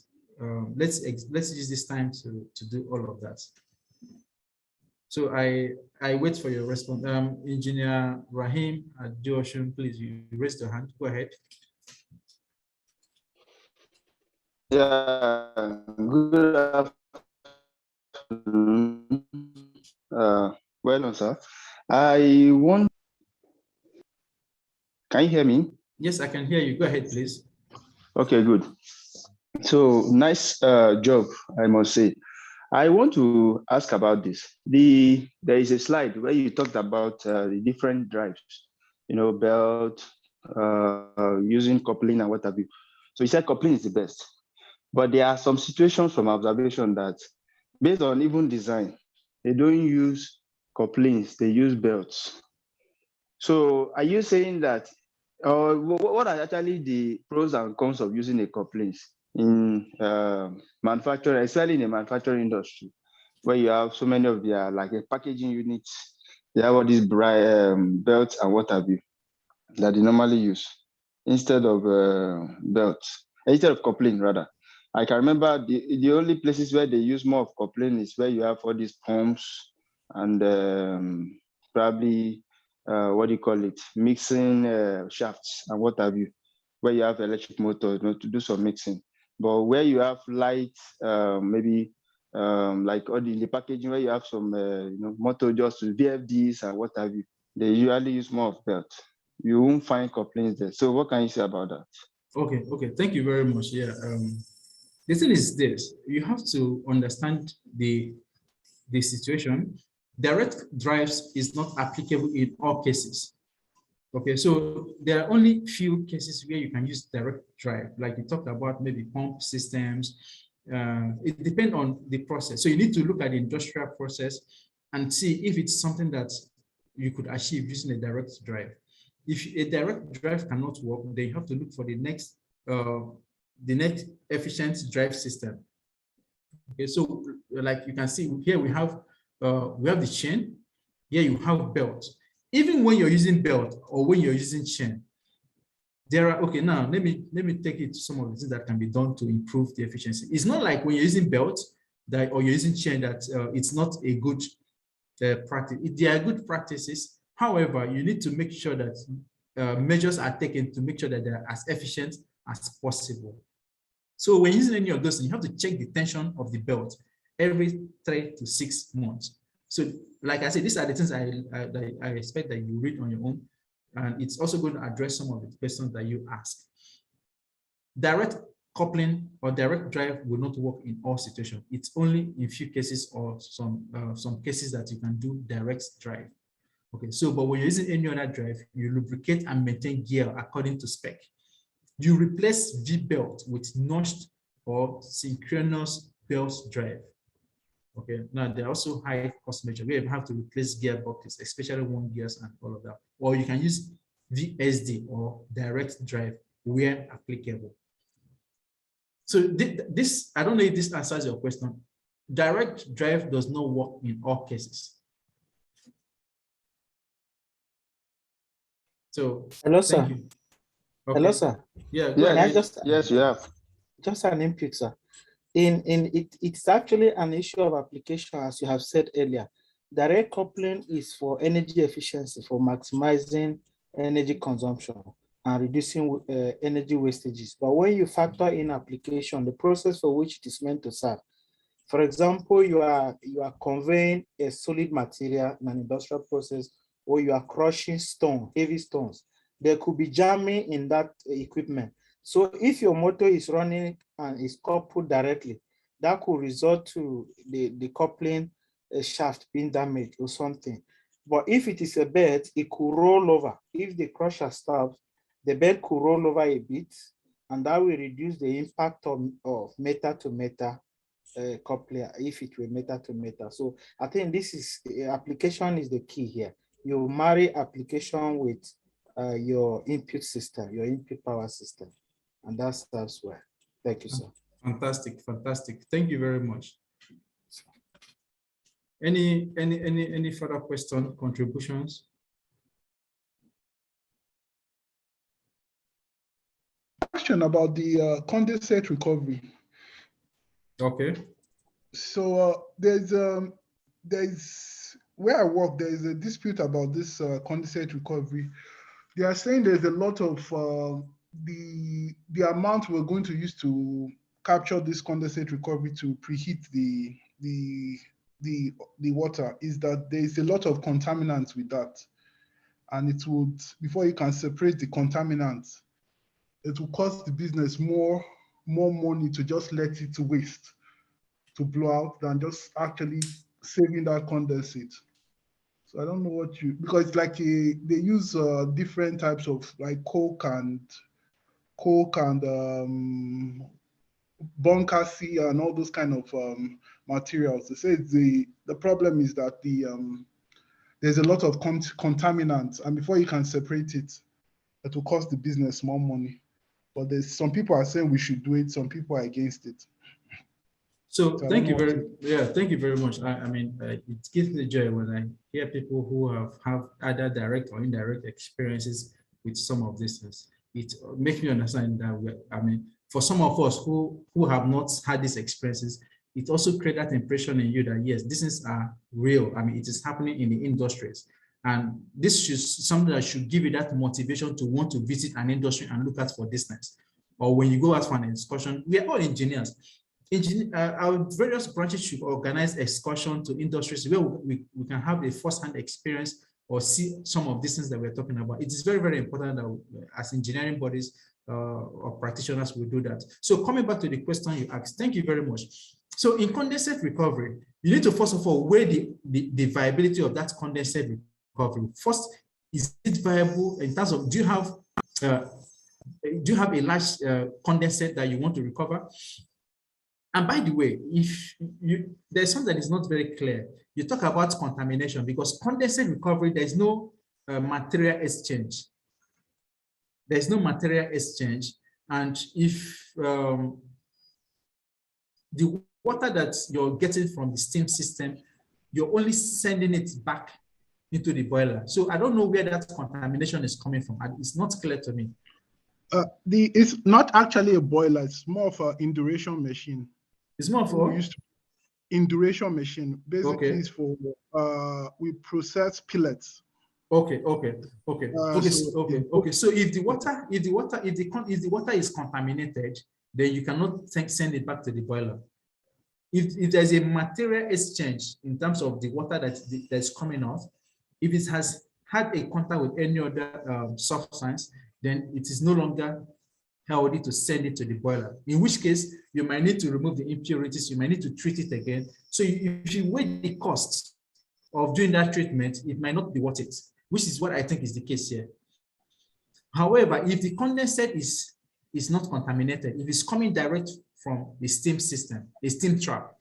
let's use this time to do all of that. So I wait for your response. Engineer Rahim Adioshun, please, you raised your hand. Go ahead. Yeah, good afternoon. Well done, sir. I want. Can you hear me? Yes, I can hear you. Go ahead, please. Okay, good. So nice job, I must say. I want to ask about this. There is a slide where you talked about the different drives, belt, using coupling and what have you. So you said coupling is the best. But there are some situations from observation that, based on even design, they don't use couplings, they use belts. So are you saying that, what are actually the pros and cons of using a couplings in manufacturing, especially in the manufacturing industry, where you have so many of their, like a packaging units, they have all these belts and what have you that they normally use instead of belts, instead of coupling rather. I can remember the only places where they use more of coupling is where you have all these pumps and probably mixing shafts and what have you, where you have electric motors, to do some mixing. But where you have light, maybe like all the packaging where you have some motor just to VFDs and what have you, they usually use more of belt. You won't find couplings there. So what can you say about that? Okay, thank you very much. Yeah. The thing is this: you have to understand the situation. Direct drives is not applicable in all cases. Okay, so there are only few cases where you can use direct drive, like you talked about, maybe pump systems. It depends on the process. So you need to look at the industrial process and see if it's something that you could achieve using a direct drive. If a direct drive cannot work, then you have to look for the next the net efficient drive system. Okay, so like you can see here, we have the chain. Here you have belt. Even when you're using belt or when you're using chain, there are, okay, now let me take it to some of the things that can be done to improve the efficiency. It's not like when you're using belt that, or you're using chain, that it's not a good practice. There are good practices. However, you need to make sure that measures are taken to make sure that they're as efficient as possible. So when using any of those, you have to check the tension of the belt every 3 to 6 months. So like I said, these are the things I expect that you read on your own. And it's also going to address some of the questions that you ask. Direct coupling or direct drive will not work in all situations. It's only in few cases or some cases that you can do direct drive. Okay, so but when you're using any other drive, you lubricate and maintain gear according to spec. You replace V-belt with notched or synchronous belt drive. Okay, now there are also high cost measures where you have to replace gearboxes, especially 1 gears and all of that. Or you can use VSD or direct drive where applicable. So this, I don't know if this answers your question. Direct drive does not work in all cases. So hello, sir. Thank you. Okay. Hello, sir. Yeah, yes, you have. Just an input, sir. It's actually an issue of application, as you have said earlier. Direct coupling is for energy efficiency, for maximizing energy consumption and reducing energy wastages. But when you factor in application, the process for which it is meant to serve, for example, you are conveying a solid material in an industrial process, or you are crushing stone, heavy stones, there could be jamming in that equipment. So if your motor is running and is coupled directly, that could result to the coupling shaft being damaged or something. But if it is a bed, it could roll over. If the crusher stops, the bed could roll over a bit, and that will reduce the impact of metal to metal coupler if it were metal to metal. So I think this is, application is the key here. You marry application with your input system, your input power system, and that serves well. Thank you, sir. Fantastic, fantastic. Thank you very much. Any further question, contributions? Question about the condensate recovery. Okay. So there's where I work, there is a dispute about this condensate recovery. They are saying there's a lot of the amount we're going to use to capture this condensate recovery to preheat the water is that there is a lot of contaminants with that, and it would, before you can separate the contaminants, it will cost the business more money to just let it waste, to blow out, than just actually saving that condensate. So I don't know what you, because it's like they use different types of like coke and bunker C and all those kind of materials. They say the problem is that there's a lot of contaminants, and before you can separate it, it will cost the business more money. But there's some people are saying we should do it, some people are against it. So thank you very much. I mean, it gives me joy when I hear people who have either direct or indirect experiences with some of these things. It makes me understand that for some of us who have not had these experiences, it also creates that impression in you that yes, these things are real. I mean, it is happening in the industries, and this is something that should give you that motivation to want to visit an industry and look at for these things. Or when you go out for an excursion, we are all engineers. Our various branches should organize excursion to industries where we can have a first-hand experience or see some of these things that we're talking about. It is very, very important that as engineering bodies or practitioners will do that. So coming back to the question you asked, thank you very much. So in condensate recovery, you need to first of all weigh the viability of that condensate recovery. First, is it viable in terms of do you have a large condensate that you want to recover? And by the way, if there's something that is not very clear, you talk about contamination, because condensate recovery, there's no material exchange. There's no material exchange. And if the water that you're getting from the steam system, you're only sending it back into the boiler. So I don't know where that contamination is coming from. It's not clear to me. It's not actually a boiler. It's more of an induration machine. It's more for induration machine. Basically, it's for we process pellets. Okay. So if the water is contaminated, then you cannot send it back to the boiler. If there's a material exchange in terms of the water that's coming off, if it has had a contact with any other substance, then it is no longer healthy to send it to the boiler. In which case, you might need to remove the impurities, you might need to treat it again. So if you weigh the cost of doing that treatment, it might not be worth it, which is what I think is the case here. However, if the condensate is not contaminated, if it's coming direct from the steam system, the steam trap,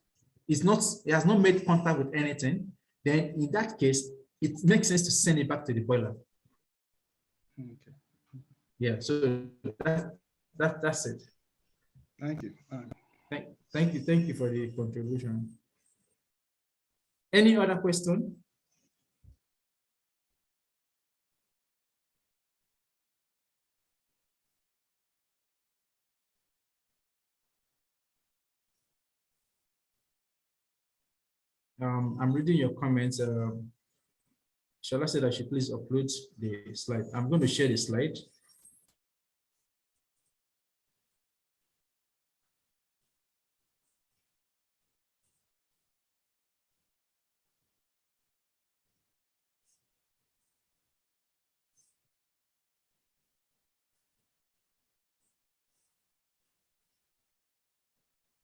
it has not made contact with anything, then in that case, it makes sense to send it back to the boiler. Okay. Yeah, so that's it. Thank you. Thank you for the contribution. Any other question? I'm reading your comments. Shall I say that she please upload the slide? I'm going to share the slide.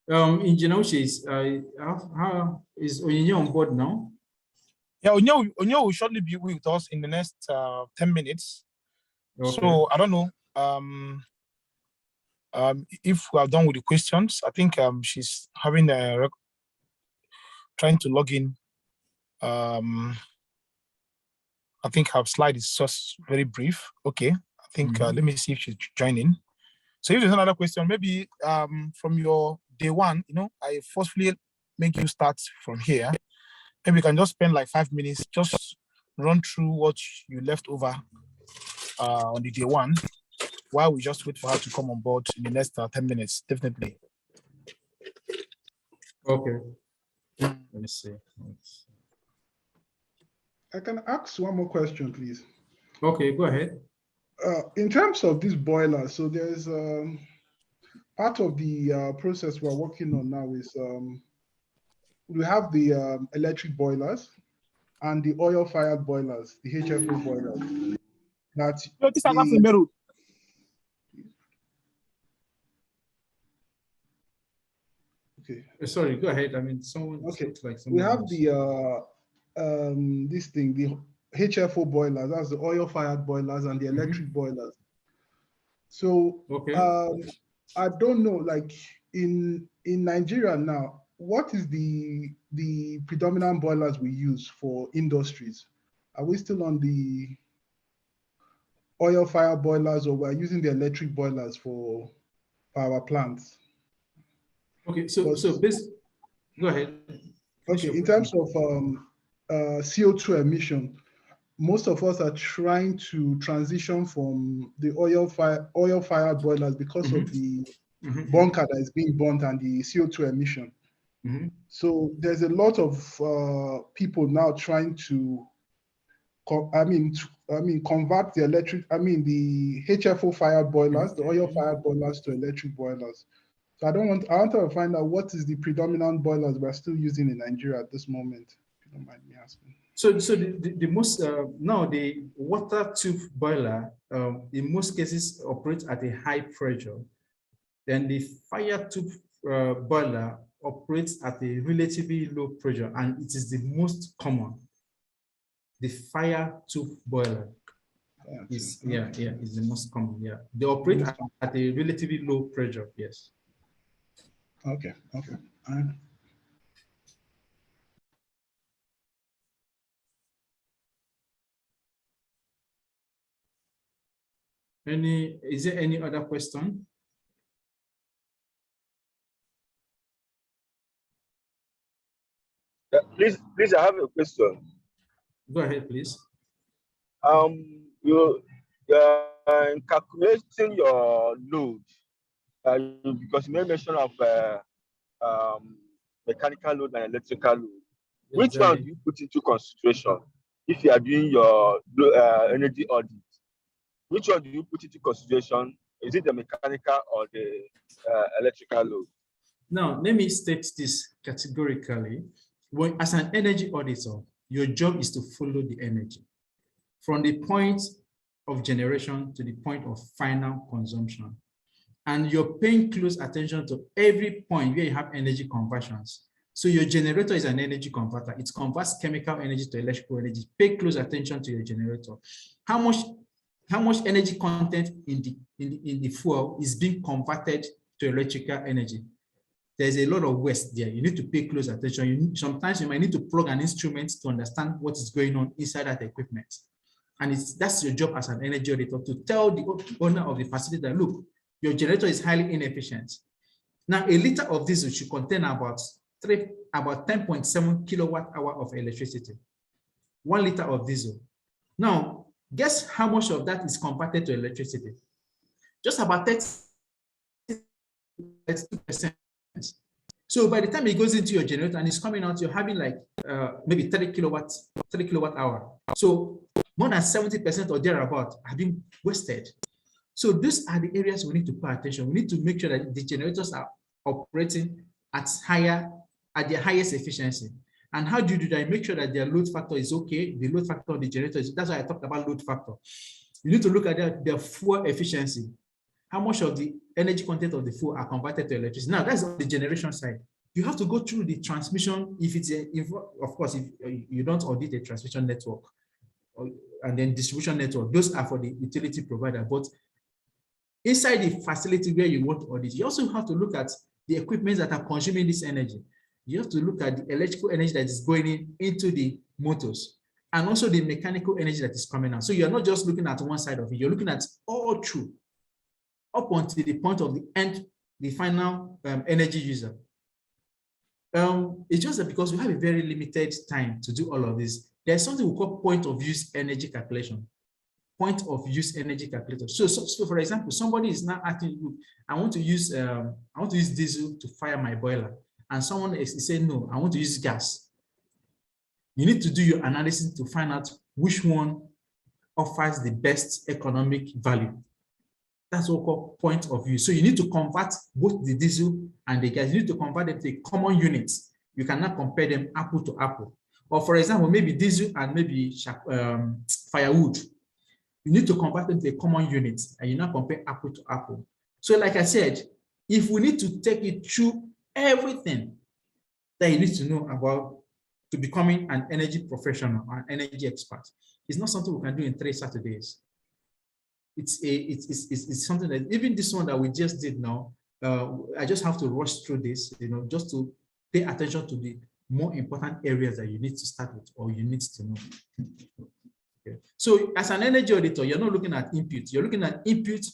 Engineer, how is Onyinye on board now? Yeah, Onyo will shortly be with us in the next 10 minutes. Okay. So I don't know if we are done with the questions. I think she's having trying to log in. I think her slide is just very brief. Okay, I think let me see if she's joining. So if there's another question, maybe from your day one, I forcefully make you start from here. Maybe you can just spend like 5 minutes, just run through what you left over on the day one, while we just wait for her to come on board in the next 10 minutes, definitely. Okay. Let me see. I can ask one more question, please. Okay, go ahead. In terms of this boiler, so there's part of the process we're working on now is we have the electric boilers and the oil-fired boilers, the HFO boilers. Okay. Sorry, go ahead. I mean, someone. Okay. Like we have else. The HFO boilers. That's the oil-fired boilers and the electric boilers. So okay. I don't know, like in Nigeria now, what is the predominant boilers we use for industries? Are we still on the oil fire boilers, or we're using the electric boilers for power plants? Okay, so this, go ahead. Okay, in terms of CO2 emission, most of us are trying to transition from the oil fire boilers because of the bunker that is being burnt and the CO2 emission. So there's a lot of people now trying to convert the the HFO fire boilers, the oil fire boilers, to electric boilers. So I want to find out what is the predominant boilers we're still using in Nigeria at this moment, if you don't mind me asking. So the most now the water tube boiler in most cases operates at a high pressure. Then the fire tube boiler operates at a relatively low pressure, and it is the most common. The fire tube boiler is is the most common. Yeah, they operate at a relatively low pressure. Yes. Okay. Is there any other question? Please, I have a question. Go ahead, please. In calculating your load, because you made mention of mechanical load and electrical load. Which one do you put into consideration if you are doing your energy audit? Which one do you put into consideration? Is it the mechanical or the electrical load? Now, let me state this categorically. When, as an energy auditor, your job is to follow the energy from the point of generation to the point of final consumption. And you're paying close attention to every point where you have energy conversions. So your generator is an energy converter. It converts chemical energy to electrical energy. Pay close attention to your generator. How much energy content in the fuel is being converted to electrical energy? There's a lot of waste there. You need to pay close attention. Sometimes you might need to plug an instrument to understand what is going on inside that equipment. And that's your job as an energy auditor, to tell the owner of the facility that, look, your generator is highly inefficient. Now, a liter of diesel should contain about 10.7 kilowatt hour of electricity. 1 liter of diesel. Now, guess how much of that is converted to electricity? Just about 32%. So by the time it goes into your generator and it's coming out, you're having like maybe 30 kilowatt hour. So more than 70% or thereabout have been wasted. So these are the areas we need to pay attention. We need to make sure that the generators are operating at their highest efficiency. And how do you do that? Make sure that their load factor is okay. The load factor of the generator is, that's why I talked about load factor. You need to look at their fuel efficiency. How much of the energy content of the fuel are converted to electricity? Now, that's on the generation side. You have to go through the transmission. Of course, if you don't audit a transmission network and then distribution network, those are for the utility provider. But inside the facility where you want to audit, you also have to look at the equipment that are consuming this energy. You have to look at the electrical energy that is going into the motors and also the mechanical energy that is coming out. So you're not just looking at one side of it, you're looking at all through up until the point of the end, the final energy user. It's just that because we have a very limited time to do all of this, there's something we call point of use energy calculation. Point of use energy calculator. So for example, somebody is now asking, look, I want to use diesel to fire my boiler. And someone is saying, no, I want to use gas. You need to do your analysis to find out which one offers the best economic value. That's what we call point of use. So you need to convert both the diesel and the gas. You need to convert them to a common unit. You cannot compare them apple to apple. Or for example, maybe diesel and maybe firewood. You need to convert them to a common unit and you not compare apple to apple. So like I said, if we need to take it through everything that you need to know about to becoming an energy professional or an energy expert, it's not something we can do in 3 Saturdays. It's something that even this one that we just did now, I just have to rush through this, just to pay attention to the more important areas that you need to start with or you need to know. Okay. So as an energy auditor, you're not looking at input, you're looking at input,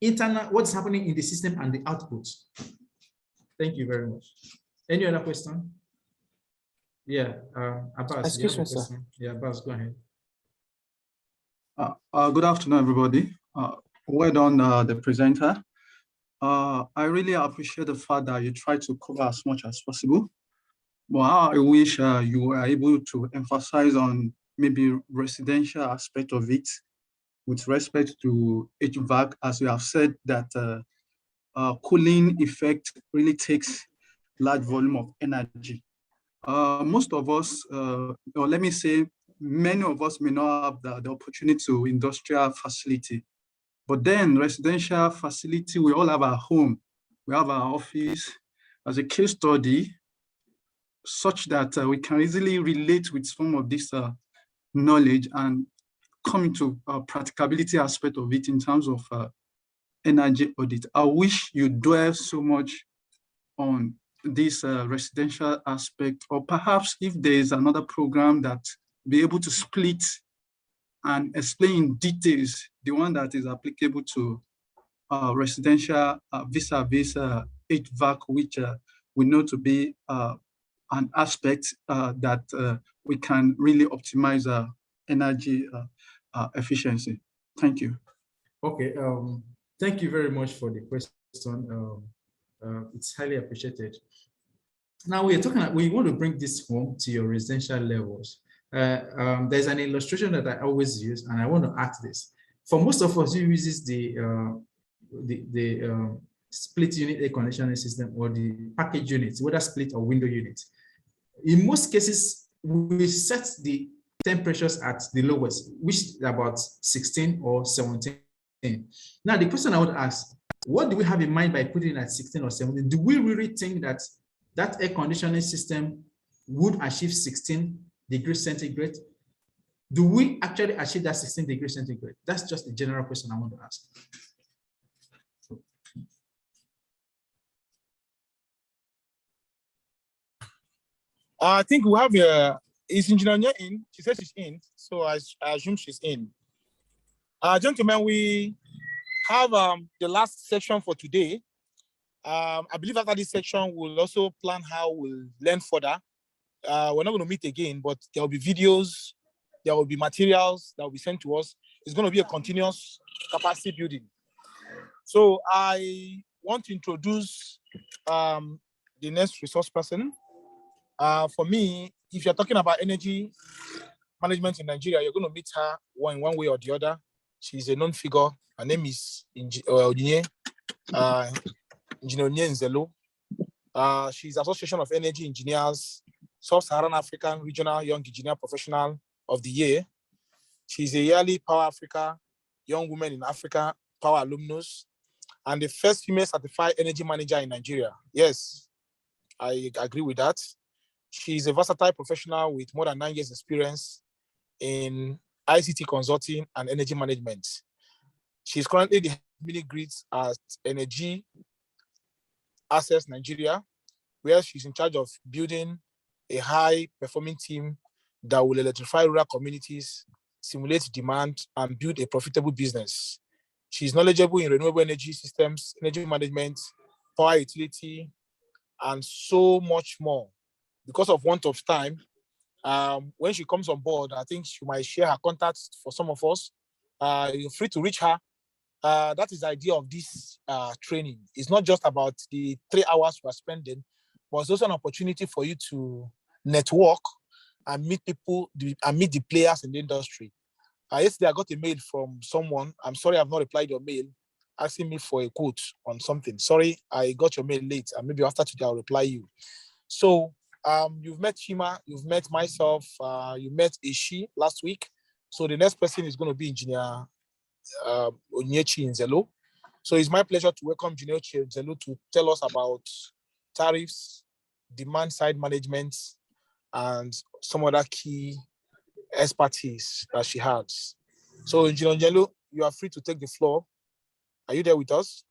internal, what's happening in the system and the output. Thank you very much. Any other question? Yeah, Abbas. Excuse me, sir. Yeah, Abbas, go ahead. Good afternoon, everybody. Well done, the presenter. I really appreciate the fact that you try to cover as much as possible. But I wish you were able to emphasize on maybe residential aspect of it with respect to HVAC, as you have said that cooling effect really takes large volume of energy. Most of us, or let me say, many of us may not have the opportunity to industrial facility, but then residential facility, we all have our home, we have our office as a case study, such that we can easily relate with some of this knowledge and come into a practicability aspect of it in terms of energy audit. I wish you dwell so much on this residential aspect, or perhaps if there is another program that be able to split and explain in details the one that is applicable to residential vis-a-vis HVAC, which we know to be an aspect that we can really optimize energy efficiency. Thank you. Okay, thank you very much for the question. It's highly appreciated. Now we want to bring this home to your residential levels. There's an illustration that I always use, and I want to ask this. For most of us who uses the split unit air conditioning system or the package units, whether split or window units, in most cases, we set the temperatures at the lowest, which is about 16 or 17. Now, the question I would ask, what do we have in mind by putting it at 16 or 17? Do we really think that that air conditioning system would achieve 16 degrees centigrade? Do we actually achieve that 16 degrees centigrade? That's just a general question I want to ask. I think we have is Engineer in? She says she's in, so I assume she's in. Gentlemen, we have the last section for today. I believe after this section, we'll also plan how we'll learn further. We're not going to meet again, but there will be videos, there will be materials that will be sent to us. It's going to be a continuous capacity building. So I want to introduce the next resource person. For me, if you're talking about energy management in Nigeria, you're going to meet her in one way or the other. She's a known figure. Her name is Engineer Nzelo. She's Association of Energy Engineers, Sub-Saharan African Regional Young Engineer Professional of the Year. She's a yearly Power Africa Young Women in Africa Power alumnus, and the first female certified energy manager in Nigeria. Yes, I agree with that. She's a versatile professional with more than 9 years experience in ICT consulting and energy management. She's currently the mini grids at Energy Access Nigeria, where she's in charge of building a high-performing team that will electrify rural communities, simulate demand, and build a profitable business. She's knowledgeable in renewable energy systems, energy management, power utility, and so much more. Because of want of time, when she comes on board, I think she might share her contacts for some of us. You're free to reach her. That is the idea of this training. It's not just about the 3 hours we are spending, but it's also an opportunity for you to network and meet people and meet the players in the industry. Yesterday, I got a mail from someone. I'm sorry I've not replied your mail, asking me for a quote on something. Sorry, I got your mail late, and maybe after today I'll reply you. So you've met Chima, you've met myself, you met Ishi last week. So the next person is going to be Engineer Onyechi Nzelo. So it's my pleasure to welcome Engineer Nzelo to tell us about tariffs, demand side management, and some other key expertise that she has. So Engineer Nzelo, you are free to take the floor. Are you there with us?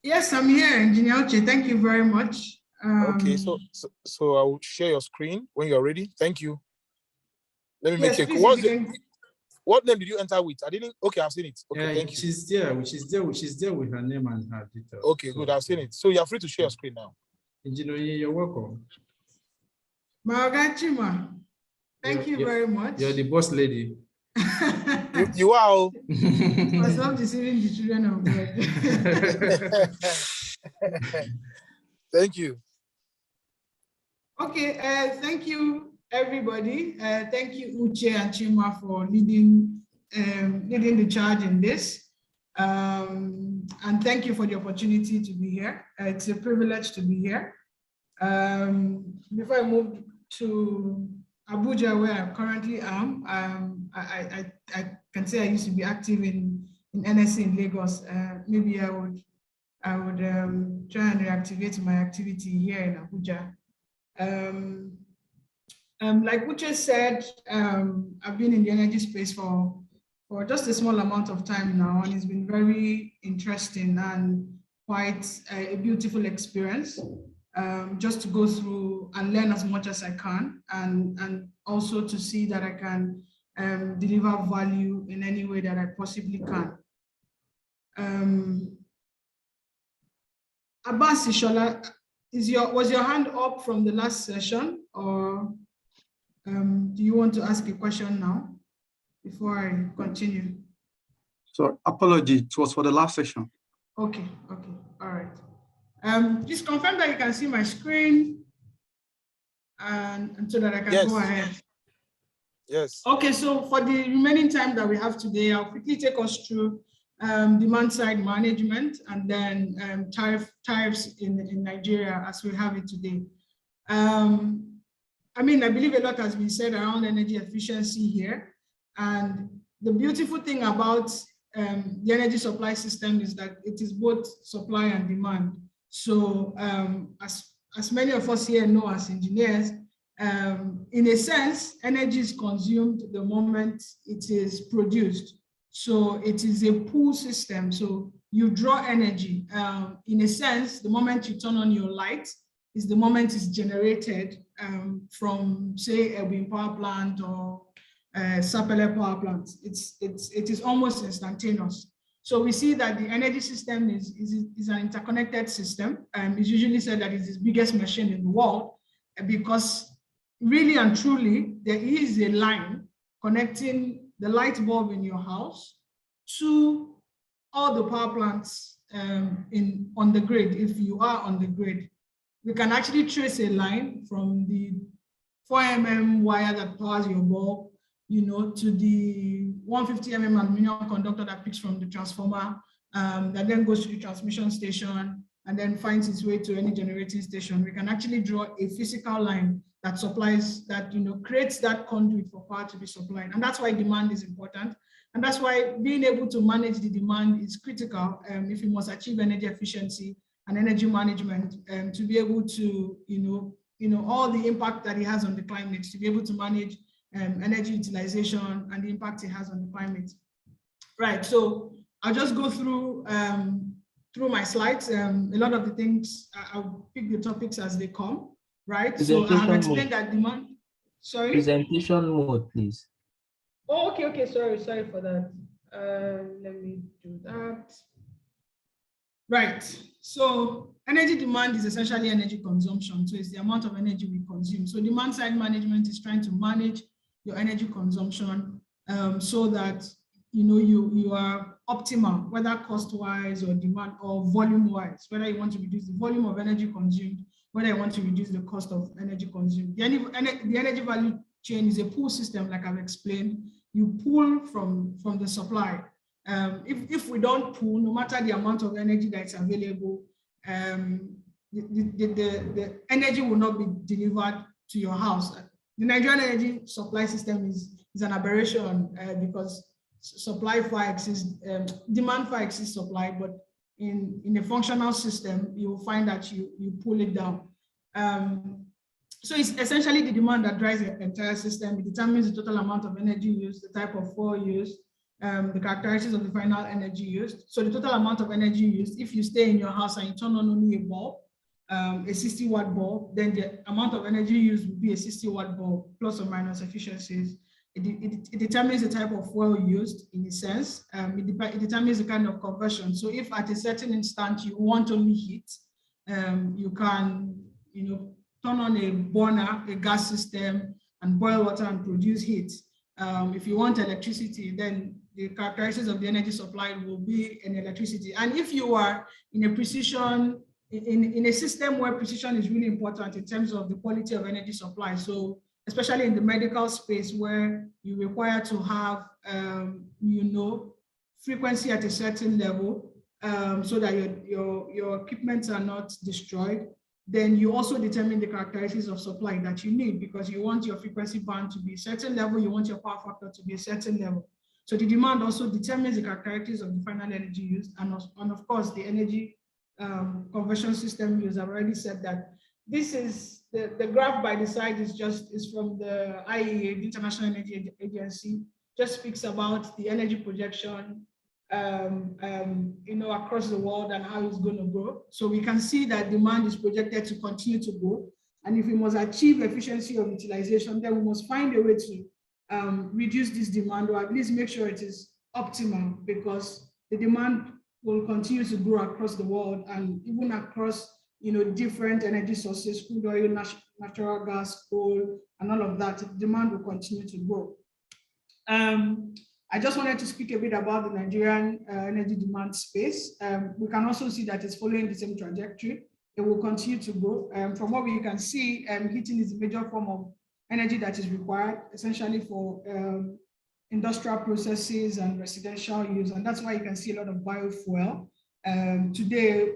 Yes, I'm here, Engineer Oche. Thank you very much. Okay, so I will share your screen when you're ready. Thank you. Let me make a call. What name did you enter with? I didn't. Okay, I've seen it. Okay, thank you. She's there with her name and her details. Okay, good. I've seen it. So you're free to share your screen now. Engineer, you're welcome. Chima, thank you very much. You're the boss lady. you are. For some deceiving the children of God. Thank you. Okay, thank you, everybody. Thank you, Uche and Chima, for leading the charge in this. And thank you for the opportunity to be here. It's a privilege to be here. Before I move to Abuja, where I currently am, I can say I used to be active in NSC in Lagos. Maybe I would try and reactivate my activity here in Abuja. Like Uche said, I've been in the energy space for just a small amount of time now, and it's been very interesting and quite a beautiful experience. Just to go through and learn as much as I can, and also to see that I can deliver value in any way that I possibly can. Abbas Ishola was your hand up from the last session, or do you want to ask a question now before I continue? So apology, it was for the last session. Okay, all right. Just confirm that you can see my screen and so that I can go ahead. Yes. Okay, so for the remaining time that we have today, I'll quickly take us through demand side management and then tariffs in Nigeria as we have it today. I mean, I believe a lot has been said around energy efficiency here. And the beautiful thing about the energy supply system is that it is both supply and demand. So as many of us here know as engineers, in a sense, energy is consumed the moment it is produced. So it is a pull system. So you draw energy. In a sense, the moment you turn on your light is the moment it's generated from, say, a wind power plant or Sapele power plant. It is almost instantaneous. So we see that the energy system is an interconnected system. It's usually said that it's the biggest machine in the world because really and truly, there is a line connecting the light bulb in your house to all the power plants on the grid, if you are on the grid. We can actually trace a line from the 4 mm wire that powers your bulb, to the 150 mm aluminum conductor that picks from the transformer, that then goes to the transmission station and then finds its way to any generating station. We can actually draw a physical line that supplies, that creates that conduit for power to be supplied. And that's why demand is important. And that's why being able to manage the demand is critical if you must achieve energy efficiency and energy management, to be able to, all the impact that it has on the climate, to be able to manage energy utilization and the impact it has on the climate. Right, so I'll just go through my slides. A lot of the things, I'll pick the topics as they come, right? So I have explained that demand, sorry? Presentation mode, please. Oh, okay, sorry for that. Let me do that. Right, so energy demand is essentially energy consumption. So it's the amount of energy we consume. So demand side management is trying to manage your energy consumption so that you are optimal, whether cost-wise or demand or volume-wise, whether you want to reduce the volume of energy consumed, whether you want to reduce the cost of energy consumed. The energy value chain is a pull system, like I've explained. You pull from the supply. If we don't pull, no matter the amount of energy that's available, the energy will not be delivered to your house. The Nigerian energy supply system is an aberration because supply far exceeds, demand far exceeds supply, but in a functional system, you will find that you pull it down. So it's essentially the demand that drives the entire system. It determines the total amount of energy used, the type of fuel used, the characteristics of the final energy used. So the total amount of energy used, if you stay in your house and you turn on only a bulb, a 60-watt bulb, then the amount of energy used will be a 60-watt bulb, plus or minus efficiencies. It determines the type of fuel used, in a sense. It determines the kind of conversion. So if at a certain instant you want only heat, you can turn on a burner, a gas system, and boil water and produce heat. If you want electricity, then the characteristics of the energy supplied will be in electricity. And if you are in a precision, in a system where precision is really important in terms of the quality of energy supply, so especially in the medical space where you require to have, frequency at a certain level so that your equipment are not destroyed, then you also determine the characteristics of supply that you need, because you want your frequency band to be a certain level, you want your power factor to be a certain level. So the demand also determines the characteristics of the final energy used, and of course the energy conversion system used. I've already said that. This is the graph by the side is from the IEA, the International Energy Agency, just speaks about the energy projection across the world and how it's going to grow. So we can see that demand is projected to continue to grow. And if we must achieve efficiency of utilization, then we must find a way to reduce this demand, or at least make sure it is optimal, because the demand will continue to grow across the world and even across different energy sources, crude oil, natural gas, coal, and all of that, demand will continue to grow. I just wanted to speak a bit about the Nigerian energy demand space. We can also see that it's following the same trajectory. It will continue to grow. From what we can see, heating is a major form of energy that is required, essentially for industrial processes and residential use. And that's why you can see a lot of biofuel. Today,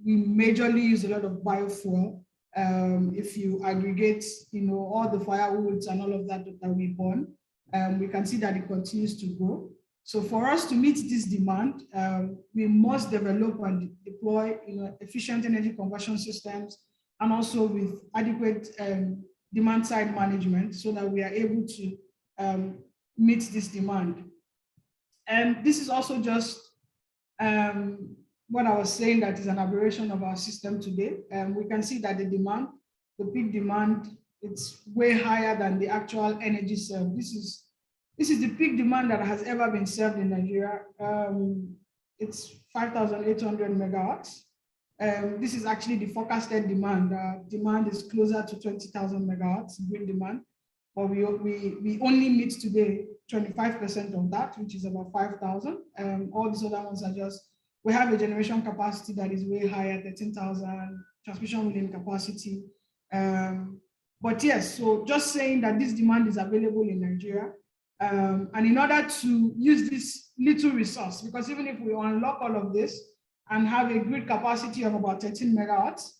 we majorly use a lot of biofuel. If you aggregate, all the firewoods and all of that we burn, we can see that it continues to grow. So for us to meet this demand, we must develop and deploy efficient energy conversion systems, and also with adequate demand side management, so that we are able to meet this demand. And this is also just what I was saying, that is an aberration of our system today. We can see that the peak demand, it's way higher than the actual energy served. This is the peak demand that has ever been served in Nigeria. It's 5,800 megawatts. This is actually the forecasted demand. Demand is closer to 20,000 megawatts, grid demand, but we only meet today 25% of that, which is about 5,000. All these other ones are just, we have a generation capacity that is way higher, 13,000, transmission within capacity. But yes, so just saying that this demand is available in Nigeria, and in order to use this little resource, because even if we unlock all of this and have a grid capacity of about 13 megawatts,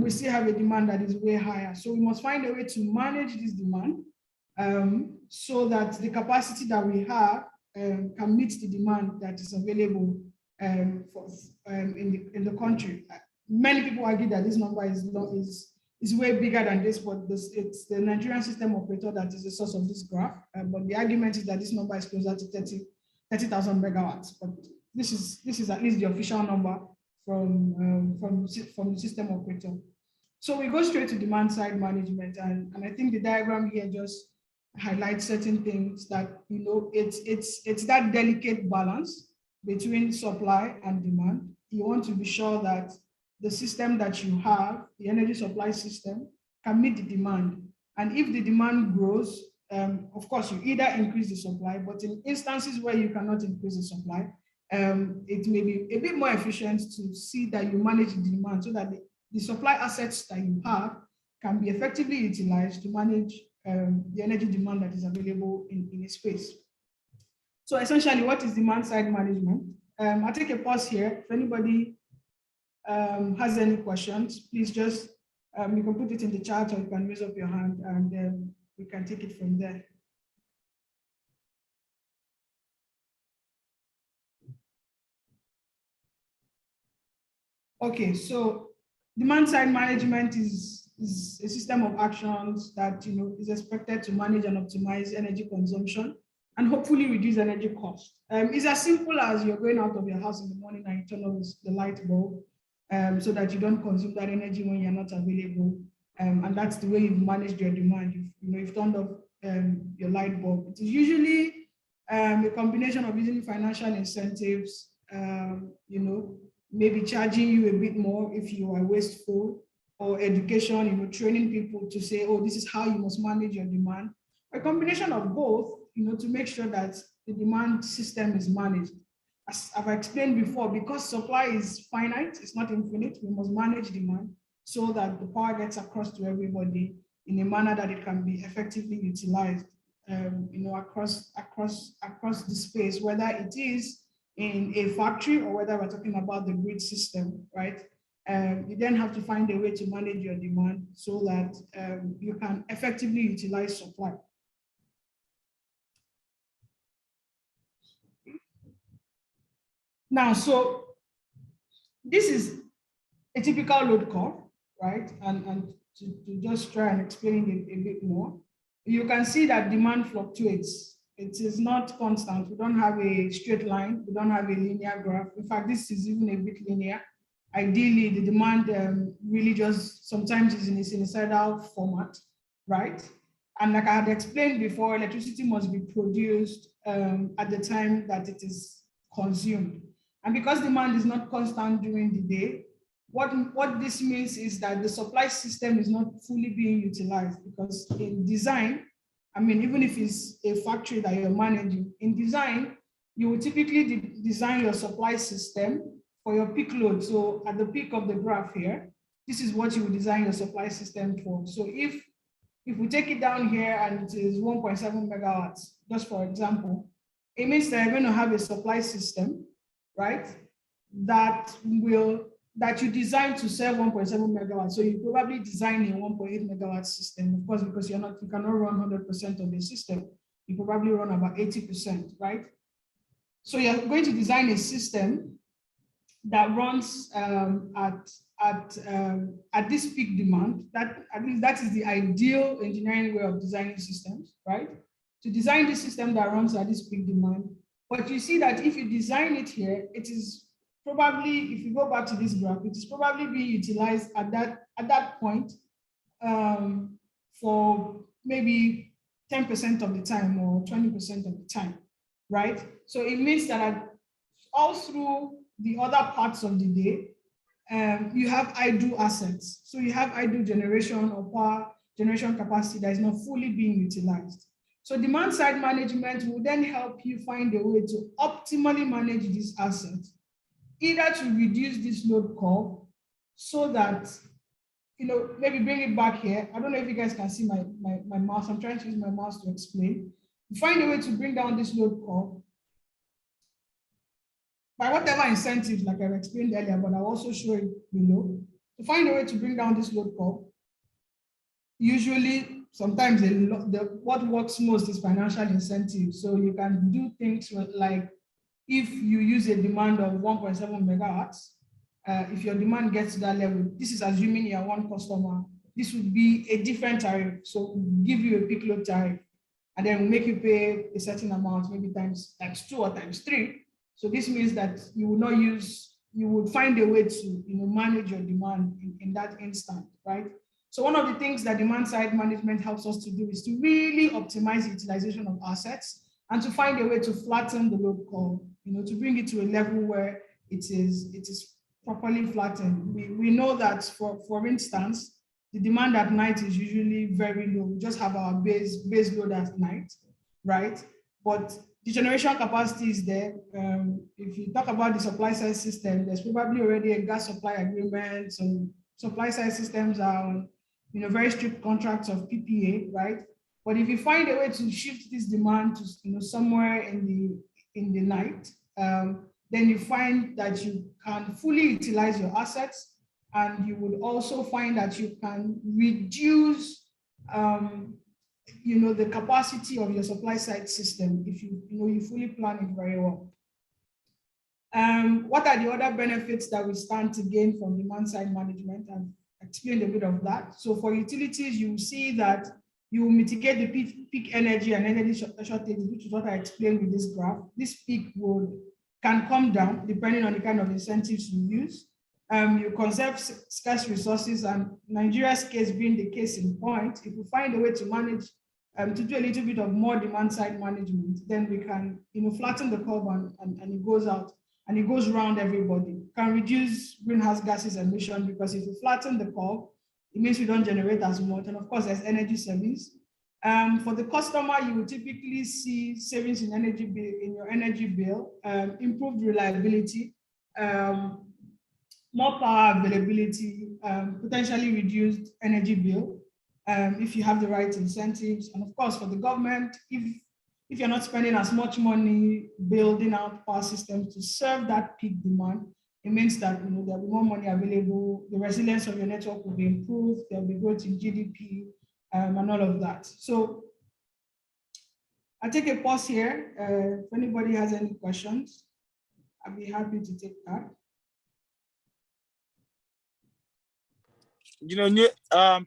we still have a demand that is way higher. So we must find a way to manage this demand so that the capacity that we have can meet the demand that is available in the country. Many people argue that this number is way bigger than this, but it's the Nigerian system operator that is the source of this graph. But the argument is that this number is closer to 30,000 megawatts. But this is at least the official number from the system operator. So we go straight to demand side management, and I think the diagram here just highlights certain things that it's that delicate balance between supply and demand. You want to be sure that the system that you have, the energy supply system, can meet the demand. And if the demand grows, of course, you either increase the supply, but in instances where you cannot increase the supply, it may be a bit more efficient to see that you manage the demand so that the supply assets that you have can be effectively utilized to manage the energy demand that is available in a space. So essentially, what is demand side management? I'll take a pause here. If anybody has any questions, please just, you can put it in the chat, or you can raise up your hand, and we can take it from there. Okay, so demand side management is a system of actions that is expected to manage and optimize energy consumption and hopefully reduce energy cost. It's as simple as you're going out of your house in the morning and you turn on the light bulb so that you don't consume that energy when you're not available. And that's the way you've managed your demand. You've turned off your light bulb. It is usually a combination of usually financial incentives, maybe charging you a bit more if you are wasteful, or education, training people to say, oh, this is how you must manage your demand. A combination of both, to make sure that the demand system is managed. As I've explained before, because supply is finite, it's not infinite, we must manage demand so that the power gets across to everybody in a manner that it can be effectively utilized, across the space, whether it is in a factory or whether we're talking about the grid system, right? You then have to find a way to manage your demand so that you can effectively utilize supply. Now, so this is a typical load curve, right? And to just try and explain it a bit more, you can see that demand fluctuates. It is not constant. We don't have a straight line. We don't have a linear graph. In fact, this is even a bit linear. Ideally, the demand really just sometimes is in a sinusoidal format, right? And like I had explained before, electricity must be produced at the time that it is consumed. And because demand is not constant during the day, what this means is that the supply system is not fully being utilized, because in design, I mean, even if it's a factory that you're managing, in design, you will typically design your supply system for your peak load. So at the peak of the graph here, this is what you will design your supply system for. So if we take it down here and it is 1.7 megawatts, just for example, it means that you're going to have a supply system, right, that you design to serve 1.7 megawatts. So you probably design a 1.8 megawatt system, of course, because you cannot run 100% of the system. You probably run about 80%, right? So you're going to design a system that runs at this peak demand. At least that is the ideal engineering way of designing systems, right? To design the system that runs at this peak demand. But you see that if you design it here, it is probably, if you go back to this graph, it is probably being utilized at that point for maybe 10% of the time or 20% of the time, right? So it means that all through the other parts of the day, you have idle assets. So you have idle generation or power generation capacity that is not fully being utilized. So demand side management will then help you find a way to optimally manage these assets, either to reduce this load curve so that, maybe bring it back here. I don't know if you guys can see my mouse. I'm trying to use my mouse to explain. Find a way to bring down this load curve by whatever incentives, like I explained earlier, but I'll also show it below. To find a way to bring down this load curve, usually, sometimes what works most is financial incentives. So you can do things like, if you use a demand of 1.7 megawatts, if your demand gets to that level, this is assuming you're one customer, this would be a different tariff. So we'll give you a peak load tariff, and then we'll make you pay a certain amount, maybe times 2 or times 3. So this means that you would find a way to manage your demand in that instant, right? So one of the things that demand side management helps us to do is to really optimize the utilization of assets and to find a way to flatten the load curve, to bring it to a level where it is properly flattened. We know that, for instance, the demand at night is usually very low. We just have our base load at night, right? But the generation capacity is there. If you talk about the supply side system, there's probably already a gas supply agreement. So supply side systems are on, very strict contracts of PPA, right? But if you find a way to shift this demand to, somewhere in the night, then you find that you can fully utilize your assets, and you would also find that you can reduce, the capacity of your supply side system if you fully plan it very well. What are the other benefits that we stand to gain from demand side management? I've explained a bit of that. So for utilities, you will see that you will mitigate the peak energy and energy shortage, which is what I explained with this graph. This peak can come down depending on the kind of incentives you use. You conserve scarce resources, and Nigeria's case being the case in point, if we find a way to manage, to do a little bit of more demand side management, then we can flatten the curve and it goes out and it goes around everybody. Can reduce greenhouse gases emission, because if you flatten the curve, it means we don't generate as much. And of course, there's energy savings. For the customer, you will typically see savings in energy bill, in your energy bill, improved reliability, more power availability, potentially reduced energy bill, if you have the right incentives. And of course, for the government, if you're not spending as much money building out power systems to serve that peak demand, it means that there'll be more money available, the resilience of your network will be improved, there'll be growth in GDP, and all of that. So I'll take a pause here. If anybody has any questions, I'll be happy to take that.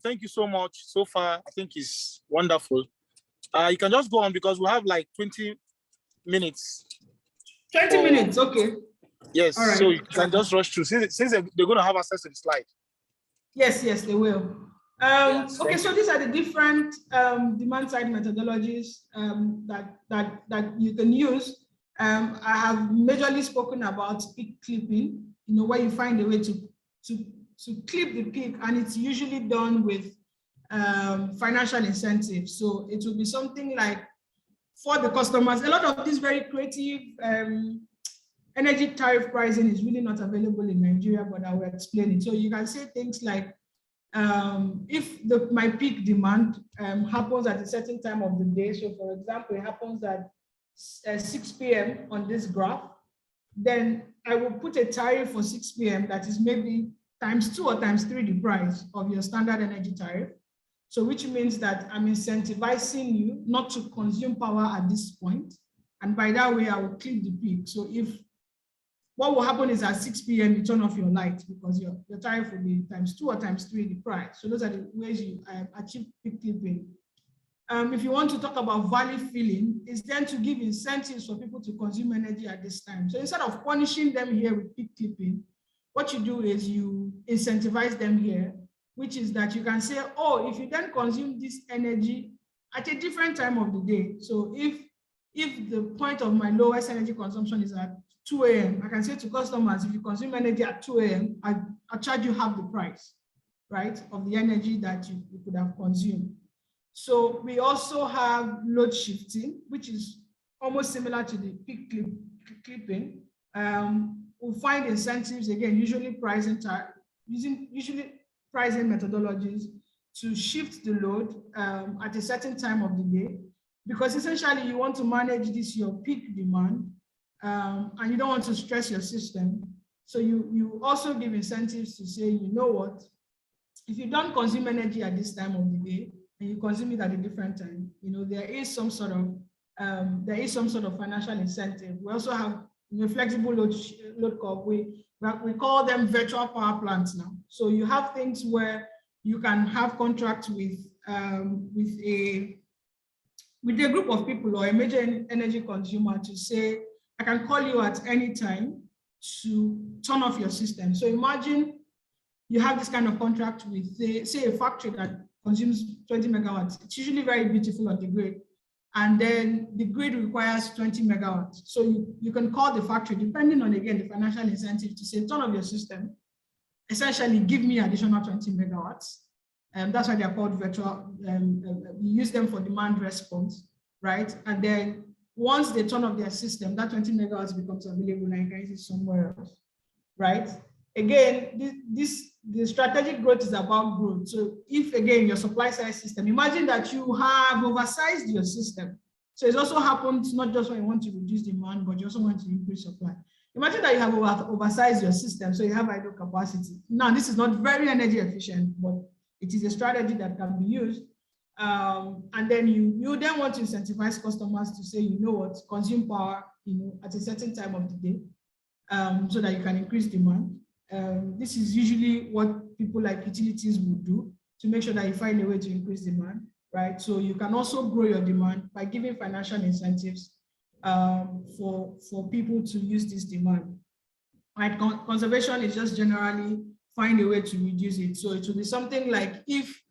Thank you so much. So far, I think it's wonderful. You can just go on because we have like 20 minutes. 20 minutes, okay. Yes, right. So you can just rush through since they're going to have access to the slide. Yes, they will. Yes, okay, so these are the different demand side methodologies that you can use. I have majorly spoken about peak clipping, where you find a way to to clip the peak, and it's usually done with financial incentives. So it will be something like, for the customers, a lot of this very creative energy tariff pricing is really not available in Nigeria, but I will explain it. So you can say things like, if my peak demand happens at a certain time of the day, so for example, it happens at 6 p.m. on this graph, then I will put a tariff for 6 p.m. that is maybe ×2 or ×3 the price of your standard energy tariff. So which means that I'm incentivizing you not to consume power at this point. And by that way, I will clip the peak. So what will happen is at 6 p.m. you turn off your light because your tariff will be ×2 or ×3 the price. So those are the ways you achieve peak clipping. If you want to talk about value filling, it's then to give incentives for people to consume energy at this time. So instead of punishing them here with peak clipping, what you do is you incentivize them here, which is that you can say, oh, if you then consume this energy at a different time of the day. So if the point of my lowest energy consumption is at 2 a.m., I can say to customers, if you consume energy at 2 a.m., I'll charge you half the price, right, of the energy that you could have consumed. So we also have load shifting, which is almost similar to the peak clipping. We'll find incentives, again, usually pricing methodologies to shift the load at a certain time of the day, because essentially you want to manage your peak demand, and you don't want to stress your system. So you also give incentives to say, you know what, if you don't consume energy at this time of the day and you consume it at a different time, there is some sort of financial incentive. We also have flexible load curve. We call them virtual power plants now. So you have things where you can have contracts with a group of people or a major energy consumer to say, I can call you at any time to turn off your system. So imagine you have this kind of contract with, say, a factory that consumes 20 megawatts. It's usually very beautiful on the grid. And then the grid requires 20 megawatts. So you can call the factory, depending on, again, the financial incentive, to say, turn off your system, essentially give me additional 20 megawatts. And that's why they're called virtual. We use them for demand response, right? And then once they turn off their system, that 20 megawatts becomes available and you can use it somewhere else, right? Again, the strategic growth is about growth. So if, again, your supply side system, imagine that you have oversized your system. So it also happens not just when you want to reduce demand, but you also want to increase supply. Imagine that you have oversized your system, so you have idle capacity. Now, this is not very energy efficient, but it is a strategy that can be used. And then you then want to incentivize customers to say, you know what, consume power, at a certain time of the day, so that you can increase demand. This is usually what people like utilities would do to make sure that you find a way to increase demand, right? So you can also grow your demand by giving financial incentives for people to use this demand. Right? Conservation is just generally find a way to reduce it. So it will be something like if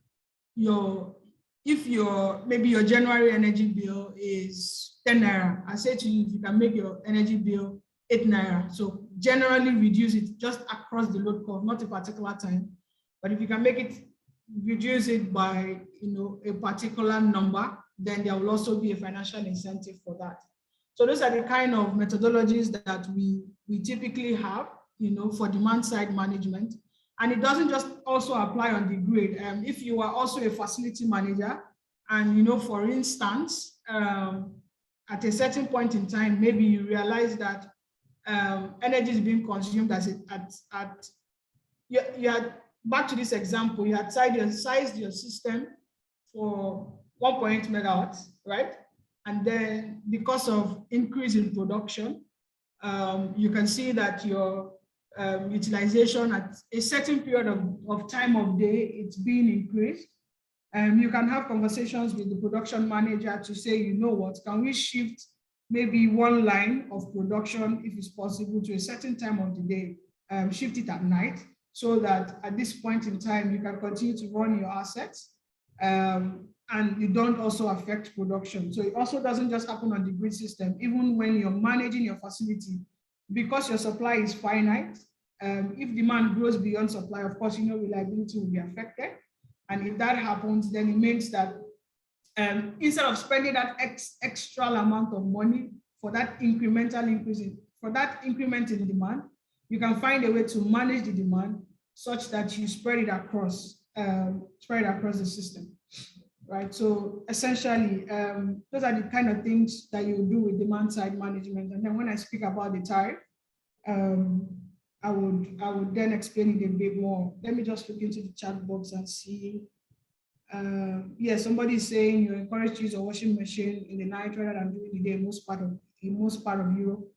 maybe your January energy bill is 10 naira, I say to you, if you can make your energy bill 8 naira. So generally reduce it just across the load curve, not a particular time. But if you can reduce it by a particular number, then there will also be a financial incentive for that. So those are the kind of methodologies that we typically have, for demand side management. And it doesn't just also apply on the grid. If you are also a facility manager and, for instance, at a certain point in time, maybe you realize that energy is being consumed you had, back to this example, you had sized your system for 1.8 megawatts, right? And then because of increase in production, you can see that your utilization at a certain period of time of day, it's being increased. You can have conversations with the production manager to say, you know what, can we shift maybe one line of production, if it's possible, to a certain time of the day, shift it at night, so that at this point in time, you can continue to run your assets and you don't also affect production. So it also doesn't just happen on the grid system, even when you're managing your facility, because your supply is finite, If demand grows beyond supply, of course, reliability will be affected. And if that happens, then it means that instead of spending that extra amount of money for that incremental increase for that increment in demand, you can find a way to manage the demand such that you spread it across the system, right? So essentially, those are the kind of things that you do with demand side management. And then when I speak about the tariff, I would then explain it a bit more. Let me just look into the chat box and see. Yeah, somebody is saying you're encouraged to use a washing machine in the night rather than during the day in most part of Europe.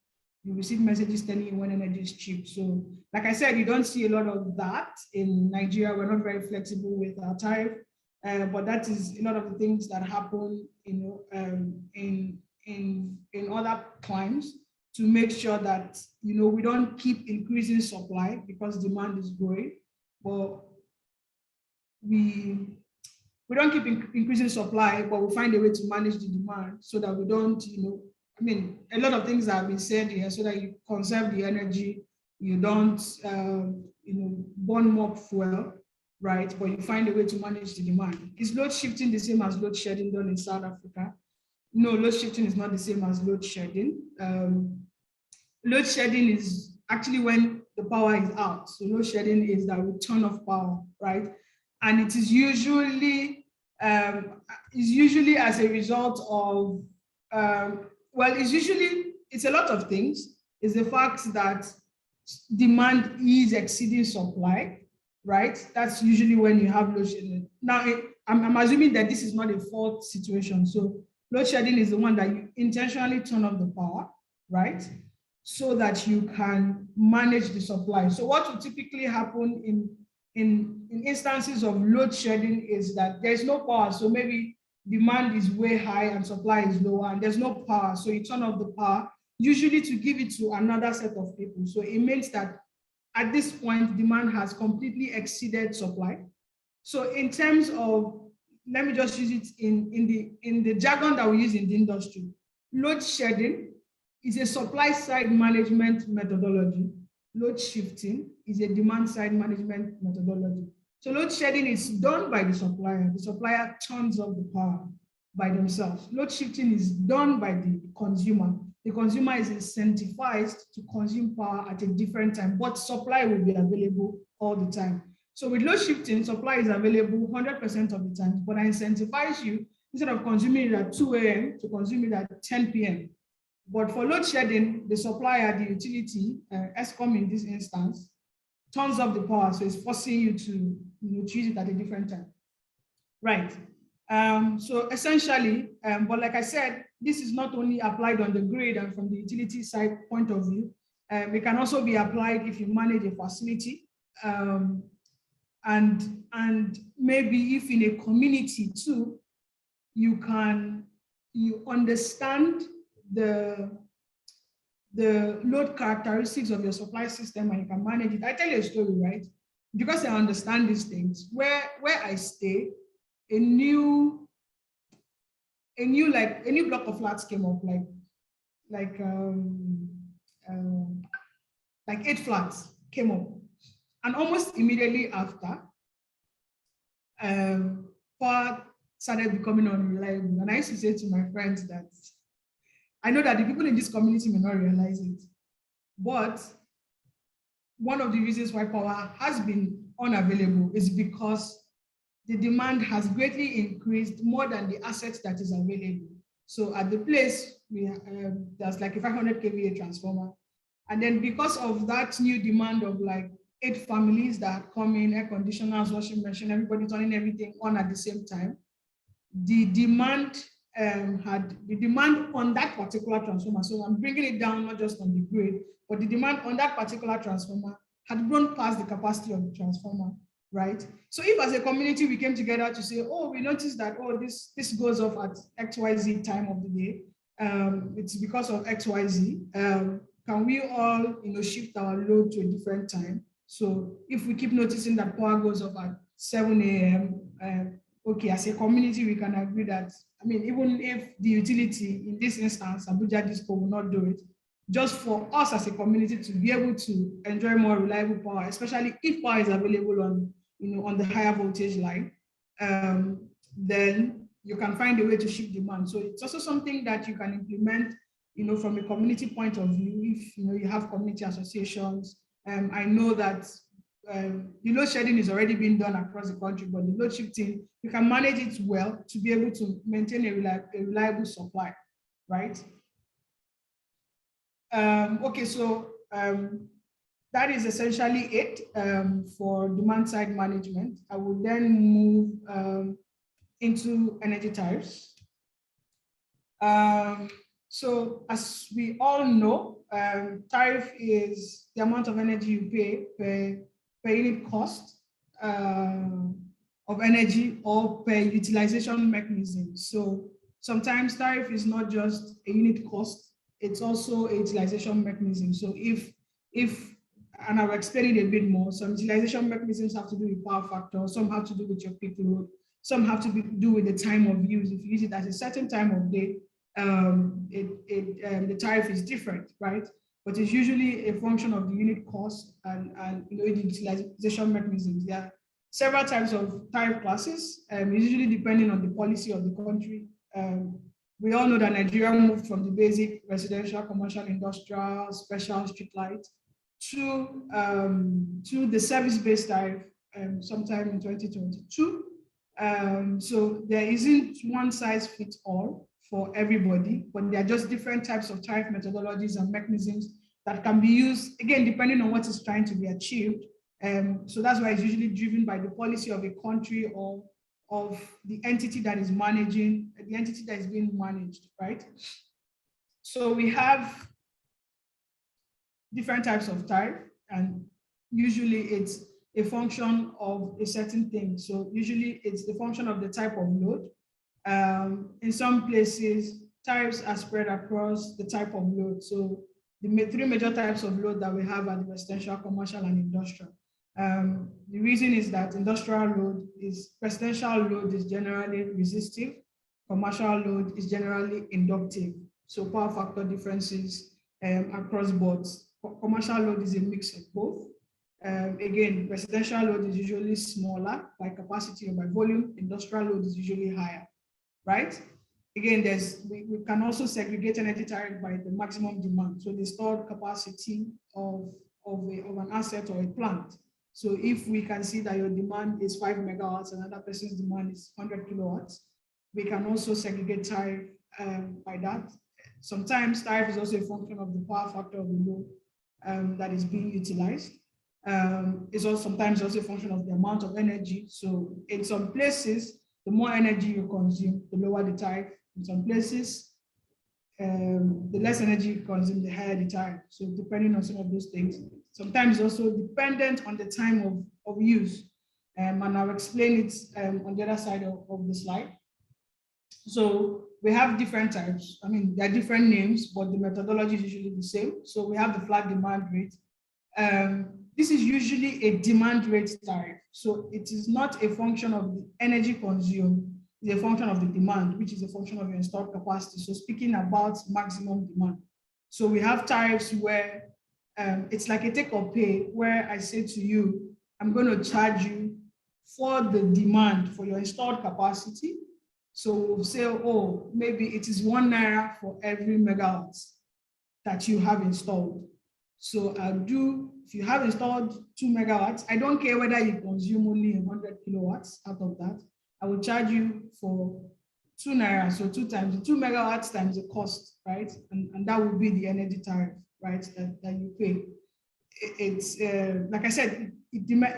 You receive messages telling you when energy is cheap. So, like I said, you don't see a lot of that in Nigeria. We're not very flexible with our tariff, but that is a lot of the things that happen, in other climes to make sure that we don't keep increasing supply because demand is growing, but we don't keep increasing supply, but we find a way to manage the demand so that we don't, a lot of things have been said here, so that you conserve the energy, you don't, burn more fuel, right? But you find a way to manage the demand. Is load shifting the same as load shedding done in South Africa? No, load shifting is not the same as load shedding. Load shedding is actually when the power is out. So load shedding is that return of power, right? And it is usually as a result of it's a lot of things. It's the fact that demand is exceeding supply, right? That's usually when you have load shedding. Now, I'm assuming that this is not a fault situation. So load shedding is the one that you intentionally turn off the power, right? So that you can manage the supply. So what will typically happen in instances of load shedding is that there's no power. So maybe demand is way high and supply is lower and there's no power. So you turn off the power, usually to give it to another set of people. So it means that at this point, demand has completely exceeded supply. So in terms of, let me just use it in the jargon that we use in the industry, load shedding is a supply side management methodology. Load shifting is a demand side management methodology. So load shedding is done by the supplier. The supplier turns off the power by themselves. Load shifting is done by the consumer. The consumer is incentivized to consume power at a different time, but supply will be available all the time. So with load shifting, supply is available 100% of the time, but I incentivize you, instead of consuming it at 2 a.m. to consume it at 10 p.m. But for load shedding, the supplier, the utility, ESCOM in this instance, turns off the power, so it's forcing you to use it at a different time. Right. So essentially, but like I said, this is not only applied on the grid and from the utility side point of view, it can also be applied if you manage a facility, and maybe if in a community too, you understand the load characteristics of your supply system and you can manage it. I tell you a story, right? Because I understand these things. Where I stay, a new block of flats came up, like 8 flats came up, and almost immediately after, power started becoming unreliable. And I used to say to my friends that I know that the people in this community may not realize it, but one of the reasons why power has been unavailable is because the demand has greatly increased more than the assets that is available. So at the place, there's like a 500 kVA transformer. And then because of that new demand of like 8 families that come in, air conditioners, washing machine, everybody turning everything on at the same time, the demand on that particular transformer, so I'm bringing it down not just on the grid, but the demand on that particular transformer had grown past the capacity of the transformer, right? So if as a community we came together to say, oh, we noticed that, oh, this goes off at XYZ time of the day, it's because of XYZ, can we all shift our load to a different time? So if we keep noticing that power goes off at 7 a.m., okay, as a community, we can agree that, I mean, even if the utility, in this instance, Abuja Disco will not do it, just for us as a community to be able to enjoy more reliable power, especially if power is available on, on the higher voltage line, then you can find a way to shift demand. So it's also something that you can implement, from a community point of view, if you have community associations. I know that the load shedding is already being done across the country, but the load shifting, you can manage it well to be able to maintain a reliable supply, right? Okay, so that is essentially it for demand side management. I will then move into energy tariffs. So as we all know, tariff is the amount of energy you pay per unit cost of energy or per utilization mechanism. So sometimes tariff is not just a unit cost, it's also a utilization mechanism. So if and I'll explain it a bit more, some utilization mechanisms have to do with power factor, some have to do with your peak load, some have to do with the time of use. If you use it at a certain time of day, the tariff is different, right? But it's usually a function of the unit cost and the utilization mechanisms. There are several types of tariff classes, usually depending on the policy of the country. We all know that Nigeria moved from the basic residential, commercial, industrial, special street light to the service-based tariff sometime in 2022. So there isn't one size fits all for everybody, but there are just different types of tariff methodologies and mechanisms that can be used, again, depending on what is trying to be achieved. So that's why it's usually driven by the policy of a country or of the entity that is managing, the entity that is being managed, right? So we have different types of tariff, and usually it's a function of a certain thing. So usually it's the function of the type of load. In some places, tariffs are spread across the type of load. So the three major types of load that we have are the residential, commercial, and industrial. The reason is that residential load is generally resistive, commercial load is generally inductive. So power factor differences across boards. Commercial load is a mix of both. Again, residential load is usually smaller by capacity or by volume. Industrial load is usually higher, right? Again, we can also segregate energy tariff by the maximum demand. So the stored capacity of an asset or a plant. So if we can see that your demand is 5 megawatts and another person's demand is 100 kilowatts, we can also segregate tariff by that. Sometimes tariff is also a function of the power factor of the load that is being utilized. It's also sometimes also a function of the amount of energy. So in some places, the more energy you consume, the lower the tariff. In some places, the less energy you consume, the higher the tariff. So depending on some of those things, sometimes also dependent on the time of use. And I'll explain it on the other side of the slide. So we have different types. I mean, there are different names, but the methodology is usually the same. So we have the flat demand rate. This is usually a demand rate tariff. So it is not a function of the energy consumed, it's a function of the demand, which is a function of your installed capacity. So speaking about maximum demand. So we have tariffs where it's like a take or pay, where I say to you, I'm going to charge you for the demand for your installed capacity. So we'll say, oh, maybe it is 1 naira for every megawatt that you have installed. So I'll do, if you have installed 2 megawatts, I don't care whether you consume only 100 kilowatts out of that. I will charge you for 2 naira, so 2 times, 2 megawatts times the cost, right? And that would be the energy tariff, right, that you pay. It's, like I said,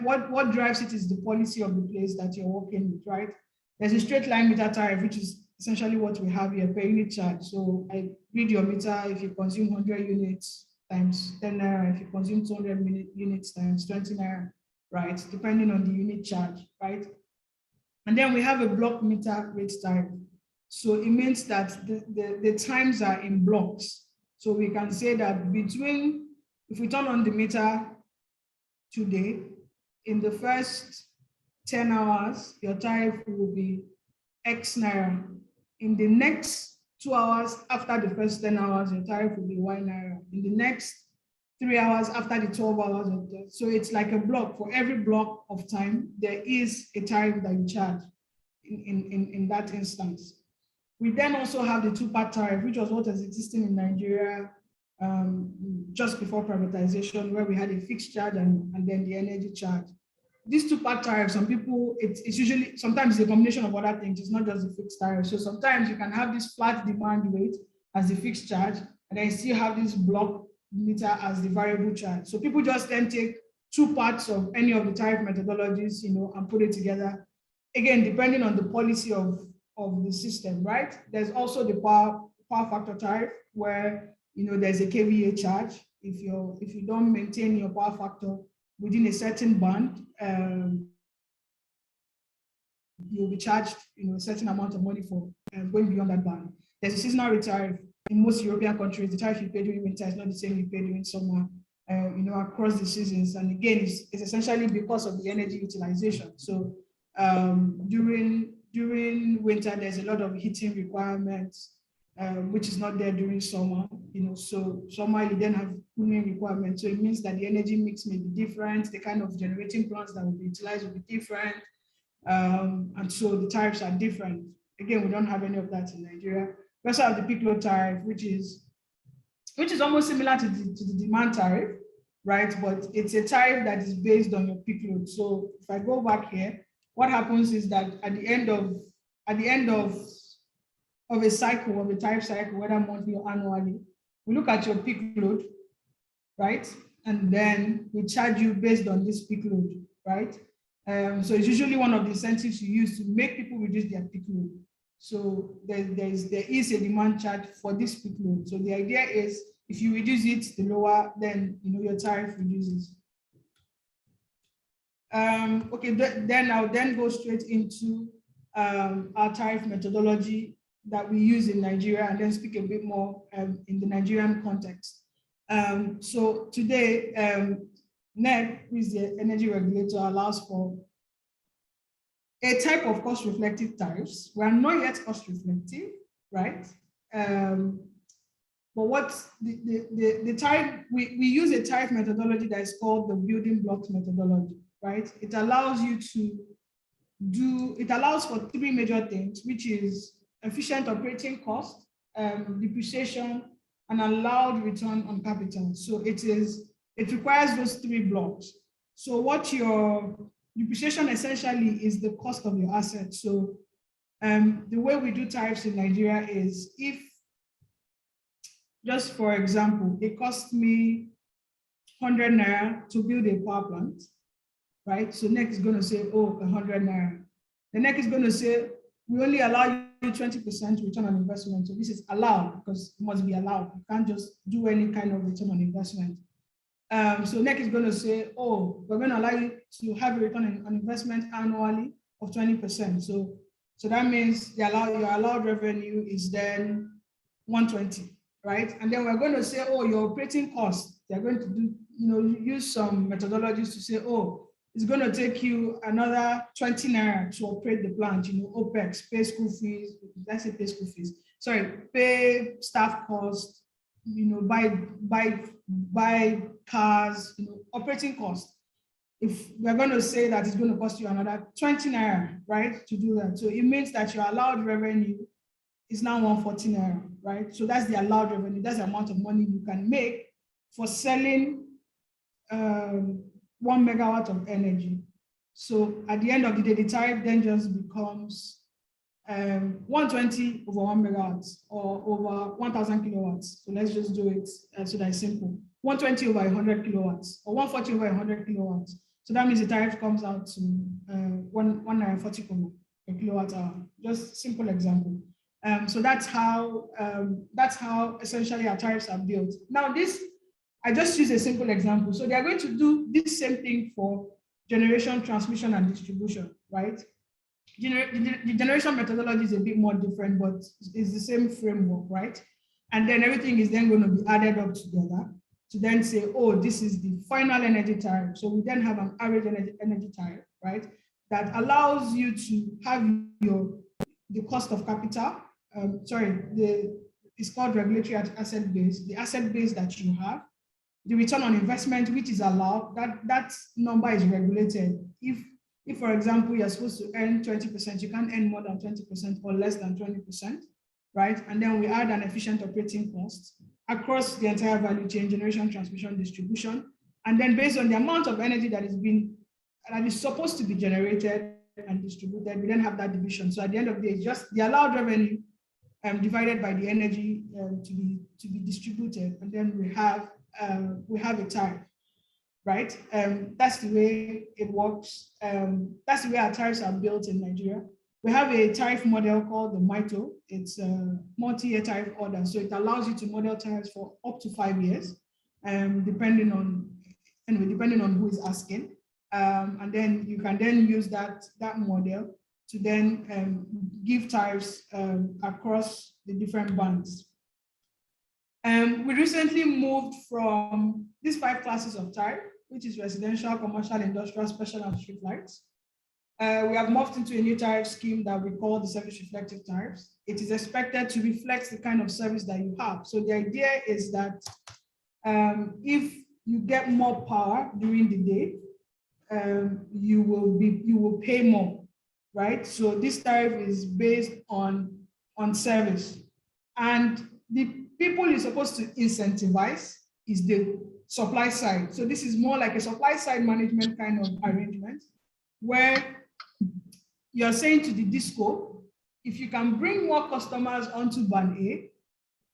what drives it is the policy of the place that you're working with, right? There's a straight line meter tariff, which is essentially what we have here, per unit charge. So I read your meter, if you consume 100 units times 10 naira, if you consume 200 units times 20 naira, right? Depending on the unit charge, right? And then we have a block meter rate tariff. So it means that the times are in blocks. So we can say that between, if we turn on the meter today, in the first 10 hours, your tariff will be X naira. In the next 2 hours after the first 10 hours, your tariff will be 1 naira. In the next 3 hours after the 12 hours. So it's like a block. For every block of time, there is a tariff that you charge in that instance. We then also have the two-part tariff, which was what was existing in Nigeria just before privatization, where we had a fixed charge and then the energy charge. These two-part tariffs, some people, it's usually, sometimes it's a combination of other things. It's not just the fixed tariff. So sometimes you can have this flat demand rate as the fixed charge, and then you still have this block meter as the variable charge. So people just then take two parts of any of the tariff methodologies, and put it together. Again, depending on the policy of the system, right? There's also the power factor tariff where, there's a KVA charge. If you don't maintain your power factor within a certain band, you'll be charged, a certain amount of money for going beyond that band. There's a seasonal rate tariff. In most European countries, the tariff you pay during winter is not the same you pay during summer, across the seasons. And again, it's essentially because of the energy utilization. So during winter, there's a lot of heating requirements, which is not there during summer. So summer you then have cooling requirements. So it means that the energy mix may be different. The kind of generating plants that will be utilized will be different. And so the tariffs are different. Again, we don't have any of that in Nigeria. We also have the peak load tariff, which is almost similar to the demand tariff, right? But it's a tariff that is based on your peak load. So if I go back here, what happens is that at the end of a cycle, of a tariff cycle, whether monthly or annually, we look at your peak load, right? And then we charge you based on this peak load, right? So it's usually one of the incentives you use to make people reduce their peak load. So there is a demand charge for this peak load. So the idea is if you reduce it, the lower, then your tariff reduces. Okay, then I'll then go straight into our tariff methodology that we use in Nigeria, and then speak a bit more in the Nigerian context. So today, NEC, who is the energy regulator, allows for a type of cost-reflective tariffs. We are not yet cost-reflective, right? But what the tariff, we use a tariff methodology that is called the building blocks methodology, right? It allows you to it allows for three major things, which is efficient operating cost, depreciation, and allowed return on capital. So it requires those three blocks. So what your depreciation essentially is the cost of your assets. So the way we do tariffs in Nigeria is if, just for example, it costs me 100 naira to build a power plant, right? So NEC is going to say, oh, 100 naira. The NEC is going to say, we only allow you 20% return on investment. So this is allowed because it must be allowed. You can't just do any kind of return on investment. So NEC is going to say, oh, we're going to allow you to have a return on investment annually of 20%. So that means your allowed revenue is then 120, right? And then we're going to say, oh, your operating costs, they're going to do, use some methodologies to say, oh, it's going to take you another 20 naira to operate the plant, OPEX, pay school fees, let's say pay school fees, sorry, pay staff costs, buy cars, operating costs. If we're going to say that it's going to cost you another 20 naira, right, to do that. So it means that your allowed revenue is now 140 naira, right? So that's the allowed revenue. That's the amount of money you can make for selling 1 megawatt of energy. So at the end of the day, the tariff then just becomes 120 over 1 megawatt or over 1,000 kilowatts. So let's just do it so that it's simple. 120 over 100 kilowatts or 140 over 100 kilowatts. So that means the tariff comes out to 140 per kilowatt hour. Just simple example. So that's how essentially our tariffs are built. Now I just use a simple example. So they are going to do this same thing for generation, transmission, and distribution, right? The generation methodology is a bit more different, but it's the same framework, right? And then everything is then going to be added up together to then say, oh, this is the final energy tariff. So we then have an average energy tariff, right? That allows you to have the cost of capital, it's called regulatory asset base, the asset base that you have, the return on investment, which is allowed, that number is regulated. If, for example, you're supposed to earn 20%, you can't earn more than 20% or less than 20%, right? And then we add an efficient operating cost across the entire value chain, generation, transmission, distribution. And then based on the amount of energy that is supposed to be generated and distributed, we then have that division. So at the end of the day, it's just the allowed revenue divided by the energy to be distributed, and then we have a tariff, right? That's the way it works. That's the way our tariffs are built in Nigeria. We have a tariff model called the MITO. It's a multi-year tariff order, so it allows you to model tariffs for up to 5 years, depending on who is asking. And then you can then use that model to then give tariffs across the different bands. We recently moved from these 5 classes of tariff, which is residential, commercial, industrial, special, and street lights. We have morphed into a new tariff scheme that we call the service reflective tariffs. It is expected to reflect the kind of service that you have. So the idea is that if you get more power during the day, you will pay more, right? So this tariff is based on service, and the people you're supposed to incentivize is the supply side. So this is more like a supply side management kind of arrangement, where you're saying to the disco, if you can bring more customers onto band A,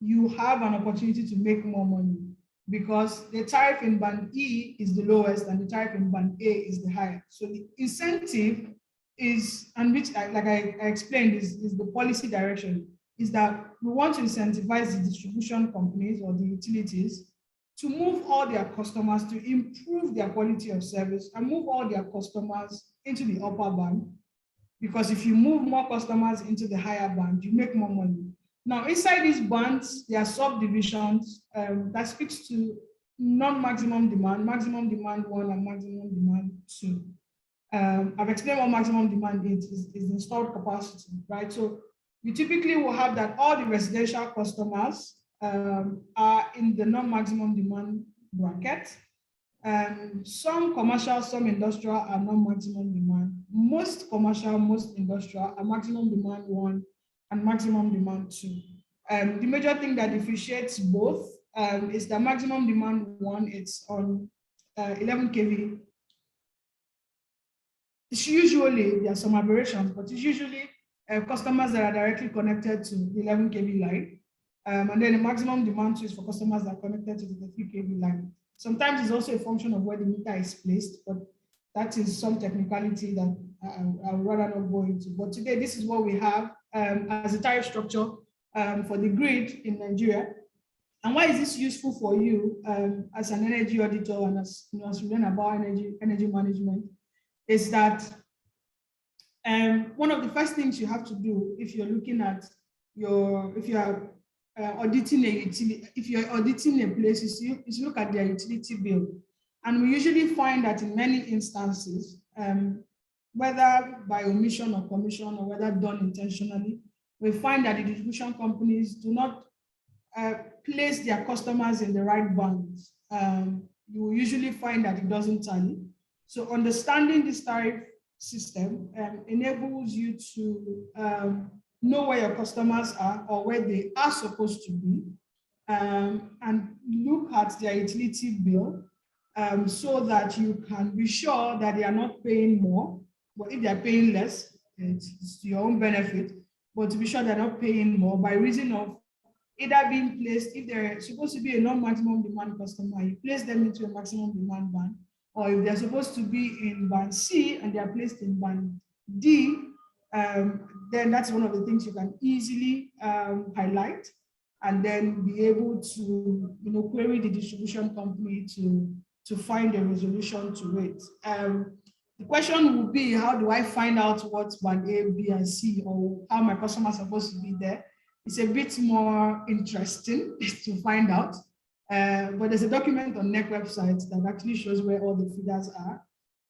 you have an opportunity to make more money, because the tariff in band E is the lowest and the tariff in band A is the higher. So the incentive is, and which like I explained, is the policy direction, is that we want to incentivize the distribution companies or the utilities to move all their customers, to improve their quality of service and move all their customers into the upper band. Because if you move more customers into the higher band, you make more money. Now, inside these bands, there are subdivisions that speaks to non-maximum demand, maximum demand 1 and maximum demand 2. I've explained what maximum demand is installed capacity, right? So you typically will have that all the residential customers are in the non-maximum demand bracket. Some commercial, some industrial are non-maximum demand. Most commercial, most industrial are maximum demand 1 and maximum demand 2. The major thing that differentiates both is the maximum demand 1, it's on 11 kV. It's usually, there are some aberrations, but it's usually customers that are directly connected to the 11 kV line. And then the maximum demand 2 is for customers that are connected to the 3 kV line. Sometimes it's also a function of where the meter is placed, but that is some technicality that I would rather not go into. But today, this is what we have as a tariff structure for the grid in Nigeria. And why is this useful for you as an energy auditor and as you learn about energy management? Is that one of the first things you have to do if you're looking at if you are auditing a utility, if you're auditing a place, is you look at their utility bill. And we usually find that in many instances, whether by omission or commission or whether done intentionally, we find that the distribution companies do not place their customers in the right bands. You will usually find that it doesn't tally. So understanding this tariff system enables you to know where your customers are or where they are supposed to be, and look at their utility bill so that you can be sure that they are not paying more. But if they are paying less, it's to your own benefit, but to be sure they're not paying more by reason of either being placed, if they're supposed to be a non-maximum demand customer, you place them into a maximum demand band, or if they're supposed to be in band C and they are placed in band D, then that's one of the things you can easily highlight and then be able to query the distribution company to find a resolution to it. The question would be, how do I find out what band A, B, and C, or how my customers are supposed to be there? It's a bit more interesting to find out. But there's a document on NEC website that actually shows where all the figures are.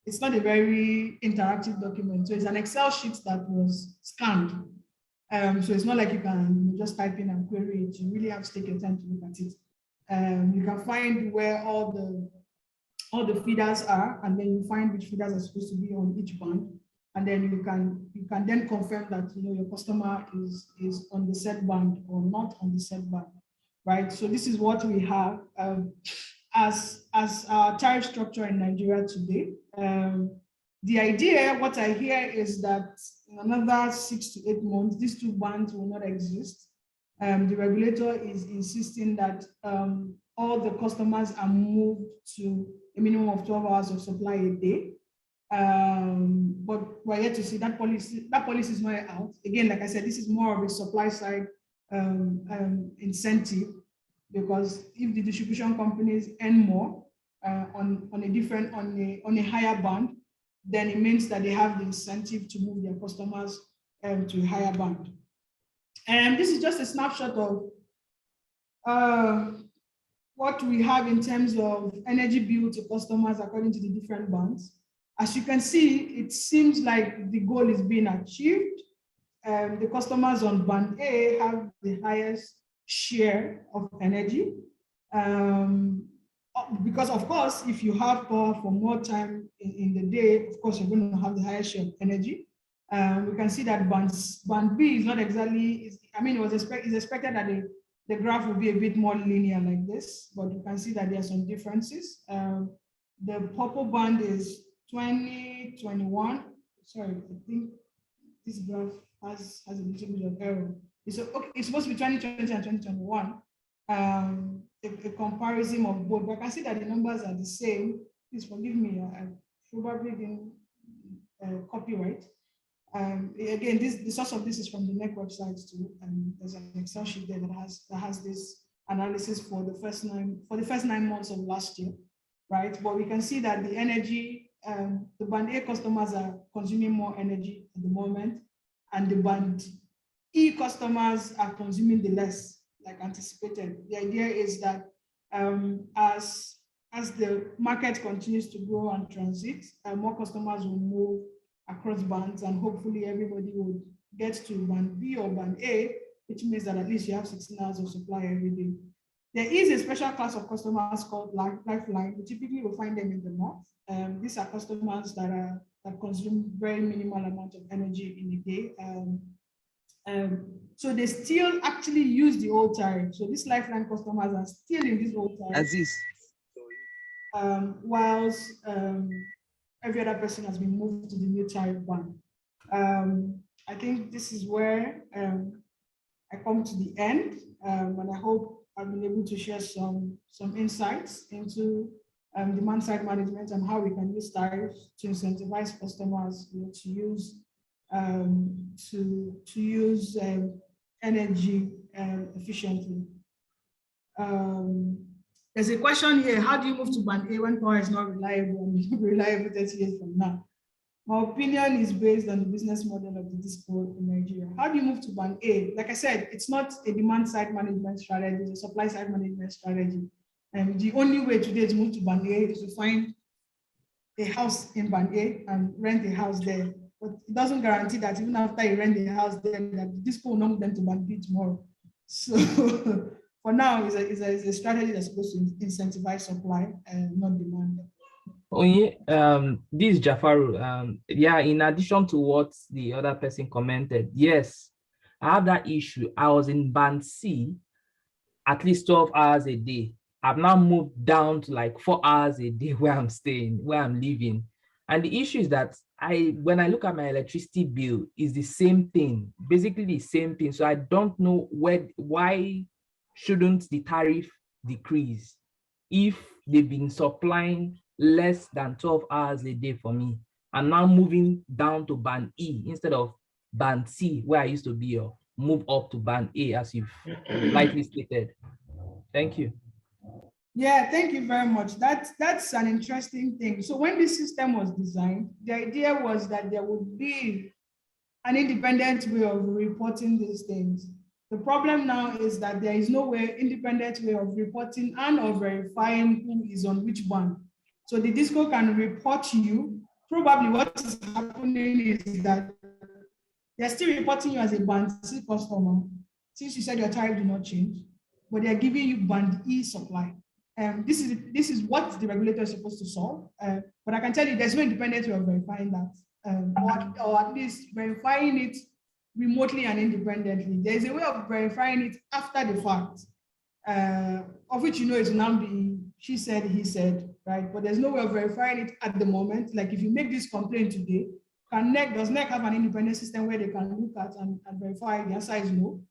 It's not a very interactive document. So it's an Excel sheet that was scanned. So it's not like you can just type in and query it. You really have to take your time to look at it. You can find where all the feeders are, and then you find which feeders are supposed to be on each band, and then you can then confirm that your customer is on the set band or not on the set band, right? So this is what we have as our tariff structure in Nigeria today. The idea, what I hear, is that in another 6 to 8 months, these two bands will not exist. The regulator is insisting that all the customers are moved to a minimum of 12 hours of supply a day. But we're yet to see that policy. That policy is not out. Again, like I said, this is more of a supply side incentive, because if the distribution companies earn more on a higher band, then it means that they have the incentive to move their customers to a higher band. And this is just a snapshot of what we have in terms of energy bill to customers according to the different bands. As you can see, it seems like the goal is being achieved. The customers on band A have the highest share of energy. Because of course, if you have power for more time in the day, of course, you're going to have the highest share of energy. We can see that band B is not exactly, it's expected that the graph will be a bit more linear like this, but you can see that there are some differences. The purple band is 2021. Sorry, I think this graph has a little bit of error. It's supposed to be 2020 and 2021. A comparison of both, but I can see that the numbers are the same. Please forgive me, I probably didn't copyright. Again, the source of this is from the NEC website too, and there's an Excel sheet there that has this analysis for the first 9 months of last year, right? But we can see that the energy, the band A customers are consuming more energy at the moment, and the band E customers are consuming the less, like anticipated. The idea is that as the market continues to grow and transit, more customers will move across bands, and hopefully everybody will get to band B or band A, which means that at least you have 16 hours of supply every day. There is a special class of customers called lifeline. We typically will find them in the north. These are customers that consume very minimal amount of energy in a day. So they still actually use the old tariff. So these lifeline customers are still in this old tariff. Whilst every other person has been moved to the new tariff band. I think this is where I come to the end, and I hope I've been able to share some insights into demand side management and how we can use tariffs to incentivize customers to use energy efficiently. There's a question here: how do you move to band A when power is not reliable and will be reliable 30 years from now? My opinion is based on the business model of the DISCO in Nigeria. How do you move to band A? Like I said, it's not a demand side management strategy, it's a supply side management strategy. And the only way today to move to band A is to find a house in band A and rent a house there. But it doesn't guarantee that even after you rent the house there, that the DISCO will not move them to band B tomorrow. So for now, it's a strategy that's supposed to incentivize supply and not demand. Oh yeah, this is Jafaru. Yeah, in addition to what the other person commented, yes, I have that issue. I was in band C at least 12 hours a day. I've now moved down to like 4 hours a day where I'm staying, where I'm living. And the issue is that when I look at my electricity bill, it's the same thing, basically the same thing. So I don't know why shouldn't the tariff decrease if they've been supplying less than 12 hours a day for me, and now moving down to band E instead of band C where I used to be, or move up to band A as you've lightly stated. Thank you. Yeah, thank you very much. That's an interesting thing. So when this system was designed, the idea was that there would be an independent way of reporting these things. The problem now is that there is no independent way of reporting and of verifying who is on which band. So the DISCO can report you. Probably what is happening is that They're still reporting you as a band C customer, since you said your tariff did not change, but they're giving you band E supply. This is what the regulator is supposed to solve. But I can tell you there's no independent way of verifying that, or at least verifying it remotely and independently. There's a way of verifying it after the fact, of which you know it's now being she said, he said, right? But there's no way of verifying it at the moment. Like if you make this complaint today, does NEC have an independent system where they can look at and verify? The answer is no.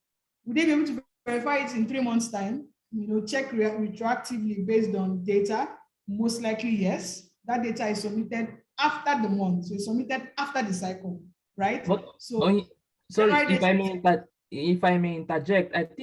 Would they be able to verify it in 3 months' time? You know, check retroactively based on data? Most likely, yes. That data is submitted after the month, so it's submitted after the cycle, right? But, so sorry, if I may interject, I think